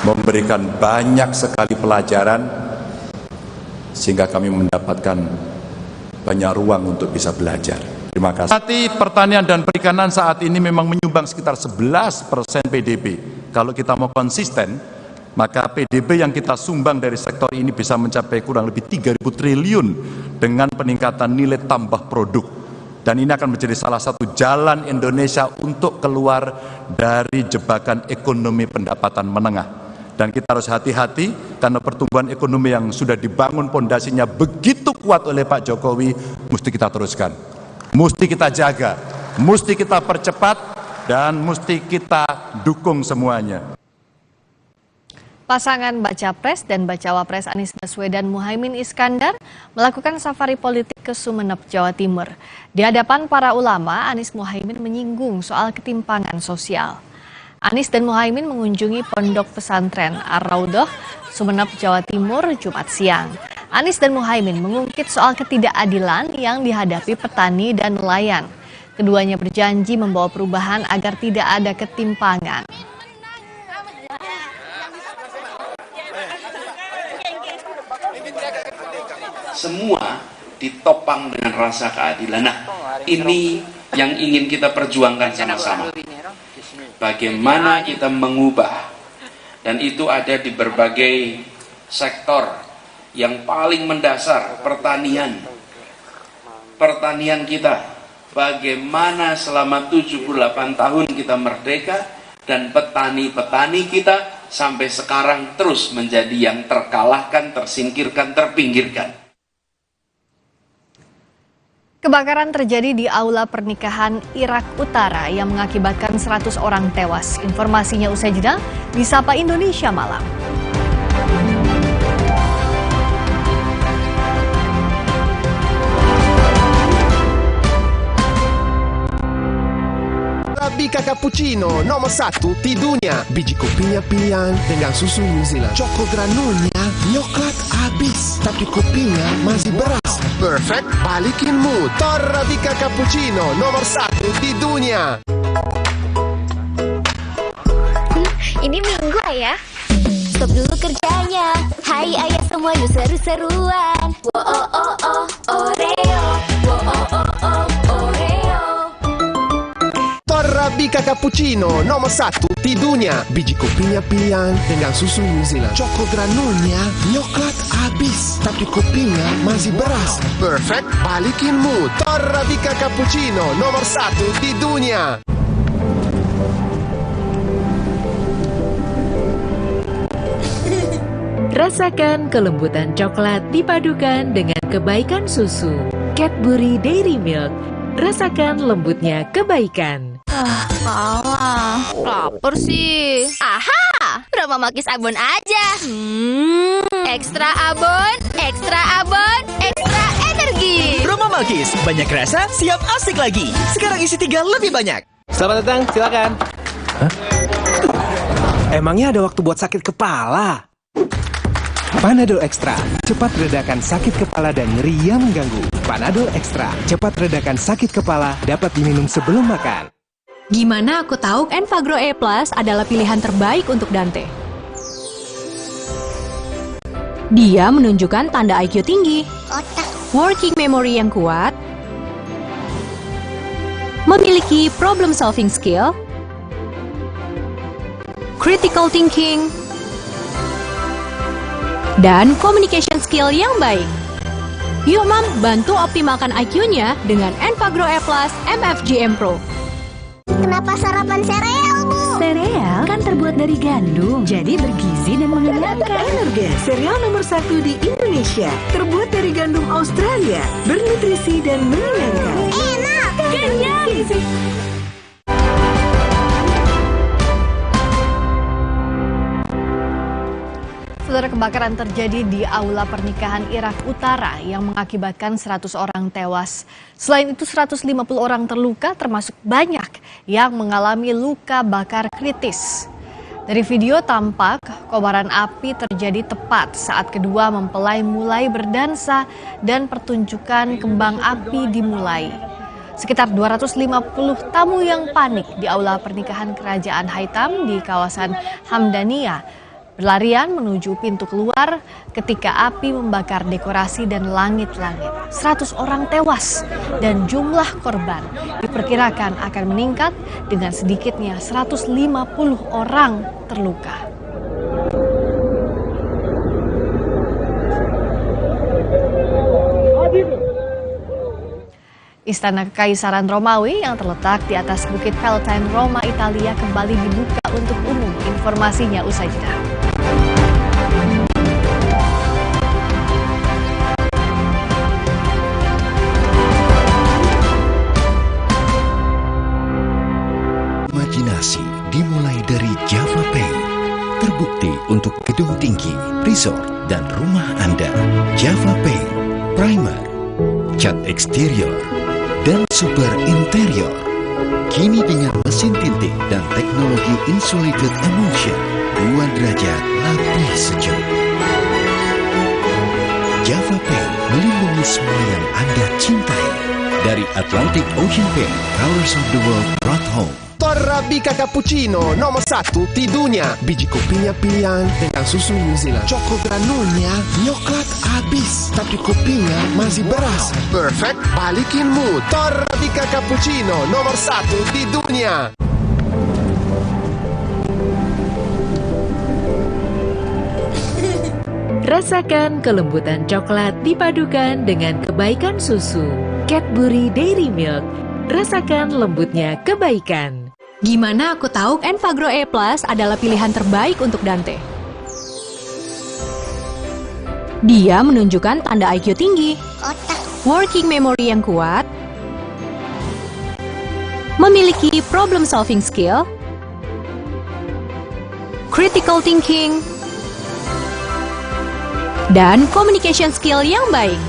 memberikan banyak sekali pelajaran sehingga kami mendapatkan banyak ruang untuk bisa belajar. Terima kasih. Pertanian dan perikanan saat ini memang menyumbang sekitar 11% PDB. Kalau kita mau konsisten, maka PDB yang kita sumbang dari sektor ini bisa mencapai kurang lebih 3.000 triliun dengan peningkatan nilai tambah produk. Dan ini akan menjadi salah satu jalan Indonesia untuk keluar dari jebakan ekonomi pendapatan menengah. Dan kita harus hati-hati karena pertumbuhan ekonomi yang sudah dibangun pondasinya begitu kuat oleh Pak Jokowi, mesti kita teruskan, mesti kita jaga, mesti kita percepat, dan mesti kita dukung semuanya. Pasangan Baca Pres dan Bacawa Pres Anies Baswedan Muhaimin Iskandar melakukan safari politik ke Sumeneb, Jawa Timur. Di hadapan para ulama, Anies Muhaimin menyinggung soal ketimpangan sosial. Anies dan Muhaimin mengunjungi Pondok Pesantren Ar-Raudhah, Sumeneb, Jawa Timur, Jumat siang. Anies dan Muhaimin mengungkit soal ketidakadilan yang dihadapi petani dan nelayan. Keduanya berjanji membawa perubahan agar tidak ada ketimpangan. Semua ditopang dengan rasa keadilan. Nah, ini yang ingin kita perjuangkan sama-sama. Bagaimana kita mengubah, dan itu ada di berbagai sektor. Yang paling mendasar pertanian. Pertanian kita bagaimana selama 78 tahun kita merdeka dan petani-petani kita sampai sekarang terus menjadi yang terkalahkan, tersingkirkan, terpinggirkan. Kebakaran terjadi di aula pernikahan Irak Utara yang mengakibatkan 100 orang tewas. Informasinya usai jeda di Sapa Indonesia Malam. Arabica cappuccino nomor 1 di dunia. Biji kopinya pilihan dengan susu New Zealand. Choco granulnya coklat habis, tapi kopinya masih beras. Perfect, balikin mood. Arabica cappuccino nomor 1 di dunia. Ini Minggu ya. Stop dulu kerjanya. Hai ayah semua yuk seru-seruan. Wo oh oh oh Oreo. Wo oh oh oh Oreo. Arabica cappuccino nomor 1 di dunia. Biji kopinya pilihan dengan susu New Zealand. Choco granulnya coklat habis, tapi kopinya masih beras. Perfect, balikin mood. Arabica cappuccino nomor 1 di dunia. Rasakan kelembutan coklat dipadukan dengan kebaikan susu. Cadbury Dairy Milk. Rasakan lembutnya kebaikan. Alah, lapar sih. Aha, Roma Makis Abon aja. Ekstra abon, ekstra abon, ekstra energi. Roma Makis, banyak rasa, siap asik lagi. Sekarang isi 3 lebih banyak. Selamat datang, silakan. Hah? Emangnya ada waktu buat sakit kepala? Panadol Extra, cepat redakan sakit kepala dan nyeri yang mengganggu. Panadol Extra, cepat redakan sakit kepala, dapat diminum sebelum makan. Gimana aku tahu Enfagro E Plus adalah pilihan terbaik untuk Dante? Dia menunjukkan tanda IQ tinggi, working memory yang kuat, memiliki problem solving skill, critical thinking, dan communication skill yang baik. Yuk Mam, bantu optimalkan IQ-nya dengan Enfagro E Plus MFGM Pro. Kenapa sarapan sereal, Bu? Sereal kan terbuat dari gandum, jadi bergizi dan mengenyangkan. Energen, sereal nomor 1 di Indonesia. Terbuat dari gandum Australia, bernutrisi dan mengenyangkan. Enak, kenyang. Saudara, kebakaran terjadi di aula pernikahan Irak Utara yang mengakibatkan 100 orang tewas. Selain itu 150 orang terluka, termasuk banyak yang mengalami luka bakar kritis. Dari video tampak kobaran api terjadi tepat saat kedua mempelai mulai berdansa dan pertunjukan kembang api dimulai. Sekitar 250 tamu yang panik di aula pernikahan Kerajaan Haitham di kawasan Hamdaniyah berlarian menuju pintu keluar ketika api membakar dekorasi dan langit-langit. 100 orang tewas dan jumlah korban diperkirakan akan meningkat dengan sedikitnya 150 orang terluka. Istana Kekaisaran Romawi yang terletak di atas Bukit Palatine, Roma, Italia kembali dibuka untuk umum. Informasinya usai jeda. Imajinasi dimulai dari Java Pay. Terbukti untuk gedung tinggi, resort, dan rumah Anda. Java Pay, primer, cat eksterior, dan super interior. Kini dengan mesin tinting dan teknologi insulated emulsion, 2 derajat lebih sejuk. Java Pay melindungi semua yang Anda cintai. Dari Atlantic Ocean Pay, Colors of the World brought home. Arabica cappuccino nomor 1 di dunia. Biji kopinya pilihan dengan susu New Zealand. Choco granulnya coklat habis, tapi kopinya masih beras. Perfect, balikin mood. Arabica cappuccino nomor 1 di dunia. Rasakan kelembutan coklat dipadukan dengan kebaikan susu. Cadbury Dairy Milk. Rasakan lembutnya kebaikan. Gimana aku tahu Enfagrow E+ adalah pilihan terbaik untuk Dante? Dia menunjukkan tanda IQ tinggi, working memory yang kuat, memiliki problem solving skill, critical thinking, dan communication skill yang baik.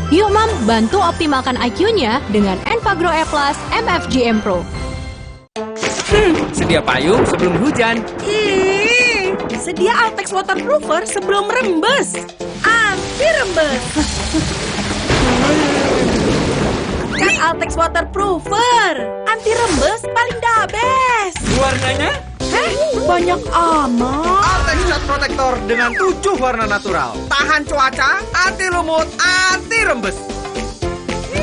Yuk Mam, bantu optimalkan IQ-nya dengan Enfagrow E+ MFGM Pro. Sedia payung sebelum hujan. Sedia Altex waterproofer sebelum rembes. Anti rembes. Kan Altex waterproofer, anti rembes paling the best. Warnanya? Banyak amat. Altex Cat Protector dengan 7 warna natural. Tahan cuaca, anti lumut, anti rembes.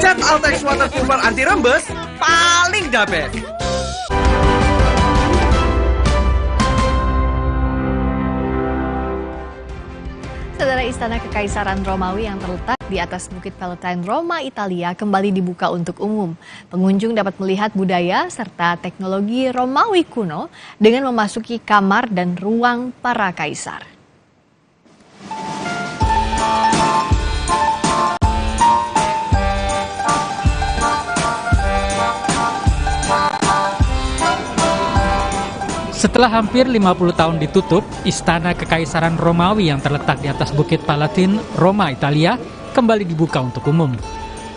Cat Altex waterproofer anti rembes paling the best. Saudara, Istana Kekaisaran Romawi yang terletak di atas Bukit Palatine, Roma, Italia kembali dibuka untuk umum. Pengunjung dapat melihat budaya serta teknologi Romawi kuno dengan memasuki kamar dan ruang para kaisar. Setelah hampir 50 tahun ditutup, Istana Kekaisaran Romawi yang terletak di atas Bukit Palatine, Roma, Italia, kembali dibuka untuk umum.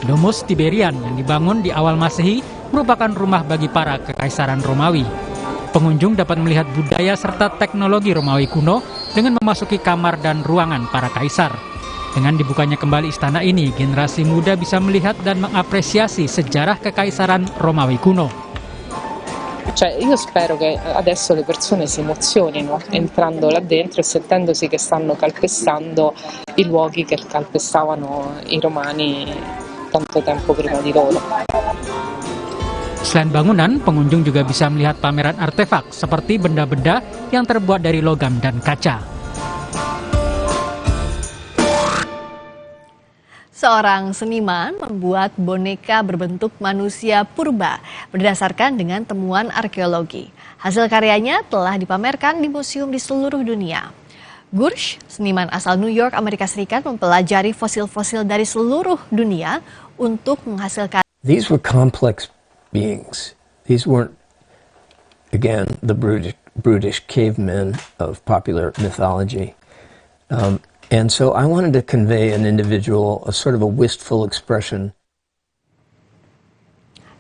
Domus Tiberian yang dibangun di awal Masehi merupakan rumah bagi para kekaisaran Romawi. Pengunjung dapat melihat budaya serta teknologi Romawi kuno dengan memasuki kamar dan ruangan para kaisar. Dengan dibukanya kembali istana ini, generasi muda bisa melihat dan mengapresiasi sejarah kekaisaran Romawi kuno. Cioè, io spero che adesso le persone si emozionino entrando là dentro e sentendosi che stanno calpestando i luoghi che calpestavano i Romani tanto tempo prima di loro. Selain bangunan, pengunjung juga bisa melihat pameran artefak seperti benda-benda yang terbuat dari logam dan kaca. Seorang seniman membuat boneka berbentuk manusia purba berdasarkan dengan temuan arkeologi. Hasil karyanya telah dipamerkan di museum di seluruh dunia. Gursh, seniman asal New York, Amerika Serikat, mempelajari fosil-fosil dari seluruh dunia untuk menghasilkan. These were complex beings. These weren't, again, the brutish cavemen of popular mythology. And so I wanted to convey an individual, a sort of a wistful expression.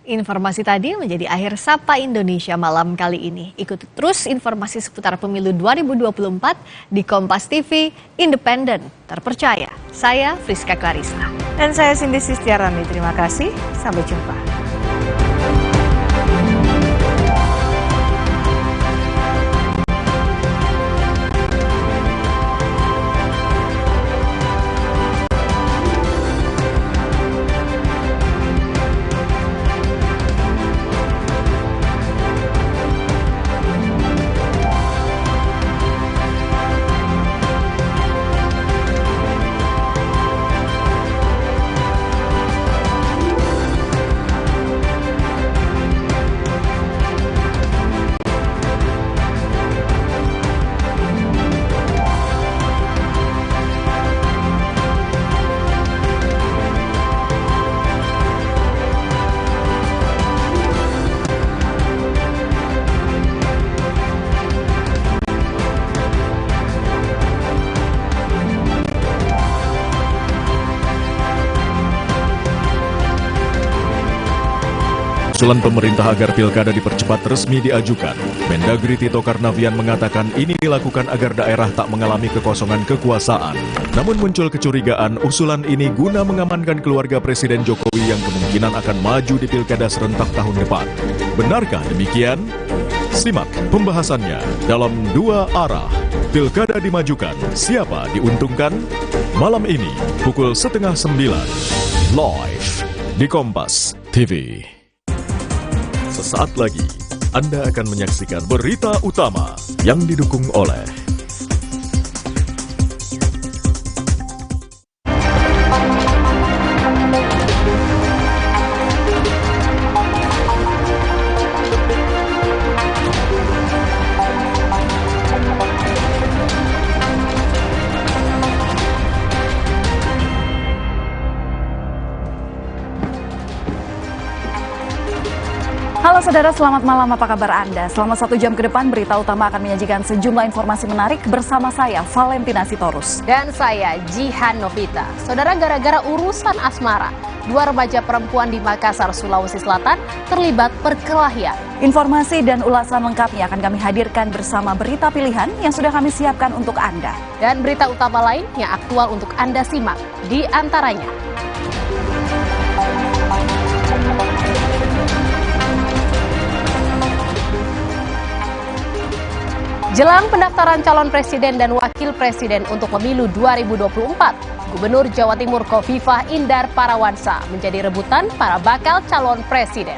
Informasi tadi menjadi akhir Sapa Indonesia malam kali ini. Ikuti terus informasi seputar pemilu 2024 di Kompas TV, independen, terpercaya. Saya Friska Clarissa. Dan saya Cindy Sistiarani. Terima kasih, sampai jumpa. Usulan pemerintah agar pilkada dipercepat resmi diajukan. Mendagri Tito Karnavian mengatakan ini dilakukan agar daerah tak mengalami kekosongan kekuasaan. Namun muncul kecurigaan usulan ini guna mengamankan keluarga Presiden Jokowi yang kemungkinan akan maju di pilkada serentak tahun depan. Benarkah demikian? Simak pembahasannya dalam Dua Arah. Pilkada dimajukan, siapa diuntungkan? Malam ini pukul 8:30 live di Kompas TV. Sesaat lagi, Anda akan menyaksikan berita utama yang didukung oleh Saudara, selamat malam, apa kabar Anda? Selama 1 jam ke depan, Berita Utama akan menyajikan sejumlah informasi menarik bersama saya, Valentina Sitorus. Dan saya, Jihan Novita. Saudara, gara-gara urusan asmara, 2 remaja perempuan di Makassar, Sulawesi Selatan terlibat perkelahian. Informasi dan ulasan lengkapnya akan kami hadirkan bersama berita pilihan yang sudah kami siapkan untuk Anda. Dan berita utama lain yang aktual untuk Anda simak, di antaranya. Jelang pendaftaran calon presiden dan wakil presiden untuk pemilu 2024, Gubernur Jawa Timur Khofifah Indar Parawansa menjadi rebutan para bakal calon presiden.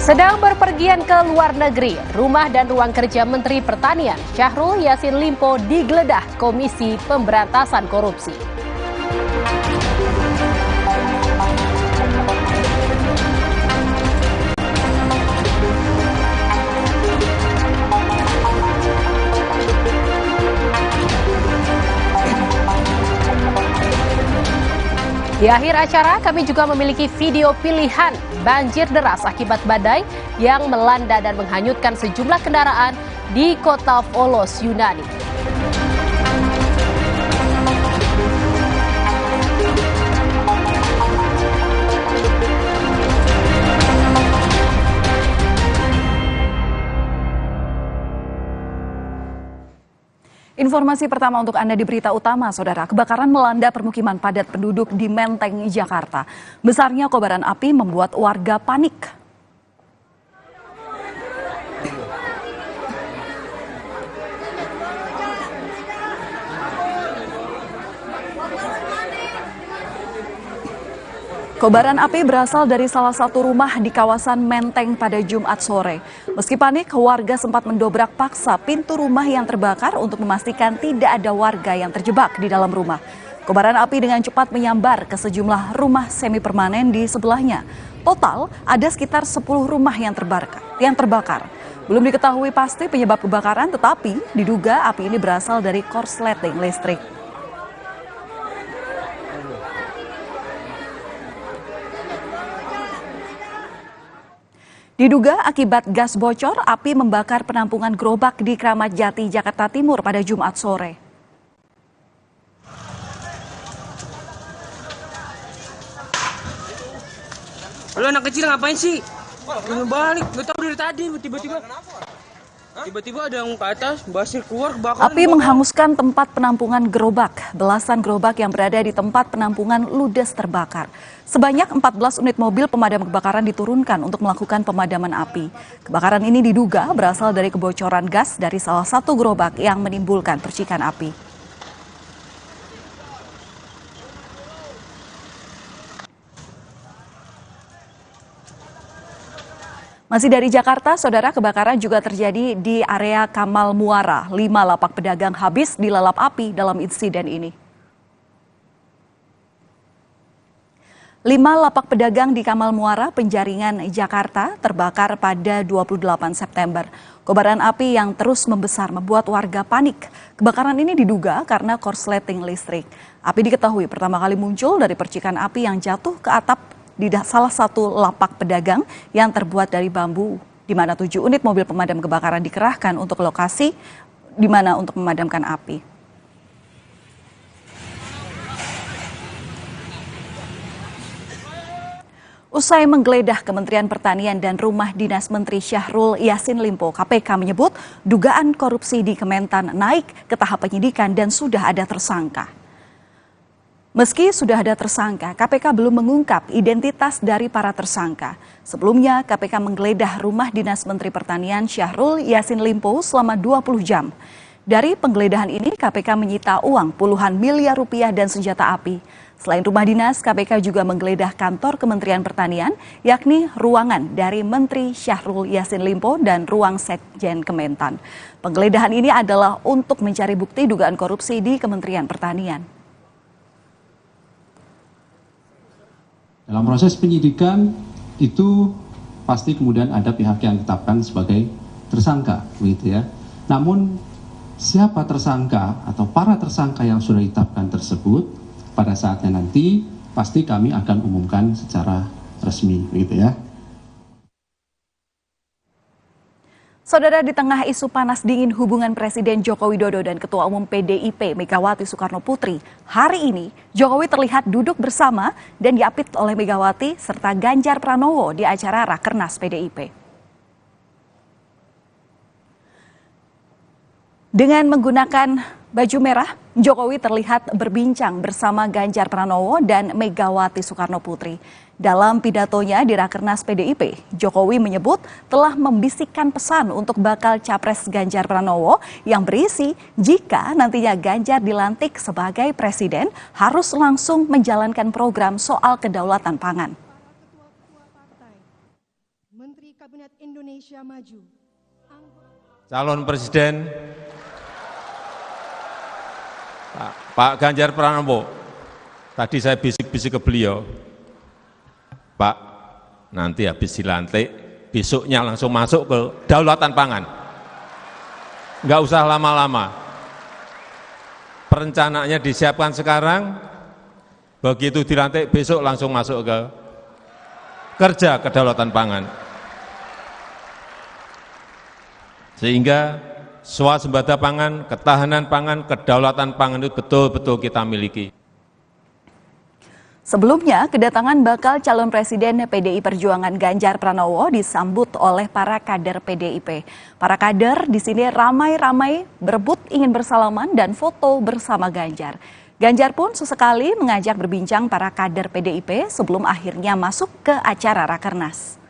Sedang berpergian ke luar negeri, rumah dan ruang kerja Menteri Pertanian Syahrul Yassin Limpo digeledah Komisi Pemberantasan Korupsi. Di akhir acara, kami juga memiliki video pilihan banjir deras akibat badai yang melanda dan menghanyutkan sejumlah kendaraan di kota Volos, Yunani. Informasi pertama untuk Anda di Berita Utama, Saudara. Kebakaran melanda permukiman padat penduduk di Menteng, Jakarta. Besarnya kobaran api membuat warga panik. Kobaran api berasal dari salah satu rumah di kawasan Menteng pada Jumat sore. Meski panik, warga sempat mendobrak paksa pintu rumah yang terbakar untuk memastikan tidak ada warga yang terjebak di dalam rumah. Kobaran api dengan cepat menyambar ke sejumlah rumah semi permanen di sebelahnya. Total ada sekitar 10 rumah yang terbakar. Belum diketahui pasti penyebab kebakaran, tetapi diduga api ini berasal dari korsleting listrik. Diduga akibat gas bocor, api membakar penampungan gerobak di Kramat Jati, Jakarta Timur pada Jumat sore. Lo anak kecil ngapain sih? Jangan balik, gak tahu dari tadi tiba-tiba ada yang ke atas, basir keluar, bakar. Api menghanguskan tempat penampungan gerobak. Belasan gerobak yang berada di tempat penampungan ludes terbakar. Sebanyak 14 unit mobil pemadam kebakaran diturunkan untuk melakukan pemadaman api. Kebakaran ini diduga berasal dari kebocoran gas dari salah satu gerobak yang menimbulkan percikan api. Masih dari Jakarta, Saudara, kebakaran juga terjadi di area Kamal Muara. 5 lapak pedagang habis dilalap api dalam insiden ini. 5 lapak pedagang di Kamal Muara, Penjaringan, Jakarta terbakar pada 28 September. Kobaran api yang terus membesar membuat warga panik. Kebakaran ini diduga karena korsleting listrik. Api diketahui pertama kali muncul dari percikan api yang jatuh ke atap di salah satu lapak pedagang yang terbuat dari bambu, di mana 7 unit mobil pemadam kebakaran dikerahkan untuk lokasi di mana untuk memadamkan api. Usai menggeledah Kementerian Pertanian dan Rumah Dinas Menteri Syahrul Yassin Limpo, KPK menyebut dugaan korupsi di Kementan naik ke tahap penyidikan dan sudah ada tersangka. Meski sudah ada tersangka, KPK belum mengungkap identitas dari para tersangka. Sebelumnya, KPK menggeledah Rumah Dinas Menteri Pertanian Syahrul Yassin Limpo selama 20 jam. Dari penggeledahan ini, KPK menyita uang puluhan miliar rupiah dan senjata api. Selain rumah dinas, KPK juga menggeledah kantor Kementerian Pertanian, yakni ruangan dari Menteri Syahrul Yassin Limpo dan ruang Sekjen Kementan. Penggeledahan ini adalah untuk mencari bukti dugaan korupsi di Kementerian Pertanian. Dalam proses penyidikan itu pasti kemudian ada pihak yang ditetapkan sebagai tersangka, begitu ya. Namun siapa tersangka atau para tersangka yang sudah ditetapkan tersebut pada saatnya nanti pasti kami akan umumkan secara resmi, begitu ya. Saudara, di tengah isu panas dingin hubungan Presiden Joko Widodo dan Ketua Umum PDIP Megawati Soekarno Putri, hari ini Jokowi terlihat duduk bersama dan diapit oleh Megawati serta Ganjar Pranowo di acara Rakernas PDIP. Dengan menggunakan baju merah, Jokowi terlihat berbincang bersama Ganjar Pranowo dan Megawati Soekarno Putri. Dalam pidatonya di Rakernas PDIP, Jokowi menyebut telah membisikkan pesan untuk bakal Capres Ganjar Pranowo yang berisi jika nantinya Ganjar dilantik sebagai presiden harus langsung menjalankan program soal kedaulatan pangan. Menteri Kabinet Indonesia Maju. Calon Presiden Pak Ganjar Pranowo, tadi saya bisik-bisik ke beliau, Pak, nanti habis dilantik, besoknya langsung masuk ke daulatan pangan. Nggak usah lama-lama. Perencanaannya disiapkan sekarang, begitu dilantik besok langsung masuk ke kerja kedaulatan pangan. Sehingga swasembada pangan, ketahanan pangan, kedaulatan pangan itu betul-betul kita miliki. Sebelumnya, kedatangan bakal calon presiden PDI Perjuangan Ganjar Pranowo disambut oleh para kader PDIP. Para kader di sini ramai-ramai berebut ingin bersalaman dan foto bersama Ganjar. Ganjar pun sesekali mengajak berbincang para kader PDIP sebelum akhirnya masuk ke acara Rakernas.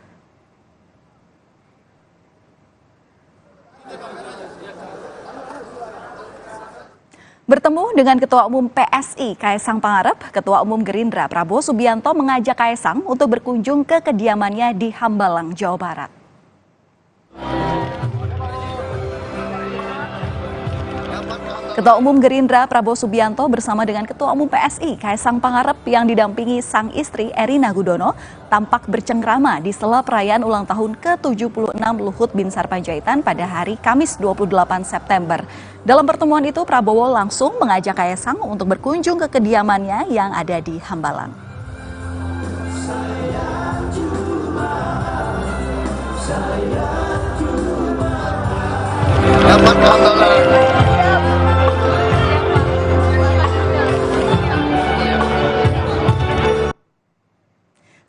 Bertemu dengan Ketua Umum PSI Kaisang Pangarep, Ketua Umum Gerindra Prabowo Subianto mengajak Kaisang untuk berkunjung ke kediamannya di Hambalang, Jawa Barat. Ketua Umum Gerindra Prabowo Subianto bersama dengan Ketua Umum PSI Kaisang Pangarep yang didampingi sang istri Erina Gudono tampak bercengkrama di sela perayaan ulang tahun ke-76 Luhut Binsar Panjaitan pada hari Kamis 28 September. Dalam pertemuan itu Prabowo langsung mengajak Kaisang untuk berkunjung ke kediamannya yang ada di Hambalang.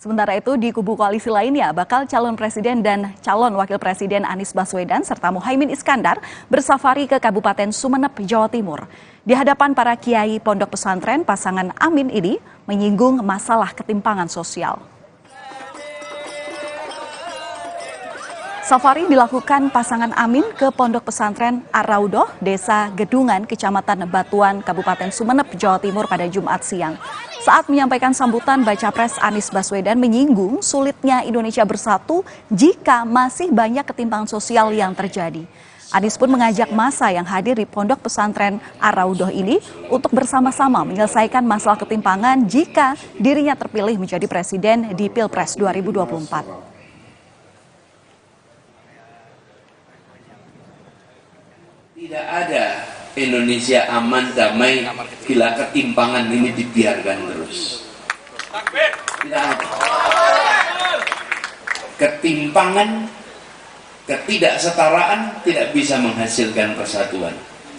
Sementara itu di kubu koalisi lainnya, bakal calon presiden dan calon wakil presiden Anies Baswedan serta Muhaimin Iskandar bersafari ke Kabupaten Sumeneb, Jawa Timur. Di hadapan para kiai pondok pesantren, pasangan Amin ini menyinggung masalah ketimpangan sosial. Safari dilakukan pasangan Amin ke Pondok Pesantren Ar-Raudoh, Desa Gedungan, Kecamatan Batuan, Kabupaten Sumeneb, Jawa Timur pada Jumat siang. Saat menyampaikan sambutan, Baca Pres Anies Baswedan menyinggung sulitnya Indonesia bersatu jika masih banyak ketimpangan sosial yang terjadi. Anies pun mengajak massa yang hadir di Pondok Pesantren Ar-Raudoh ini untuk bersama-sama menyelesaikan masalah ketimpangan jika dirinya terpilih menjadi presiden di Pilpres 2024. Tidak ada Indonesia aman, damai bila ketimpangan ini dibiarkan terus. Tidak ada. Ketimpangan, ketidaksetaraan tidak bisa menghasilkan persatuan.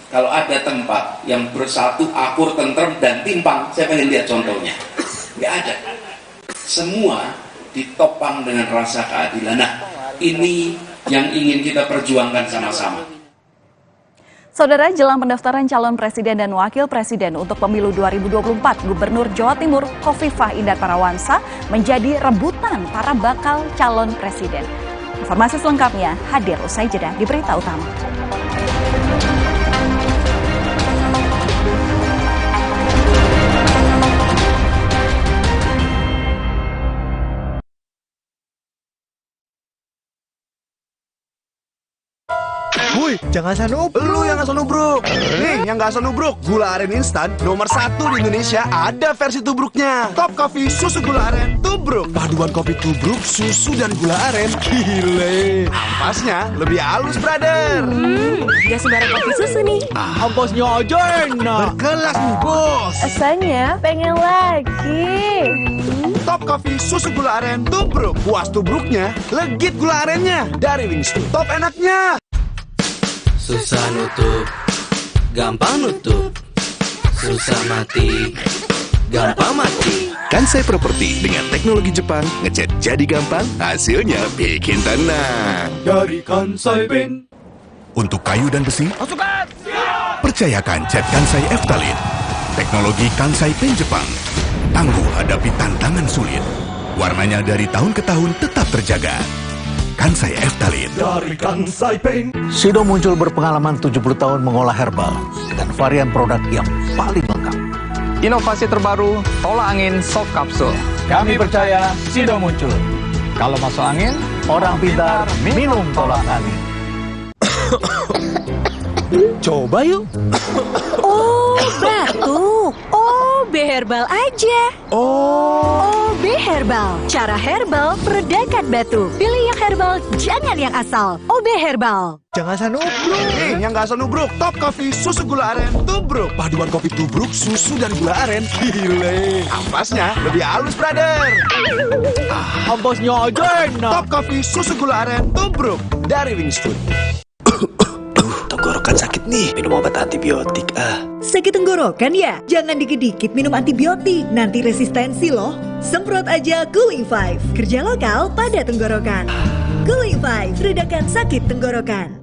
Kalau ada tempat yang bersatu, akur, tentrem, dan timpang, saya pengen lihat contohnya. Tidak ada. Semua ditopang dengan rasa keadilan. Nah, ini yang ingin kita perjuangkan sama-sama. Saudara, jelang pendaftaran calon presiden dan wakil presiden untuk pemilu 2024, Gubernur Jawa Timur Khofifah Indar Parawansa menjadi rebutan para bakal calon presiden. Informasi selengkapnya hadir usai jeda di Berita Utama. Woi, jangan asal nubruk. Lu yang asal nubruk. Nih, yang nggak asal nubruk. Gula aren instan nomor 1 di Indonesia ada versi tubruknya. Top Coffee susu gula aren tubruk. Paduan kopi tubruk, susu dan gula aren. Gile. Ampasnya lebih halus, brother. Gak sembarang kopi susu nih. Ampasnya aja enak. Berkelas nih, bos. Rasanya pengen lagi. Top Coffee susu gula aren tubruk. Puas tubruknya, legit gula arennya. Dari Wings Top enaknya. Susah nutup, gampang nutup. Susah mati, gampang mati. Kansai Property dengan teknologi Jepang, ngecat jadi gampang, hasilnya bikin tenang. Dari Kansai Paint. Untuk kayu dan besi, Pasukan! percayakan cat Kansai Eftalin. Teknologi Kansai Paint Jepang. Tangguh hadapi tantangan sulit. Warnanya dari tahun ke tahun tetap terjaga. Kansai Eftalin. Dari Kansai Paint. Sido muncul berpengalaman 70 tahun mengolah herbal dengan varian produk yang paling lengkap. Inovasi terbaru, tolak angin soft capsule. Kami percaya Sido muncul. Kalau masuk angin, orang pintar minum tolak angin. Coba yuk. Oh, batuk. OB Herbal aja. OB Herbal. Cara herbal meredakan batuk. Pilih yang herbal, jangan yang asal. OB Herbal. Jangan asal nubruk. Nih, yang nggak asal nubruk. Top Coffee susu gula aren tubruk. Paduan kopi tubruk, susu dan gula aren. Gile. Ampasnya lebih halus, brother. Ampasnya aja enak. Top Coffee susu gula aren tubruk. Dari Wings Food. Tenggorokan sakit nih, minum obat antibiotik Sakit tenggorokan ya? Jangan dikit-dikit minum antibiotik, nanti resistensi loh. Semprot aja Cooling 5, kerja lokal pada tenggorokan. Cooling 5, redakan sakit tenggorokan.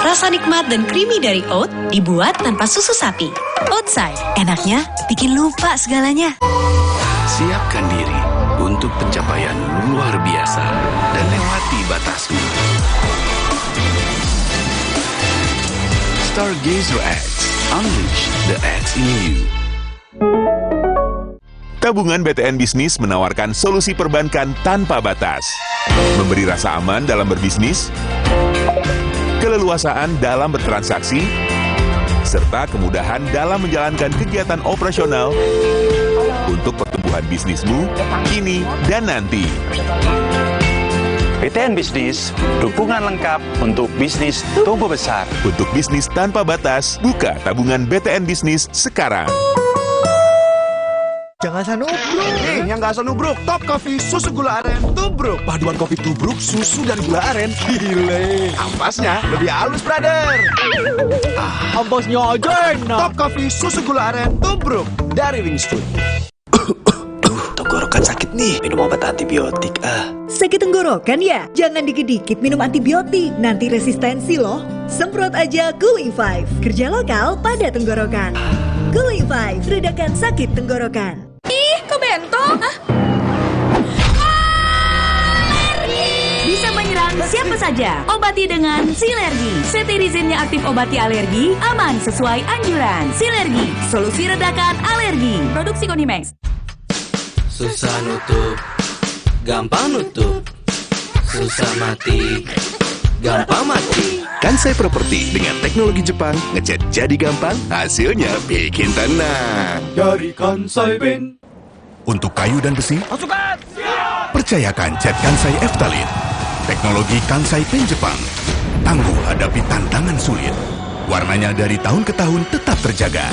Rasa nikmat dan creamy dari oat dibuat tanpa susu sapi. Oatside, enaknya bikin lupa segalanya. Siapkan diri untuk pencapaian luar biasa dan lewati batasmu. Stargazer X, unleash the X in you. Tabungan BTN Bisnis menawarkan solusi perbankan tanpa batas. Memberi rasa aman dalam berbisnis, keleluasaan dalam bertransaksi, serta kemudahan dalam menjalankan kegiatan operasional untuk pertumbuhan bisnismu kini dan nanti. BTN Bisnis, dukungan lengkap untuk bisnis tumbuh besar. Untuk bisnis tanpa batas, buka tabungan BTN Bisnis sekarang. Jangan asal nubruk. Nih, yang nggak asal nubruk. Top Coffee susu gula aren tubruk. Paduan kopi tubruk, susu dan gula aren. Gile. Ampasnya lebih halus, brother. Ampasnya aja enak. Top Coffee susu gula aren tubruk. Dari Wings Food. Tenggorokan sakit nih, minum obat antibiotik Sakit tenggorokan ya? Jangan dikit-dikit minum antibiotik, nanti resistensi loh. Semprot aja Cooling 5, kerja lokal pada tenggorokan. Cooling 5, redakan sakit tenggorokan. Ih, kok bento? Bisa menyerang siapa saja. Obati dengan Silergi. Cetirizin yang aktif obati alergi, aman sesuai anjuran. Silergi, solusi redakan alergi. Produksi Konimax. Susah nutup, gampang nutup. Susah mati, gampang mati. Kansai Property dengan teknologi Jepang, ngecat jadi gampang, hasilnya bikin tenang. Dari Kansai Paint. Untuk kayu dan besi, Pasukan! percayakan cat Kansai Eftalin. Teknologi Kansai Paint Jepang. Tangguh hadapi tantangan sulit. Warnanya dari tahun ke tahun tetap terjaga.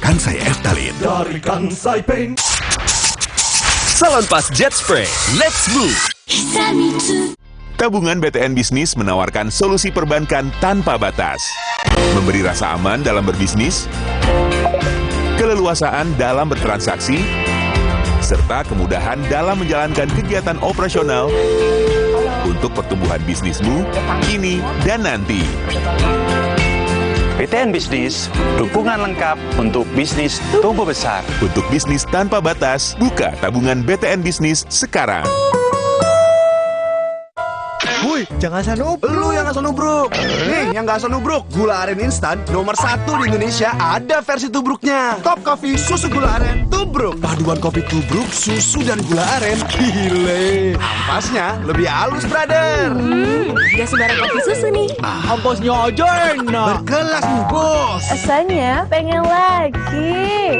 Kansai Eftalin. Dari Kansai Paint. Salon Pas Jet Spray, let's move! Tabungan BTN Bisnis menawarkan solusi perbankan tanpa batas. Memberi rasa aman dalam berbisnis, keleluasaan dalam bertransaksi, serta kemudahan dalam menjalankan kegiatan operasional untuk pertumbuhan bisnismu kini dan nanti. BTN Bisnis, dukungan lengkap untuk bisnis tumbuh besar. Untuk bisnis tanpa batas, buka tabungan BTN Bisnis sekarang. Woi, jangan asal nubruk. Lu yang asal nubruk. Nih, yang gak asal nubruk. Gula aren instan nomor 1 di Indonesia ada versi tubruknya. Top Coffee susu gula aren tubruk. Paduan kopi tubruk, susu dan gula aren. Gile. Ampasnya lebih halus, brother. Gak sembarang kopi susu nih. Ampasnya aja enak. Berkelas nih, bos. Rasanya pengen lagi.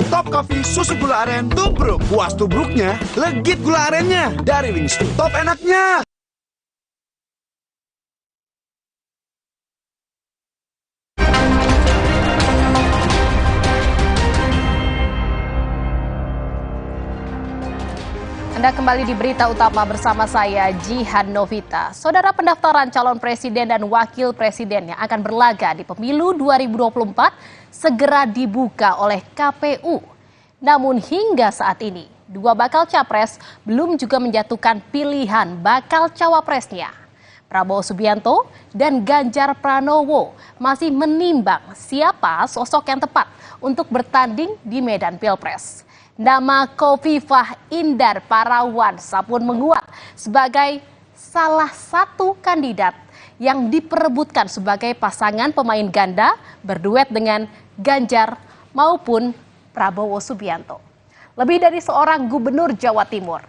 Top Coffee susu gula aren tubruk. Puas tubruknya, legit gula arennya. Dari Wingstop, top enaknya. Anda kembali di Berita Utama bersama saya, Jihan Novita. Saudara, pendaftaran calon presiden dan wakil presiden yang akan berlaga di pemilu 2024 segera dibuka oleh KPU. Namun hingga saat ini, dua bakal capres belum juga menjatuhkan pilihan bakal cawapresnya. Prabowo Subianto dan Ganjar Pranowo masih menimbang siapa sosok yang tepat untuk bertanding di medan Pilpres. Nama Khofifah Indar Parawansa pun menguat sebagai salah satu kandidat yang diperebutkan sebagai pasangan pemain ganda berduet dengan Ganjar maupun Prabowo Subianto. Lebih dari seorang gubernur Jawa Timur,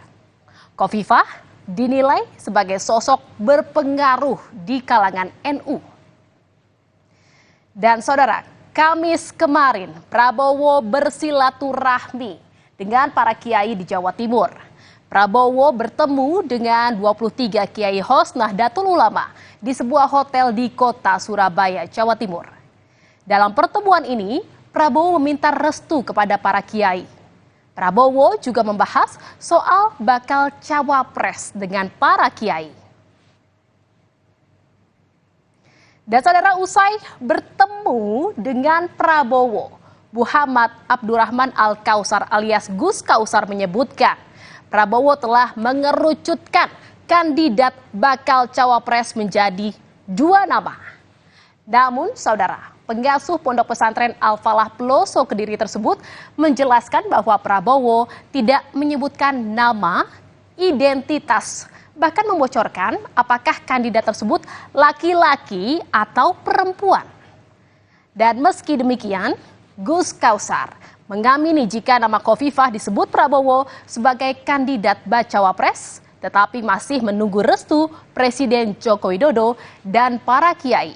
Khofifah dinilai sebagai sosok berpengaruh di kalangan NU. Dan saudara, Kamis kemarin Prabowo bersilaturahmi dengan para kiai di Jawa Timur. Prabowo bertemu dengan 23 kiai hos Nahdlatul Ulama di sebuah hotel di kota Surabaya, Jawa Timur. Dalam pertemuan ini, Prabowo meminta restu kepada para kiai. Prabowo juga membahas soal bakal cawapres dengan para kiai. Dan saudara, usai bertemu dengan Prabowo, Muhammad Abdurrahman Al-Kausar alias Gus Kausar menyebutkan Prabowo telah mengerucutkan kandidat bakal cawapres menjadi 2 nama. Namun saudara, pengasuh Pondok Pesantren Al-Falah Peloso Kediri tersebut menjelaskan bahwa Prabowo tidak menyebutkan nama, identitas, bahkan membocorkan apakah kandidat tersebut laki-laki atau perempuan. Dan meski demikian, Gus Kausar mengamini jika nama Khofifah disebut Prabowo sebagai kandidat bacawa pres, tetapi masih menunggu restu Presiden Joko Widodo dan para kiai.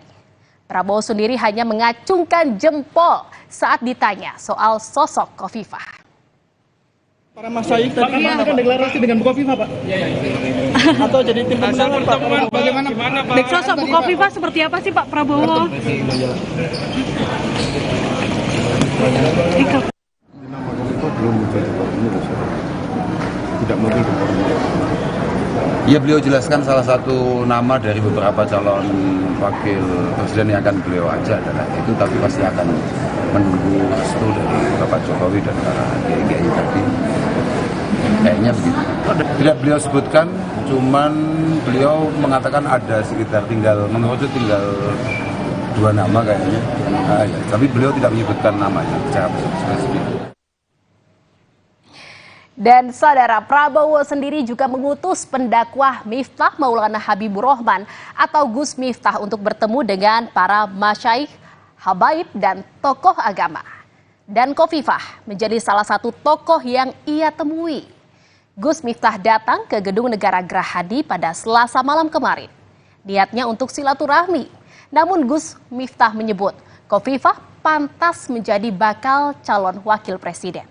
Prabowo sendiri hanya mengacungkan jempol saat ditanya soal sosok Khofifah. Para masyayikh tadi akan deklarasi dengan Bu Khofifah, Pak? Atau jadi tim pemenangan, Pak? Bagaimana? Baik, sosok Bu Khofifah seperti apa sih, Pak Prabowo? Tidak mungkin. Ya, beliau jelaskan salah satu nama dari beberapa calon wakil presiden yang akan beliau ajak adalah itu, tapi pasti akan menunggu restu dari Bapak Jokowi dan para kiai tadi. Kayaknya begitu. Tidak beliau sebutkan, cuman beliau mengatakan ada sekitar mengerucut tinggal 2 nama kayaknya. Ya. Tapi beliau tidak menyebutkan namanya secara spesifik. Dan saudara, Prabowo sendiri juga mengutus pendakwah Miftah Maulana Habibur Rahman atau Gus Miftah untuk bertemu dengan para masyaikh, habaib dan tokoh agama. Dan Khofifah menjadi salah satu tokoh yang ia temui. Gus Miftah datang ke Gedung Negara Gerahadi pada Selasa malam kemarin. Niatnya untuk silaturahmi. Namun Gus Miftah menyebut Khofifah pantas menjadi bakal calon wakil presiden.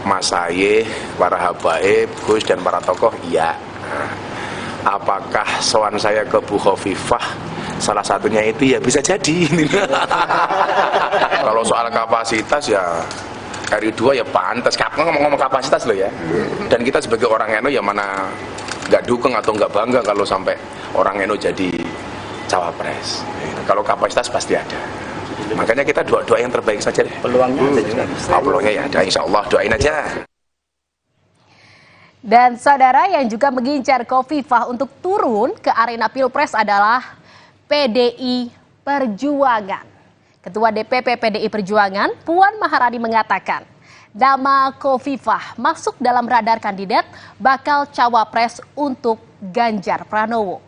Masayih, para habaib, Gus dan para tokoh, iya. Apakah soal saya ke Bu Khofifah salah satunya itu, ya bisa jadi. Kalau soal kapasitas ya RI2 ya pantas. Ngomong-ngomong kapasitas loh ya. Dan kita sebagai orang NU ya mana nggak dukung atau nggak bangga kalau sampai orang NU jadi cawapres. Kalau kapasitas pasti ada. Makanya kita doa yang terbaik saja deh. Peluangnya ada juga. Peluangnya ya ada, insya Allah doain aja. Dan saudara, yang juga mengincar Khofifah untuk turun ke arena Pilpres adalah PDI Perjuangan. Ketua DPP PDI Perjuangan, Puan Maharani mengatakan, Nama Khofifah masuk dalam radar kandidat bakal cawapres untuk Ganjar Pranowo.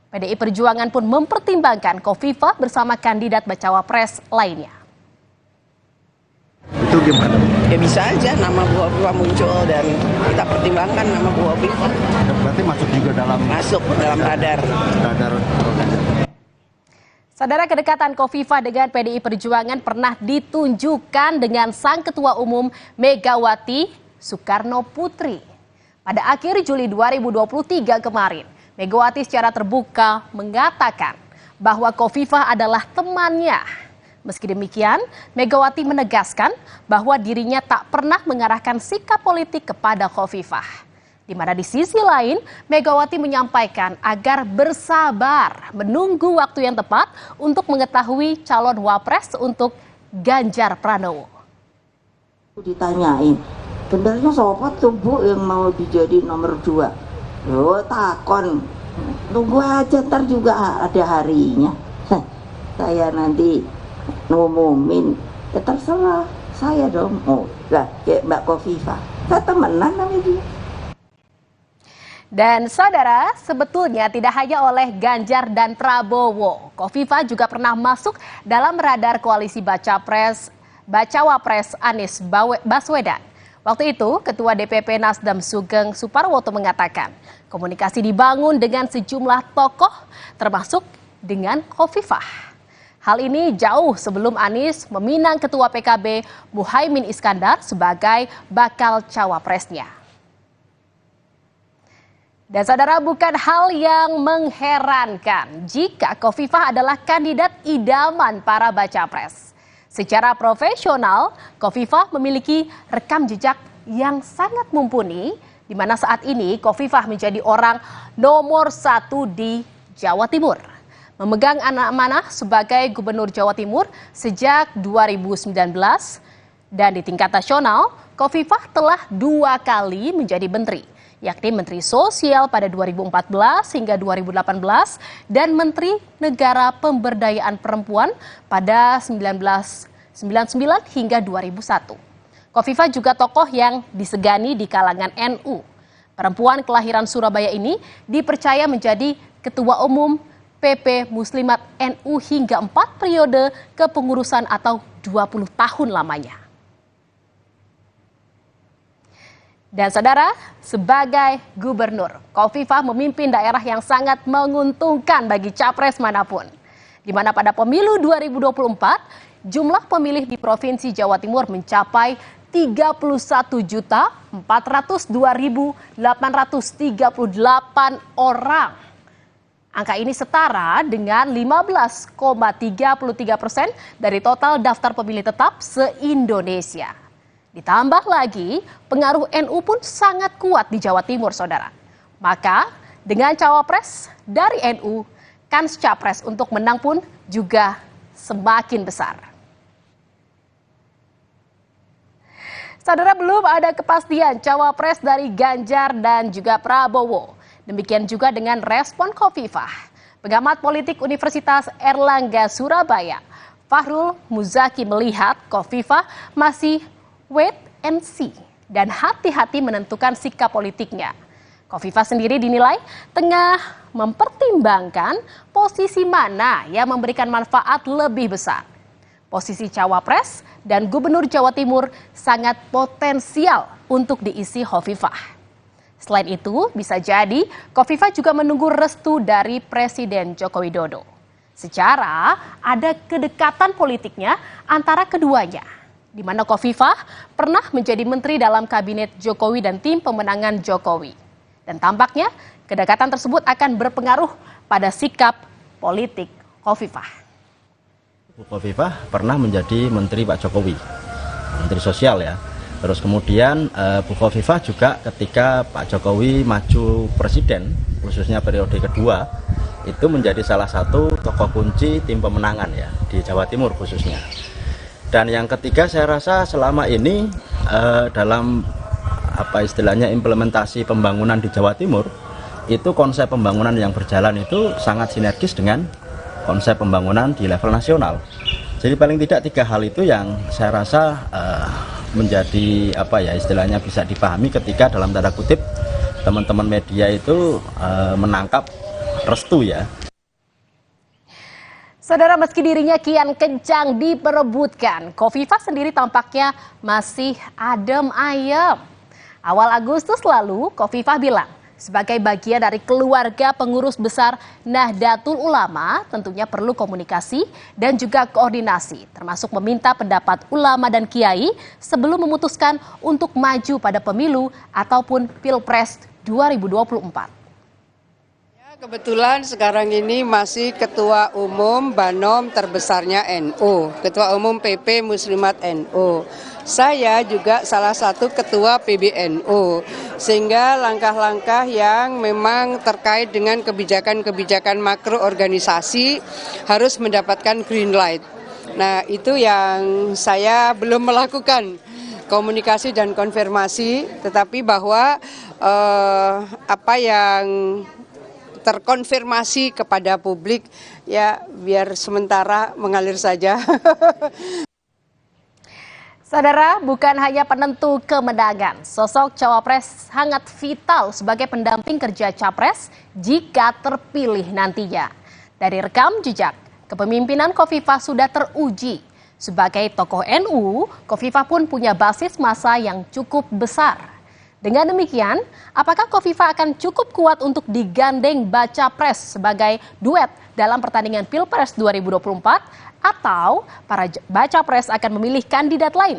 PDI Perjuangan pun mempertimbangkan Khofifah bersama kandidat bacawa pres lainnya. Itu gimana? Ya bisa aja nama Bu Khofifah muncul dan kita pertimbangkan nama Bu Khofifah. Berarti masuk juga dalam radar. Saudara, kedekatan Khofifah dengan PDI Perjuangan pernah ditunjukkan dengan sang Ketua Umum Megawati Soekarno Putri. Pada akhir Juli 2023 kemarin, Megawati secara terbuka mengatakan bahwa Khofifah adalah temannya. Meski demikian, Megawati menegaskan bahwa dirinya tak pernah mengarahkan sikap politik kepada Khofifah. Di mana di sisi lain, Megawati menyampaikan agar bersabar menunggu waktu yang tepat untuk mengetahui calon wapres untuk Ganjar Pranowo. Ditanyain, benernya siapa tuh Bu yang mau dijadi nomor 2? Loh, takon, tunggu aja, ntar juga ada harinya. Saya nanti ngumumin, ya terserah saya dong. Oh, lah kayak Mbak Khofifah, saya temenan sama dia. Dan saudara, sebetulnya tidak hanya oleh Ganjar dan Prabowo, Khofifah juga pernah masuk dalam radar koalisi bacawa pres Anies Baswedan. Waktu itu, Ketua DPP Nasdem Sugeng Suparwoto mengatakan, komunikasi dibangun dengan sejumlah tokoh, termasuk dengan Khofifah. Hal ini jauh sebelum Anies meminang Ketua PKB Muhaimin Iskandar sebagai bakal cawapresnya. Dan saudara, bukan hal yang mengherankan jika Khofifah adalah kandidat idaman para baca pres. Secara profesional, Khofifah memiliki rekam jejak yang sangat mumpuni, di mana saat ini Khofifah menjadi orang nomor 1 di Jawa Timur. Memegang amanah sebagai Gubernur Jawa Timur sejak 2019 dan di tingkat nasional, Khofifah telah 2 kali menjadi menteri, yakni Menteri Sosial pada 2014 hingga 2018 dan Menteri Negara Pemberdayaan Perempuan pada 1999 hingga 2001. Khofifah juga tokoh yang disegani di kalangan NU. Perempuan kelahiran Surabaya ini dipercaya menjadi Ketua Umum PP Muslimat NU hingga 4 periode kepengurusan atau 20 tahun lamanya. Dan saudara, sebagai gubernur, Khofifah memimpin daerah yang sangat menguntungkan bagi capres manapun. Di mana pada pemilu 2024, jumlah pemilih di Provinsi Jawa Timur mencapai 31.402.838 orang. Angka ini setara dengan 15,33% dari total daftar pemilih tetap se-Indonesia. Ditambah lagi, pengaruh NU pun sangat kuat di Jawa Timur, saudara. Maka, dengan cawapres dari NU, kans capres untuk menang pun juga semakin besar. Saudara, belum ada kepastian cawapres dari Ganjar dan juga Prabowo. Demikian juga dengan respon Khofifah. Pengamat politik Universitas Erlangga Surabaya, Fahrul Muzaki melihat Khofifah masih wait and see dan hati-hati menentukan sikap politiknya. Khofifah sendiri dinilai tengah mempertimbangkan posisi mana yang memberikan manfaat lebih besar. Posisi cawapres dan Gubernur Jawa Timur sangat potensial untuk diisi Khofifah. Selain itu, bisa jadi Khofifah juga menunggu restu dari Presiden Joko Widodo. Secara ada kedekatan politiknya antara keduanya, di mana Khofifah pernah menjadi menteri dalam kabinet Jokowi dan tim pemenangan Jokowi. Dan tampaknya kedekatan tersebut akan berpengaruh pada sikap politik Khofifah. Bu Khofifah pernah menjadi menteri Pak Jokowi, menteri sosial ya. Terus kemudian Bu Khofifah juga ketika Pak Jokowi maju presiden, khususnya periode kedua, itu menjadi salah satu tokoh kunci tim pemenangan ya di Jawa Timur khususnya. Dan yang ketiga, saya rasa selama ini dalam apa istilahnya implementasi pembangunan di Jawa Timur, itu konsep pembangunan yang berjalan itu sangat sinergis dengan konsep pembangunan di level nasional. Jadi paling tidak 3 hal itu yang saya rasa menjadi apa ya istilahnya bisa dipahami ketika dalam tanda kutip teman-teman media itu menangkap restu ya. Saudara, meski dirinya kian kencang diperebutkan, Khofifah sendiri tampaknya masih adem ayem. Awal Agustus lalu, Khofifah bilang, sebagai bagian dari keluarga pengurus besar Nahdlatul Ulama, tentunya perlu komunikasi dan juga koordinasi, termasuk meminta pendapat ulama dan kiai sebelum memutuskan untuk maju pada pemilu ataupun Pilpres 2024. Kebetulan sekarang ini masih Ketua Umum Banom terbesarnya NU, Ketua Umum PP Muslimat NU. Saya juga salah satu Ketua PBNU, sehingga langkah-langkah yang memang terkait dengan kebijakan-kebijakan makro organisasi harus mendapatkan green light. Nah, itu yang saya belum melakukan komunikasi dan konfirmasi, tetapi bahwa apa yang terkonfirmasi kepada publik ya biar sementara mengalir saja. Saudara, bukan hanya penentu kemenangan, sosok cawapres sangat vital sebagai pendamping kerja capres jika terpilih nantinya. Dari rekam jejak, kepemimpinan Khofifah sudah teruji. Sebagai tokoh NU, Khofifah pun punya basis massa yang cukup besar. Dengan demikian, apakah Khofifah akan cukup kuat untuk digandeng baca pres sebagai duet dalam pertandingan Pilpres 2024 atau para baca pres akan memilih kandidat lain?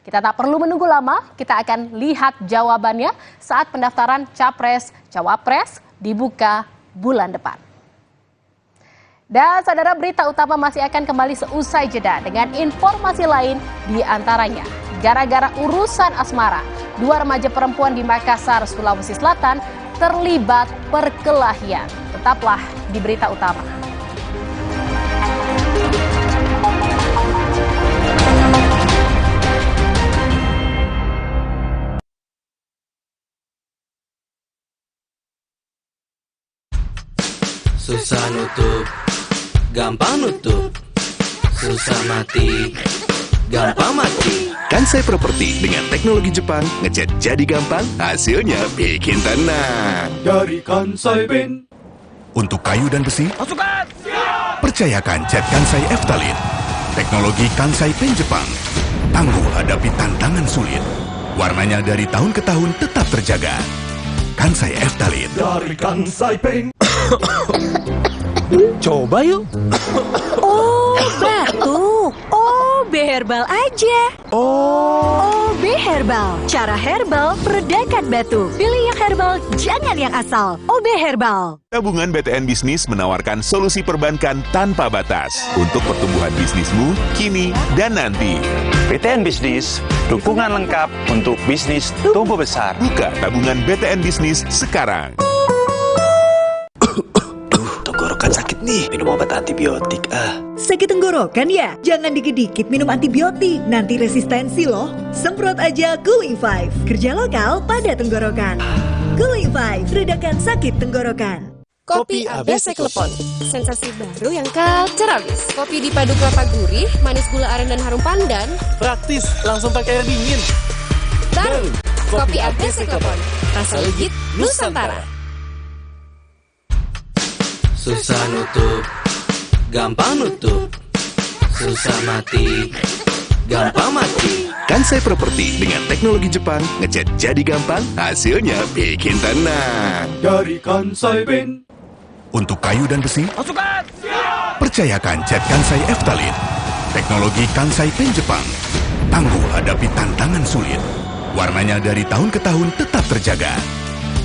Kita tak perlu menunggu lama, kita akan lihat jawabannya saat pendaftaran Capres-Cawapres dibuka bulan depan. Dan saudara, berita utama masih akan kembali seusai jeda dengan informasi lain di antaranya. Gara-gara urusan asmara, 2 remaja perempuan di Makassar, Sulawesi Selatan terlibat perkelahian. Tetaplah di berita utama. Susah nutup, gampang nutup. Susah mati, gampang mati. Kansai Properti dengan teknologi Jepang, ngecat jadi gampang, hasilnya bikin tenang. Dari Kansai Ben. Untuk kayu dan besi, Pasukan! percayakan cat Kansai Eftalin. Teknologi Kansai Pen Jepang. Tangguh hadapi tantangan sulit. Warnanya dari tahun ke tahun tetap terjaga. Kansai Eftalin. Dari Kansai Ben. Coba yuk. Oh, batuk. OB Herbal aja. OB Herbal. Cara herbal meredakan batuk. Pilih yang herbal, jangan yang asal. OB Herbal. Tabungan BTN Bisnis menawarkan solusi perbankan tanpa batas untuk pertumbuhan bisnismu kini dan nanti. BTN Bisnis, dukungan lengkap untuk bisnis tumbuh besar. Buka tabungan BTN Bisnis sekarang. Tenggorokan sakit nih, minum obat antibiotik Sakit tenggorokan ya? Jangan dikit-dikit minum antibiotik, nanti resistensi loh. Semprot aja Cooling 5, kerja lokal pada tenggorokan. Cooling 5, redakan sakit tenggorokan. Kopi ABC Klepon, sensasi baru yang culturalis. Kopi dipadu kelapa gurih, manis gula aren dan harum pandan. Praktis, langsung pakai air dingin. Baru, Kopi ABC Klepon, rasa legit Nusantara. Susah nutup, gampang nutup. Susah mati, gampang mati. Kansai Properti dengan teknologi Jepang, ngecat jadi gampang, hasilnya bikin tenang. Dari Kansai Ben. Untuk kayu dan besi, Pasukan! percayakan cat Kansai Eftalin. Teknologi Kansai Pen Jepang. Tangguh hadapi tantangan sulit. Warnanya dari tahun ke tahun tetap terjaga.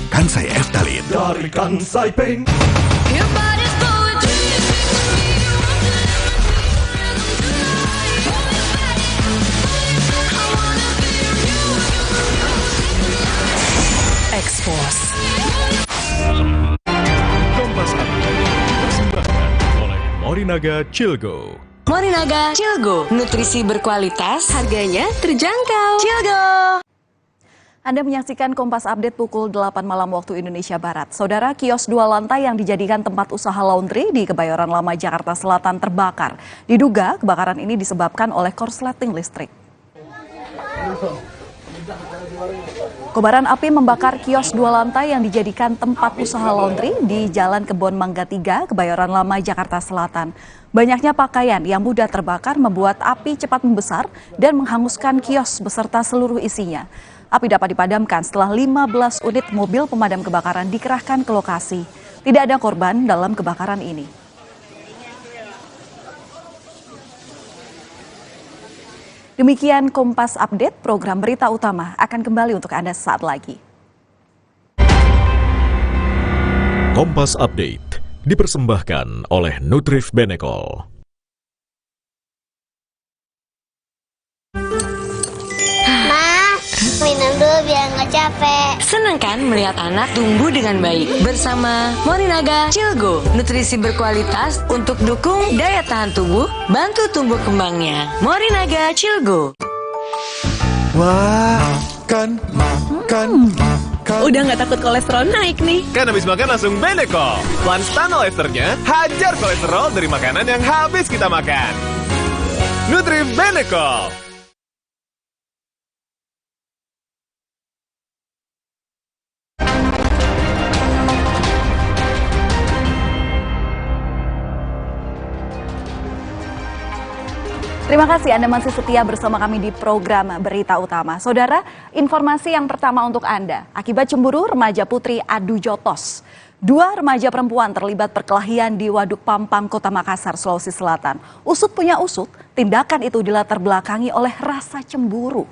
Kansai Eftalin. Dari Kansai Ben. Expose. Kompas dipersembahkan oleh Morinaga Chilgo. Morinaga Chilgo, nutrisi berkualitas, harganya terjangkau. Chilgo. Anda menyaksikan Kompas Update pukul 8 malam waktu Indonesia Barat. Saudara, kios 2 lantai yang dijadikan tempat usaha laundry di Kebayoran Lama, Jakarta Selatan terbakar. Diduga kebakaran ini disebabkan oleh korsleting listrik. Kobaran api membakar kios 2 lantai yang dijadikan tempat usaha laundry di Jalan Kebon Mangga 3, Kebayoran Lama, Jakarta Selatan. Banyaknya pakaian yang mudah terbakar membuat api cepat membesar dan menghanguskan kios beserta seluruh isinya. Api dapat dipadamkan setelah 15 unit mobil pemadam kebakaran dikerahkan ke lokasi. Tidak ada korban dalam kebakaran ini. Demikian Kompas Update, program berita utama akan kembali untuk Anda saat lagi. Kompas Update dipersembahkan oleh Nutrif Benecol. Minum dulu biar nggak capek. Senang kan melihat anak tumbuh dengan baik bersama Morinaga Cilgo. Nutrisi berkualitas untuk dukung daya tahan tubuh, bantu tumbuh kembangnya. Morinaga Cilgo. Wah, makan. Udah nggak takut kolesterol naik nih. Kan habis makan langsung Benecol. Lanstan esternya hajar kolesterol dari makanan yang habis kita makan. Nutrif Benecol. Terima kasih Anda masih setia bersama kami di program Berita Utama. Saudara, informasi yang pertama untuk Anda. Akibat cemburu, remaja putri adu jotos. 2 remaja perempuan terlibat perkelahian di Waduk Pampang, Kota Makassar, Sulawesi Selatan. Usut punya usut, tindakan itu dilatar belakangi oleh rasa cemburu.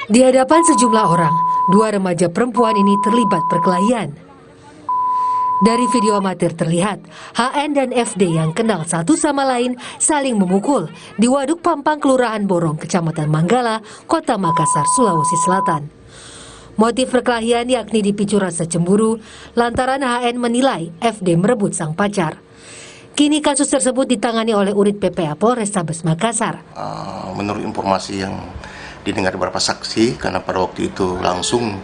Di hadapan sejumlah orang, 2 remaja perempuan ini terlibat perkelahian. Dari video amatir terlihat, HN dan FD yang kenal satu sama lain saling memukul di Waduk Pampang, Kelurahan Borong, Kecamatan Manggala, Kota Makassar, Sulawesi Selatan. Motif perkelahian yakni dipicu rasa cemburu lantaran HN menilai FD merebut sang pacar. Kini kasus tersebut ditangani oleh Unit PPA Polrestabes Makassar. Menurut informasi yang didengar beberapa saksi, karena pada waktu itu langsung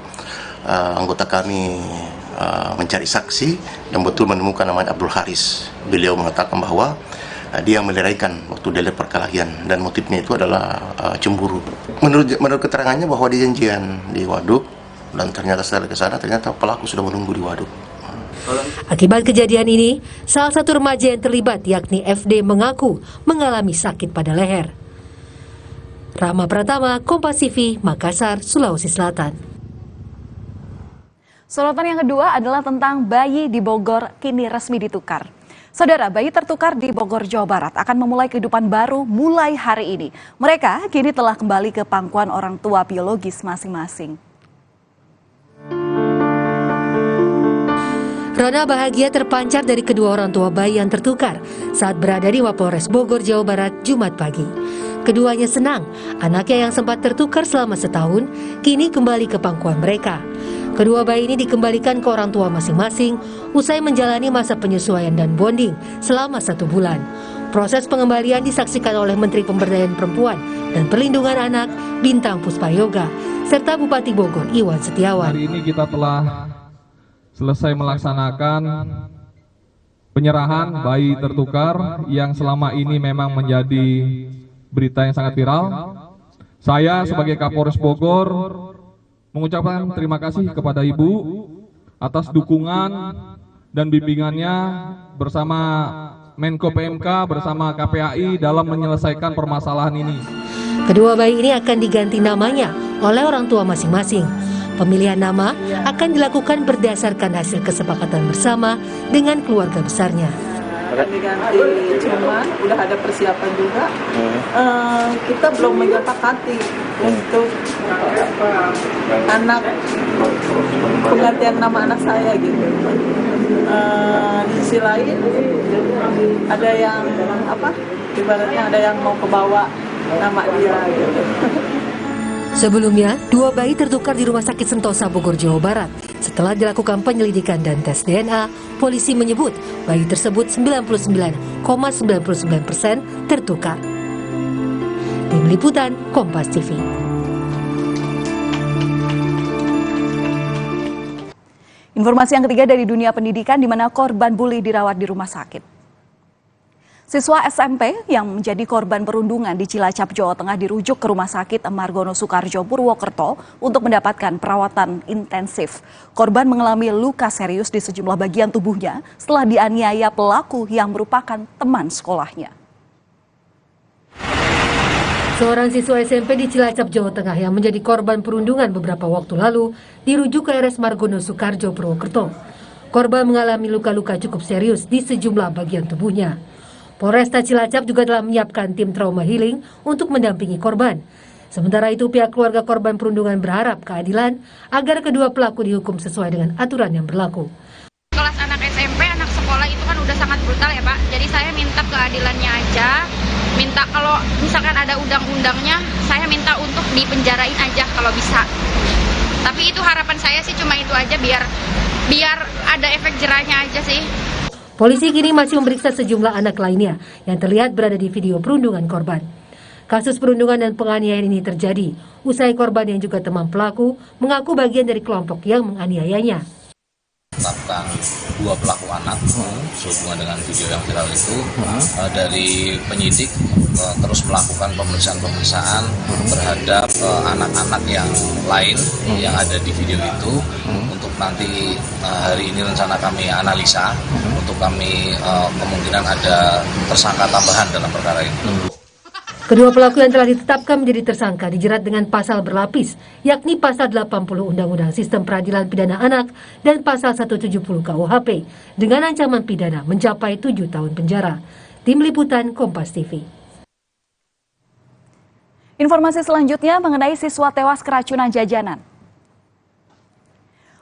anggota kami mencari saksi yang betul menemukan namanya Abdul Haris. Beliau mengatakan bahwa dia meleraikan waktu dia perkelahian dan motifnya itu adalah cemburu. Menurut keterangannya bahwa dia janjian di waduk dan ternyata setelah ke sana ternyata pelaku sudah menunggu di waduk. Akibat kejadian ini, salah satu remaja yang terlibat yakni FD mengaku mengalami sakit pada leher. Rama Pratama, Kompas TV, Makassar, Sulawesi Selatan. Sorotan yang kedua adalah tentang bayi di Bogor kini resmi ditukar. Saudara, bayi tertukar di Bogor, Jawa Barat akan memulai kehidupan baru mulai hari ini. Mereka kini telah kembali ke pangkuan orang tua biologis masing-masing. Rona bahagia terpancar dari kedua orang tua bayi yang tertukar saat berada di Mapolres Bogor, Jawa Barat, Jumat pagi. Keduanya senang, anaknya yang sempat tertukar selama setahun, kini kembali ke pangkuan mereka. Kedua bayi ini dikembalikan ke orang tua masing-masing usai menjalani masa penyesuaian dan bonding selama 1 bulan. Proses pengembalian disaksikan oleh Menteri Pemberdayaan Perempuan dan Perlindungan Anak Bintang Puspayoga serta Bupati Bogor Iwan Setiawan. Hari ini kita telah selesai melaksanakan penyerahan bayi tertukar yang selama ini memang menjadi berita yang sangat viral. Saya sebagai Kapolres Bogor mengucapkan terima kasih kepada Ibu atas dukungan dan bimbingannya bersama Menko PMK bersama KPAI dalam menyelesaikan permasalahan ini. Kedua bayi ini akan diganti namanya oleh orang tua masing-masing. Pemilihan nama akan dilakukan berdasarkan hasil kesepakatan bersama dengan keluarga besarnya. Akan diganti, cuman udah ada persiapan juga. Kita belum menyepakati untuk anak penggantian nama anak saya gitu. Di sisi lain ada yang ibaratnya ada yang mau kebawa nama dia gitu. Sebelumnya, 2 bayi tertukar di Rumah Sakit Sentosa Bogor, Jawa Barat. Setelah dilakukan penyelidikan dan tes DNA, polisi menyebut bayi tersebut 99,99% tertukar. Tim Liputan Kompas TV. Informasi yang ketiga dari dunia pendidikan di mana korban bully dirawat di rumah sakit. Siswa SMP yang menjadi korban perundungan di Cilacap, Jawa Tengah dirujuk ke Rumah Sakit Margono Soekarjo, Purwokerto untuk mendapatkan perawatan intensif. Korban mengalami luka serius di sejumlah bagian tubuhnya setelah dianiaya pelaku yang merupakan teman sekolahnya. Seorang siswa SMP di Cilacap, Jawa Tengah yang menjadi korban perundungan beberapa waktu lalu dirujuk ke RS Margono Soekarjo, Purwokerto. Korban mengalami luka-luka cukup serius di sejumlah bagian tubuhnya. Polresta Cilacap juga telah menyiapkan tim trauma healing untuk mendampingi korban. Sementara itu pihak keluarga korban perundungan berharap keadilan agar kedua pelaku dihukum sesuai dengan aturan yang berlaku. Kelas anak SMP, anak sekolah itu kan udah sangat brutal ya Pak. Jadi saya minta keadilannya aja. Minta kalau misalkan ada undang-undangnya, saya minta untuk dipenjarain aja kalau bisa. Tapi itu harapan saya sih cuma itu aja biar ada efek jerahnya aja sih. Polisi kini masih memeriksa sejumlah anak lainnya yang terlihat berada di video perundungan korban. Kasus perundungan dan penganiayaan ini terjadi usai korban yang juga teman pelaku mengaku bagian dari kelompok yang menganiayanya. Tentang dua pelaku anak sehubungan dengan video yang viral itu, dari penyidik terus melakukan pemeriksaan terhadap anak-anak yang lain yang ada di video itu. Untuk nanti hari ini rencana kami analisa untuk kami kemungkinan ada tersangka tambahan dalam perkara ini. Kedua pelaku yang telah ditetapkan menjadi tersangka dijerat dengan pasal berlapis, yakni pasal 80 Undang-Undang Sistem Peradilan Pidana Anak dan pasal 170 KUHP dengan ancaman pidana mencapai 7 tahun penjara. Tim Liputan Kompas TV. Informasi selanjutnya mengenai siswa tewas keracunan jajanan.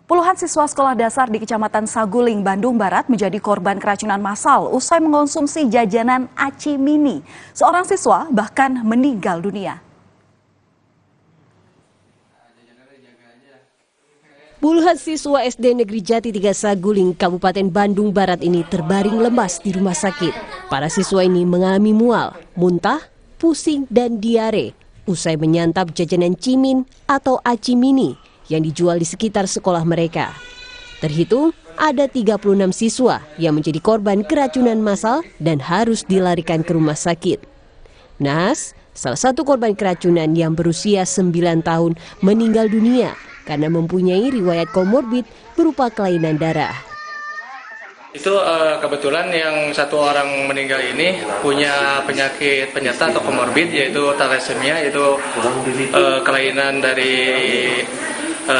Puluhan siswa sekolah dasar di Kecamatan Saguling, Bandung Barat menjadi korban keracunan massal usai mengonsumsi jajanan Aci Mini. Seorang siswa bahkan meninggal dunia. Puluhan siswa SD Negeri Jati 3 Saguling, Kabupaten Bandung Barat ini terbaring lemas di rumah sakit. Para siswa ini mengalami mual, muntah, pusing, dan diare usai menyantap jajanan Cimin atau Aci Mini yang dijual di sekitar sekolah mereka. Terhitung ada 36 siswa yang menjadi korban keracunan massal dan harus dilarikan ke rumah sakit. Naas, salah satu korban keracunan yang berusia 9 tahun meninggal dunia karena mempunyai riwayat komorbid berupa kelainan darah. Itu kebetulan yang satu orang meninggal ini punya penyakit penyerta atau komorbid yaitu thalassemia, yaitu kelainan dari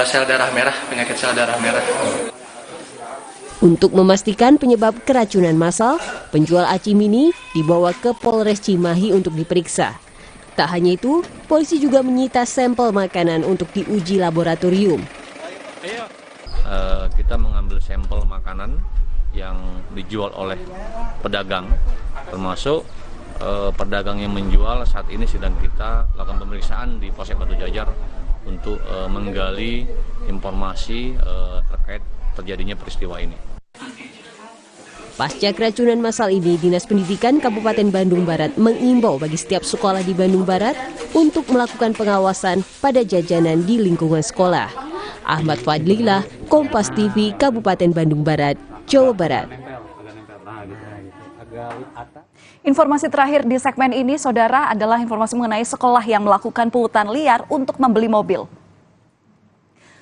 sel darah merah, penyakit sel darah merah. Untuk memastikan penyebab keracunan massal, penjual Aci Mini dibawa ke Polres Cimahi untuk diperiksa. Tak hanya itu, polisi juga menyita sampel makanan untuk diuji laboratorium. Kita mengambil sampel makanan yang dijual oleh pedagang, termasuk pedagang yang menjual saat ini sedang kita lakukan pemeriksaan di Polsek Batu Jajar untuk menggali informasi terkait terjadinya peristiwa ini. Pasca keracunan massal ini, Dinas Pendidikan Kabupaten Bandung Barat mengimbau bagi setiap sekolah di Bandung Barat untuk melakukan pengawasan pada jajanan di lingkungan sekolah. Ahmad Fadlilah, Kompas TV, Kabupaten Bandung Barat, Jawa Barat. Informasi terakhir di segmen ini, saudara, adalah informasi mengenai sekolah yang melakukan pungutan liar untuk membeli mobil.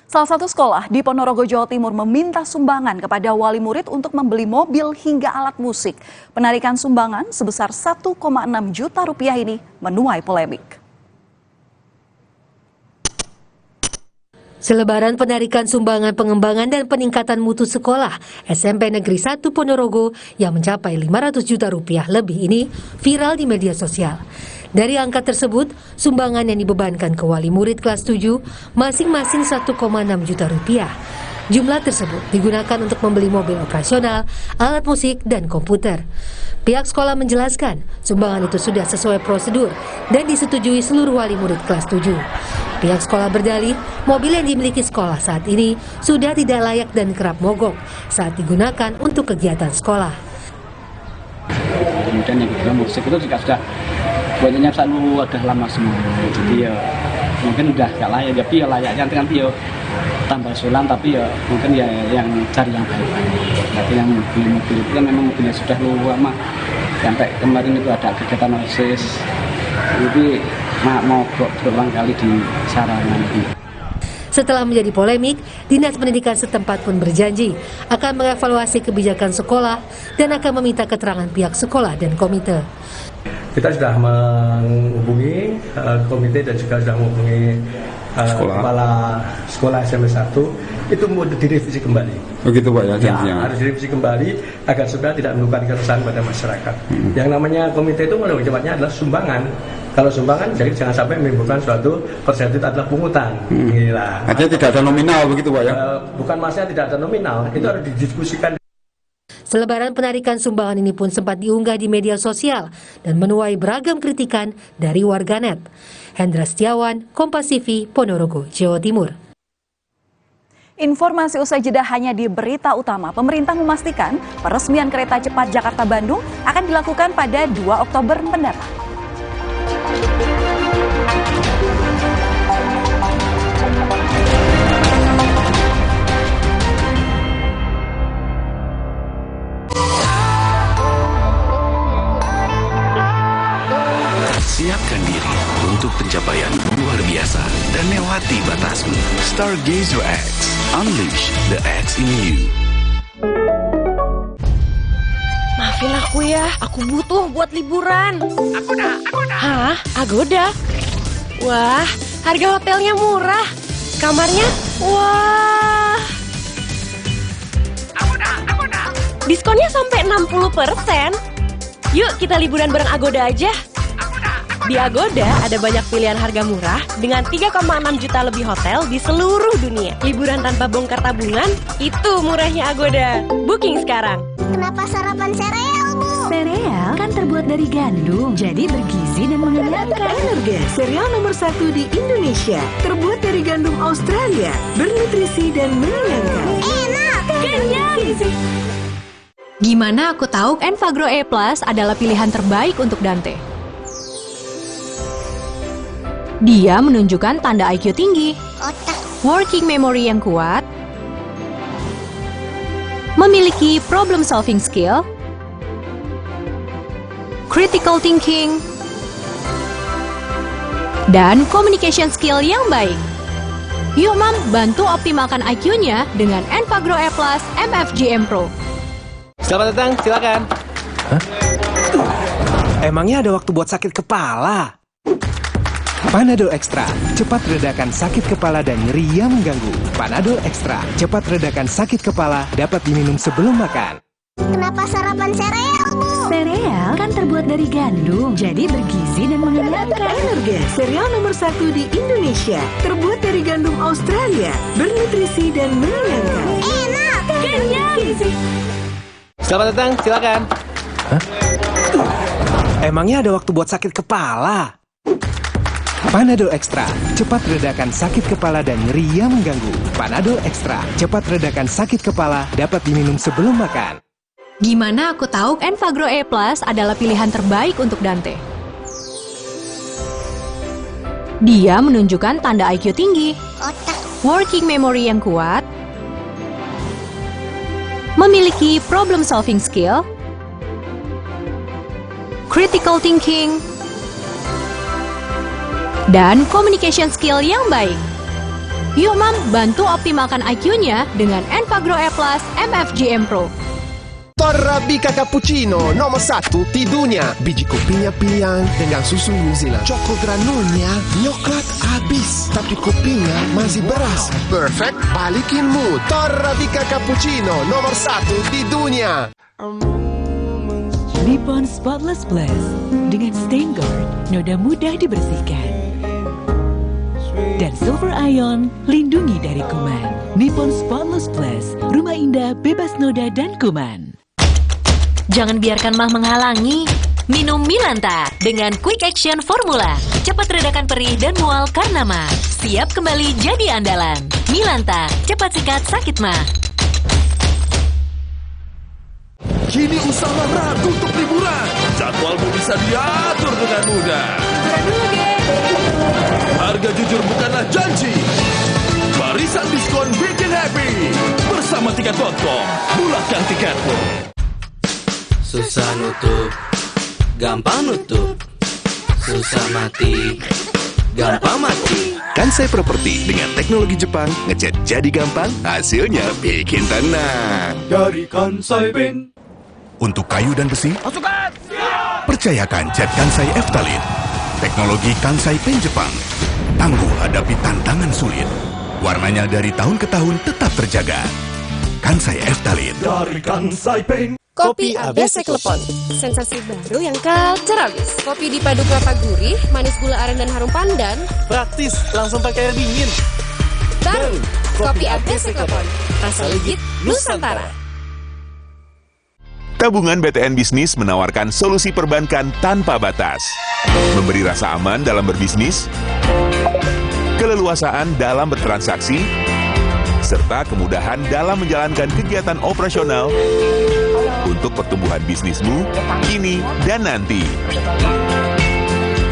Salah satu sekolah di Ponorogo, Jawa Timur meminta sumbangan kepada wali murid untuk membeli mobil hingga alat musik. Penarikan sumbangan sebesar 1,6 juta rupiah ini menuai polemik. Selebaran penarikan sumbangan pengembangan dan peningkatan mutu sekolah SMP Negeri 1 Ponorogo yang mencapai 500 juta rupiah lebih ini viral di media sosial. Dari angka tersebut, sumbangan yang dibebankan ke wali murid kelas 7 masing-masing 1,6 juta rupiah. Jumlah tersebut digunakan untuk membeli mobil operasional, alat musik, dan komputer. Pihak sekolah menjelaskan, sumbangan itu sudah sesuai prosedur dan disetujui seluruh wali murid kelas 7. Pihak sekolah berdalih, mobil yang dimiliki sekolah saat ini sudah tidak layak dan kerap mogok saat digunakan untuk kegiatan sekolah. Kemudian yang kedua, musik itu juga sudah Banyaknya selalu udah lama semua. Jadi ya mungkin udah gak layak, tapi ya layaknya nanti ya tambah sulam, tapi ya mungkin ya yang cari yang baik-baik. Berarti yang mobil itu kan memang mobilnya sudah lama. Sampai kemarin itu ada kegiatan OSIS. Jadi mogok berulang kali di Sarangan. Setelah menjadi polemik, Dinas Pendidikan setempat pun berjanji akan mengevaluasi kebijakan sekolah dan akan meminta keterangan pihak sekolah dan komite. Kita sudah menghubungi komite dan juga sudah menghubungi kepala sekolah SMP 1, itu mau direvisi kembali. Oh gitu Pak ya janjinya? Ya, harus direvisi kembali agar supaya tidak menimbulkan keresahan pada masyarakat. Yang namanya komite itu sifatnya adalah sumbangan. Kalau sumbangan, jadi jangan sampai menimbulkan suatu persepsi adalah pungutan. Artinya tidak ada nominal begitu Pak ya? Bukan masalah tidak ada nominal, itu harus didiskusikan. Selebaran penarikan sumbangan ini pun sempat diunggah di media sosial dan menuai beragam kritikan dari warganet. Hendra Setiawan, Kompas TV, Ponorogo, Jawa Timur. Informasi usai jeda hanya di berita utama. Pemerintah memastikan peresmian kereta cepat Jakarta-Bandung akan dilakukan pada 2 Oktober mendatang. Siapkan diri untuk pencapaian luar biasa dan lewati batasmu. Stargazer X, unleash the X in you. Maafin aku ya, aku butuh buat liburan. Agoda. Hah? Agoda? Wah, harga hotelnya murah. Kamarnya? Wah. Agoda. Diskonnya sampai 60%. Yuk kita liburan bareng Agoda aja. Di Agoda ada banyak pilihan harga murah dengan 3,6 juta lebih hotel di seluruh dunia. Liburan tanpa bongkar tabungan, itu murahnya Agoda. Booking sekarang. Kenapa sarapan sereal, Bu? Sereal kan terbuat dari gandum, jadi bergizi dan mengenyangkan. Energen, sereal nomor 1 di Indonesia. Terbuat dari gandum Australia, bernutrisi dan mengenyangkan. Enak, kenyang. Gimana aku tahu Enfagro E Plus adalah pilihan terbaik untuk Dante? Dia menunjukkan tanda IQ tinggi, working memory yang kuat, memiliki problem solving skill, critical thinking, dan communication skill yang baik. Yuk Mam, bantu optimalkan IQ-nya dengan Enfagro E Plus MFGM Pro. Selamat datang, silakan. Hah? Emangnya ada waktu buat sakit kepala? Panadol Extra, cepat redakan sakit kepala dan nyeri yang mengganggu. Panadol Extra, cepat redakan sakit kepala, dapat diminum sebelum makan. Kenapa sarapan sereal, Bu? Sereal kan terbuat dari gandum, jadi bergizi dan mengenyangkan. Energen, sereal nomor 1 di Indonesia. Terbuat dari gandum Australia, bernutrisi dan mengenyangkan. Enak, kenyang. Selamat datang, silakan. Hah? Emangnya ada waktu buat sakit kepala? Panadol Extra, cepat redakan sakit kepala dan nyeri yang mengganggu. Panadol Extra, cepat redakan sakit kepala, dapat diminum sebelum makan. Gimana aku tahu Enfagro E Plus adalah pilihan terbaik untuk Dante? Dia menunjukkan tanda IQ tinggi, working memory yang kuat, memiliki problem solving skill, critical thinking, dan communication skill yang baik. Yuk Mam, bantu optimalkan IQ-nya dengan Enfagro E Plus MFGM Pro. Torabika Cappuccino nomor 1 di dunia. Biji kopinya pilihan dengan susu New Zealand. Choco granulnya nyoklat habis, tapi kopinya masih beras. Perfect, balikin mood. Torabika Cappuccino nomor 1 di dunia. Nippon Spotless Plus dengan Stain Guard, noda mudah dibersihkan. Dan Silver Ion, lindungi dari kuman. Nippon Spotless Plus, rumah indah bebas noda dan kuman. Jangan biarkan mah menghalangi. Minum Milanta dengan Quick Action Formula. Cepat redakan perih dan mual karena mah. Siap kembali jadi andalan. Milanta, cepat sikat sakit mah. Kini usaha ragu untuk liburan. Jadwalmu bisa diatur dengan mudah. Harga jujur bukanlah janji. Barisan diskon bikin happy. Bersama Tiket.com, mulakan tiketmu. Susah nutup, gampang nutup. Susah mati, gampang mati. Kansai Properti dengan teknologi Jepang, ngecat jadi gampang, hasilnya bikin tenang. Dari Kansai Ben. Untuk kayu dan besi, Pasukan! percayakan cat Kansai Eftalin. Teknologi Kansai Pen Jepang. Tangguh hadapi tantangan sulit. Warnanya dari tahun ke tahun tetap terjaga. Kansai Eftalin. Dari Kansai Pen. Kopi ABC Klepon, sensasi baru yang culture abis. Kopi dipadu kelapa gurih, manis gula aren dan harum pandan. Praktis, langsung pakai air dingin. Baru, kopi ABC Klepon, rasa legit Nusantara. Tabungan BTN Bisnis menawarkan solusi perbankan tanpa batas. Memberi rasa aman dalam berbisnis, keleluasaan dalam bertransaksi, serta kemudahan dalam menjalankan kegiatan operasional untuk pertumbuhan bisnismu kini dan nanti.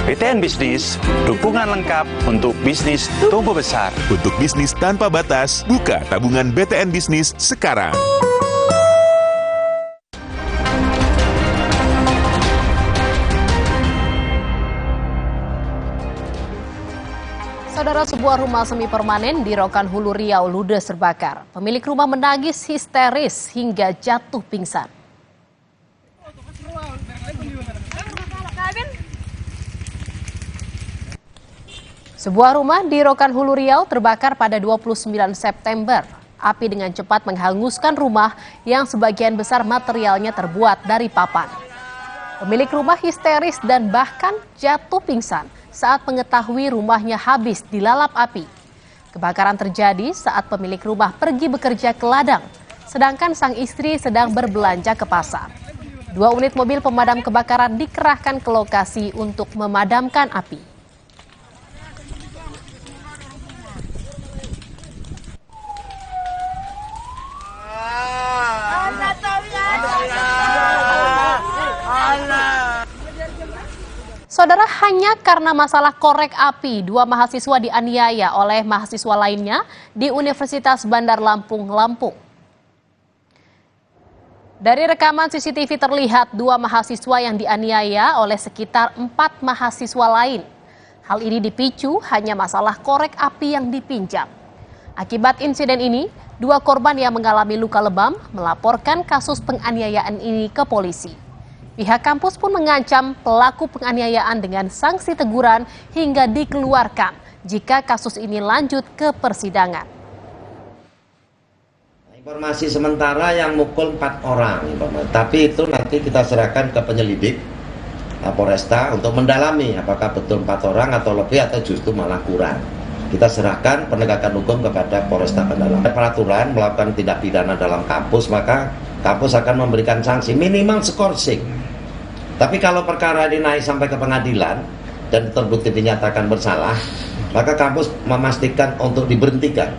BTN Bisnis, dukungan lengkap untuk bisnis tumbuh besar. Untuk bisnis tanpa batas, buka tabungan BTN Bisnis sekarang. Saudara, sebuah rumah semi permanen di Rokan Hulu Riau ludes terbakar. Pemilik rumah menangis histeris hingga jatuh pingsan. Sebuah rumah di Rokan Hulu Riau terbakar pada 29 September. Api dengan cepat menghanguskan rumah yang sebagian besar materialnya terbuat dari papan. Pemilik rumah histeris dan bahkan jatuh pingsan saat mengetahui rumahnya habis dilalap api. Kebakaran terjadi saat pemilik rumah pergi bekerja ke ladang, sedangkan sang istri sedang berbelanja ke pasar. 2 unit mobil pemadam kebakaran dikerahkan ke lokasi untuk memadamkan api. Saudara, hanya karena masalah korek api, 2 mahasiswa dianiaya oleh mahasiswa lainnya di Universitas Bandar Lampung, Lampung. Dari rekaman CCTV terlihat 2 mahasiswa yang dianiaya oleh sekitar 4 mahasiswa lain. Hal ini dipicu hanya masalah korek api yang dipinjam. Akibat insiden ini, 2 korban yang mengalami luka lebam melaporkan kasus penganiayaan ini ke polisi. Pihak kampus pun mengancam pelaku penganiayaan dengan sanksi teguran hingga dikeluarkan jika kasus ini lanjut ke persidangan. Informasi sementara yang mukul 4 orang, tapi itu nanti kita serahkan ke penyelidik Polresta untuk mendalami apakah betul 4 orang atau lebih atau justru malah kurang. Kita serahkan penegakan hukum kepada Polresta Bandar Lampung. Peraturan melakukan tindak pidana dalam kampus, maka kampus akan memberikan sanksi minimal skorsing. Tapi kalau perkara ini naik sampai ke pengadilan dan terbukti dinyatakan bersalah, maka kampus memastikan untuk diberhentikan.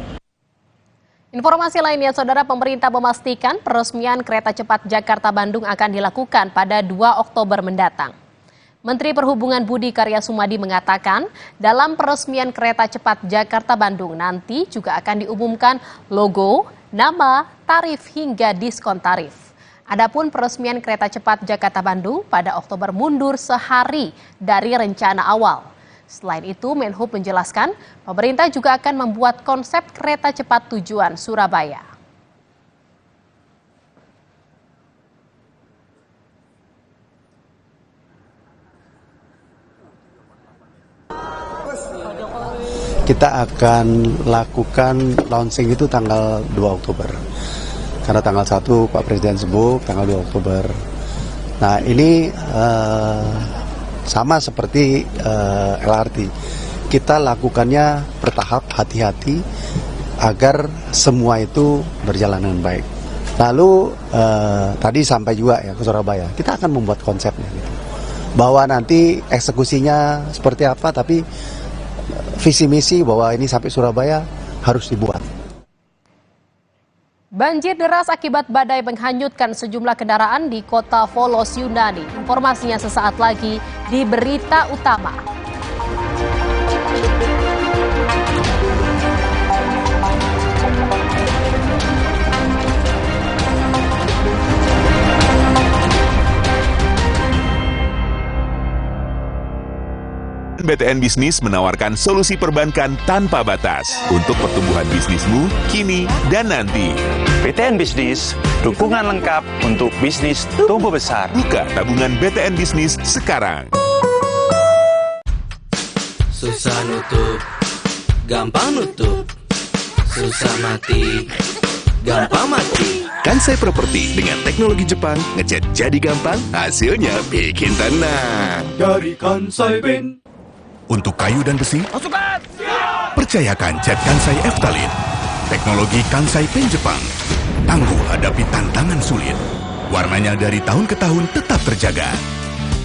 Informasi lainnya, Saudara, pemerintah memastikan peresmian kereta cepat Jakarta-Bandung akan dilakukan pada 2 Oktober mendatang. Menteri Perhubungan Budi Karya Sumadi mengatakan dalam peresmian kereta cepat Jakarta-Bandung nanti juga akan diumumkan logo, nama, tarif hingga diskon tarif. Adapun peresmian kereta cepat Jakarta-Bandung pada Oktober mundur sehari dari rencana awal. Selain itu, Menhub menjelaskan pemerintah juga akan membuat konsep kereta cepat tujuan Surabaya. Kita akan lakukan launching itu tanggal 2 Oktober. Karena tanggal 1 Pak Presiden sebut, tanggal 2 Oktober. Nah ini sama seperti LRT. Kita lakukannya bertahap, hati-hati, agar semua itu berjalan dengan baik. Lalu tadi sampai juga ya ke Surabaya, kita akan membuat konsepnya. Gitu. Bahwa nanti eksekusinya seperti apa, tapi visi misi bahwa ini sampai Surabaya harus dibuat. Banjir deras akibat badai menghanyutkan sejumlah kendaraan di kota Volos, Yunani. Informasinya sesaat lagi di Berita Utama. BTN Bisnis menawarkan solusi perbankan tanpa batas untuk pertumbuhan bisnismu kini dan nanti. BTN Bisnis, dukungan lengkap untuk bisnis tumbuh besar. Buka tabungan BTN Bisnis sekarang. Susah nutup, gampang nutup. Susah mati, gampang mati. Kansai Properti dengan teknologi Jepang, ngecat jadi gampang, hasilnya bikin tenang. Dari Kansai Paint. Untuk kayu dan besi, Pasukan! percayakan cat Kansai Eftalin. Teknologi Kansai Paint Jepang. Tangguh hadapi tantangan sulit. Warnanya dari tahun ke tahun tetap terjaga.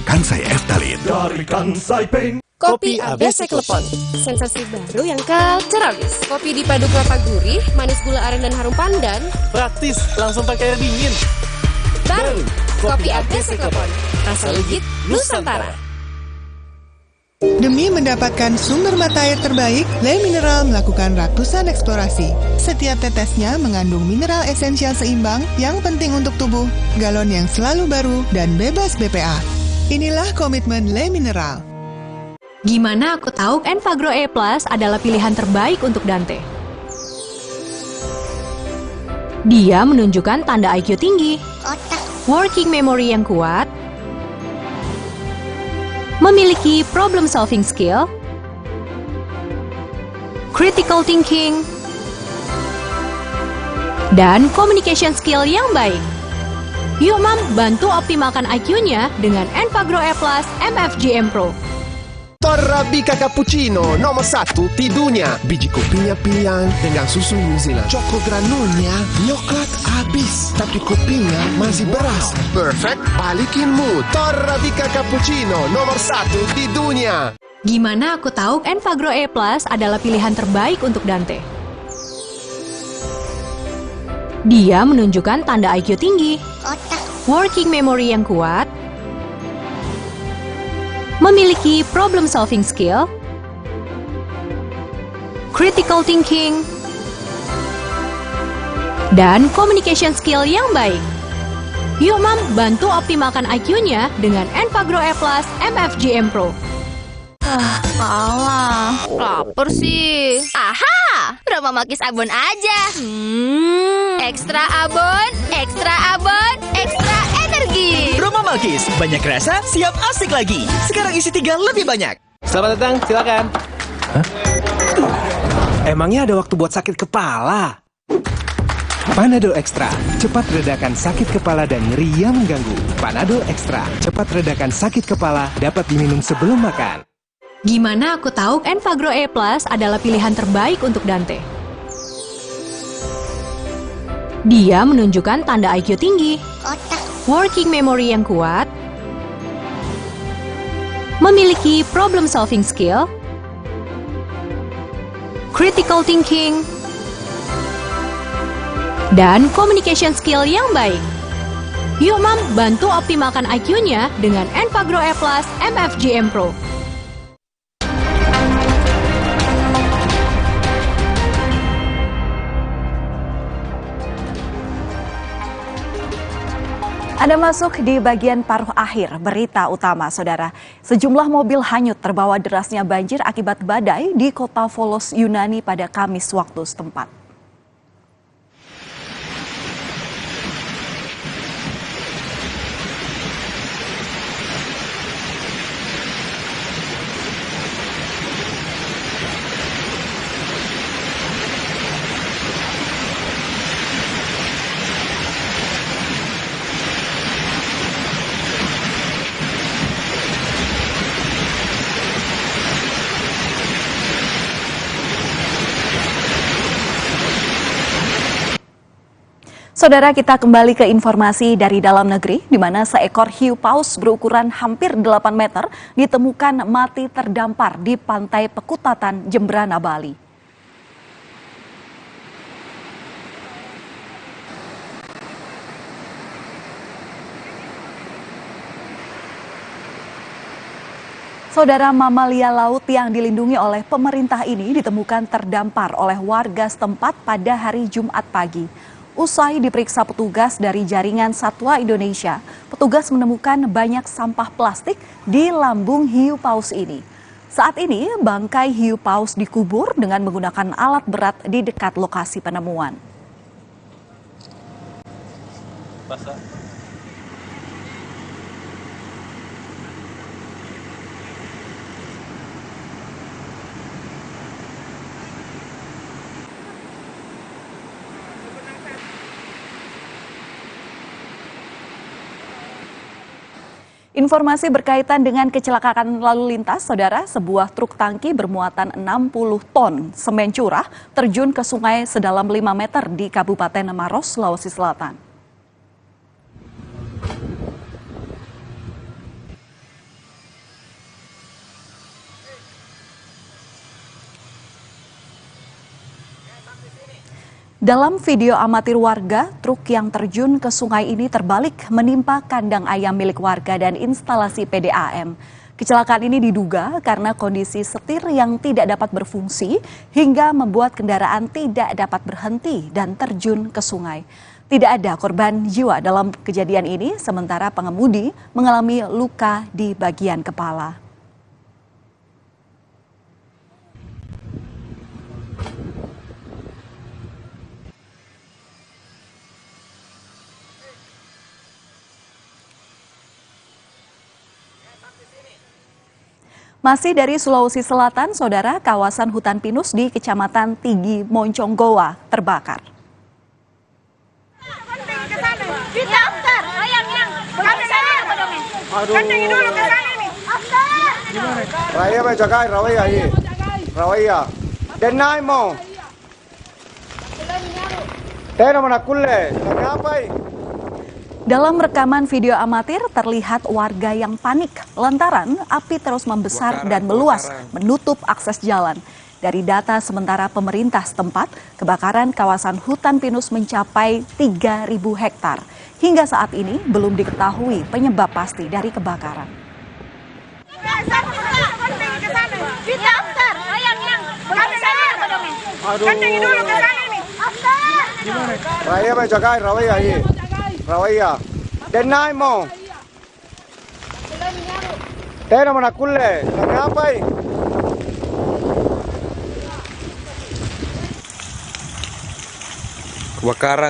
Kansai Eftalin. Dari Kansai Paint. Kopi ABC Klepon, sensasi baru yang culture abis. Kopi dipadu kelapa gurih, manis gula aren dan harum pandan. Praktis, langsung pakai air dingin. Baru, kopi ABC Klepon, rasa legit Nusantara. Demi mendapatkan sumber mata air terbaik, Le Mineral melakukan ratusan eksplorasi. Setiap tetesnya mengandung mineral esensial seimbang yang penting untuk tubuh, galon yang selalu baru, dan bebas BPA. Inilah komitmen Le Mineral. Gimana aku tahu Enfagro E Plus adalah pilihan terbaik untuk Dante? Dia menunjukkan tanda IQ tinggi, working memory yang kuat, memiliki problem solving skill, critical thinking, dan communication skill yang baik. Yuk Mam, bantu optimalkan IQ-nya dengan Enfagro E Plus MFGM Pro. Arabica cappuccino nomor 1 di dunia. Biji kopinya pilihan dengan susu New Zealand. Choco granulnya coklat habis, tapi kopinya masih beras. Perfect, balikin mood. Arabica cappuccino nomor 1 di dunia. Gimana aku tahu Enfagro E Plus adalah pilihan terbaik untuk Dante? Dia menunjukkan tanda IQ tinggi, working memory yang kuat, memiliki problem solving skill, critical thinking, dan communication skill yang baik. Yuk Mam, bantu optimalkan IQ-nya dengan Enfagro E Plus MFGM Pro. Alah, lapar sih. Aha, Roma Makis Abon aja. Ekstra abon, ekstra abon, ekstra energi. Roma Malkis, banyak rasa, siap asik lagi. Sekarang isi 3 lebih banyak. Selamat datang, silakan. Hah? Emangnya ada waktu buat sakit kepala? Panadol Extra, cepat redakan sakit kepala dan nyeri yang mengganggu. Panadol Extra, cepat redakan sakit kepala, dapat diminum sebelum makan. Gimana aku tahu Enfagro E Plus adalah pilihan terbaik untuk Dante? Dia menunjukkan tanda IQ tinggi, working memory yang kuat, memiliki problem solving skill, critical thinking, dan communication skill yang baik. Yuk Mam, bantu optimalkan IQ-nya dengan Enfagro E Plus MFGM Pro. Anda masuk di bagian paruh akhir berita utama, saudara. Sejumlah mobil hanyut terbawa derasnya banjir akibat badai di kota Volos, Yunani pada Kamis waktu setempat. Saudara, kita kembali ke informasi dari dalam negeri, di mana seekor hiu paus berukuran hampir 8 meter ditemukan mati terdampar di pantai Pekutatan, Jemberana, Bali. Saudara, mamalia laut yang dilindungi oleh pemerintah ini ditemukan terdampar oleh warga setempat pada hari Jumat pagi. Usai diperiksa petugas dari Jaringan Satwa Indonesia, petugas menemukan banyak sampah plastik di lambung hiu paus ini. Saat ini, bangkai hiu paus dikubur dengan menggunakan alat berat di dekat lokasi penemuan. Informasi berkaitan dengan kecelakaan lalu lintas, saudara, sebuah truk tangki bermuatan 60 ton semen curah terjun ke sungai sedalam 5 meter di Kabupaten Maros, Sulawesi Selatan. Dalam video amatir warga, truk yang terjun ke sungai ini terbalik menimpa kandang ayam milik warga dan instalasi PDAM. Kecelakaan ini diduga karena kondisi setir yang tidak dapat berfungsi hingga membuat kendaraan tidak dapat berhenti dan terjun ke sungai. Tidak ada korban jiwa dalam kejadian ini, sementara pengemudi mengalami luka di bagian kepala. Masih dari Sulawesi Selatan, saudara, kawasan hutan pinus di Kecamatan Tigi Monconggoa terbakar. Raya bacakai, rawaya ini, rawaya. Denai mo. Tena mana kulle, ngapai? Dalam rekaman video amatir terlihat warga yang panik lantaran api terus membesar dan meluas menutup akses jalan. Dari data sementara pemerintah setempat, kebakaran kawasan hutan pinus mencapai 3.000 hektar. Hingga saat ini belum diketahui penyebab pasti dari kebakaran. Raya bacakai, rawaya ini. Rawaya. Denai mo. Tena mana kulle, ngapai?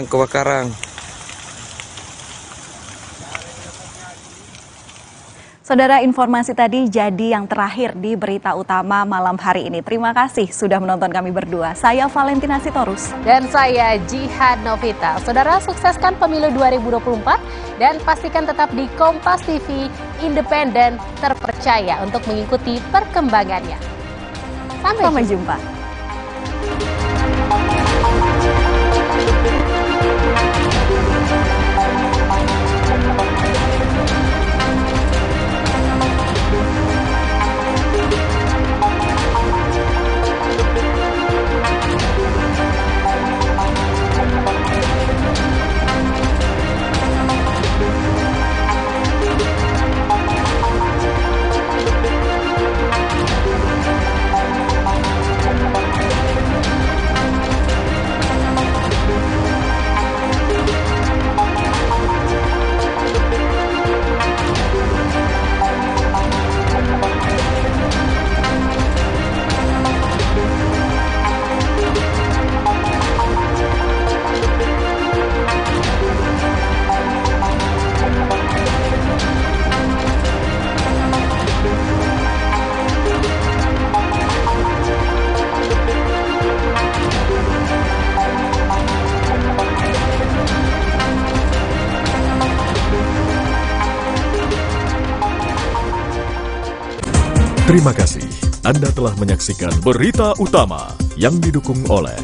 Kebakaran. Saudara, informasi tadi jadi yang terakhir di berita utama malam hari ini. Terima kasih sudah menonton kami berdua. Saya Valentina Sitorus. Dan saya Jihad Novita. Saudara, sukseskan pemilu 2024 dan pastikan tetap di Kompas TV, independen, terpercaya untuk mengikuti perkembangannya. Sampai jumpa. Terima kasih Anda telah menyaksikan Berita Utama yang didukung oleh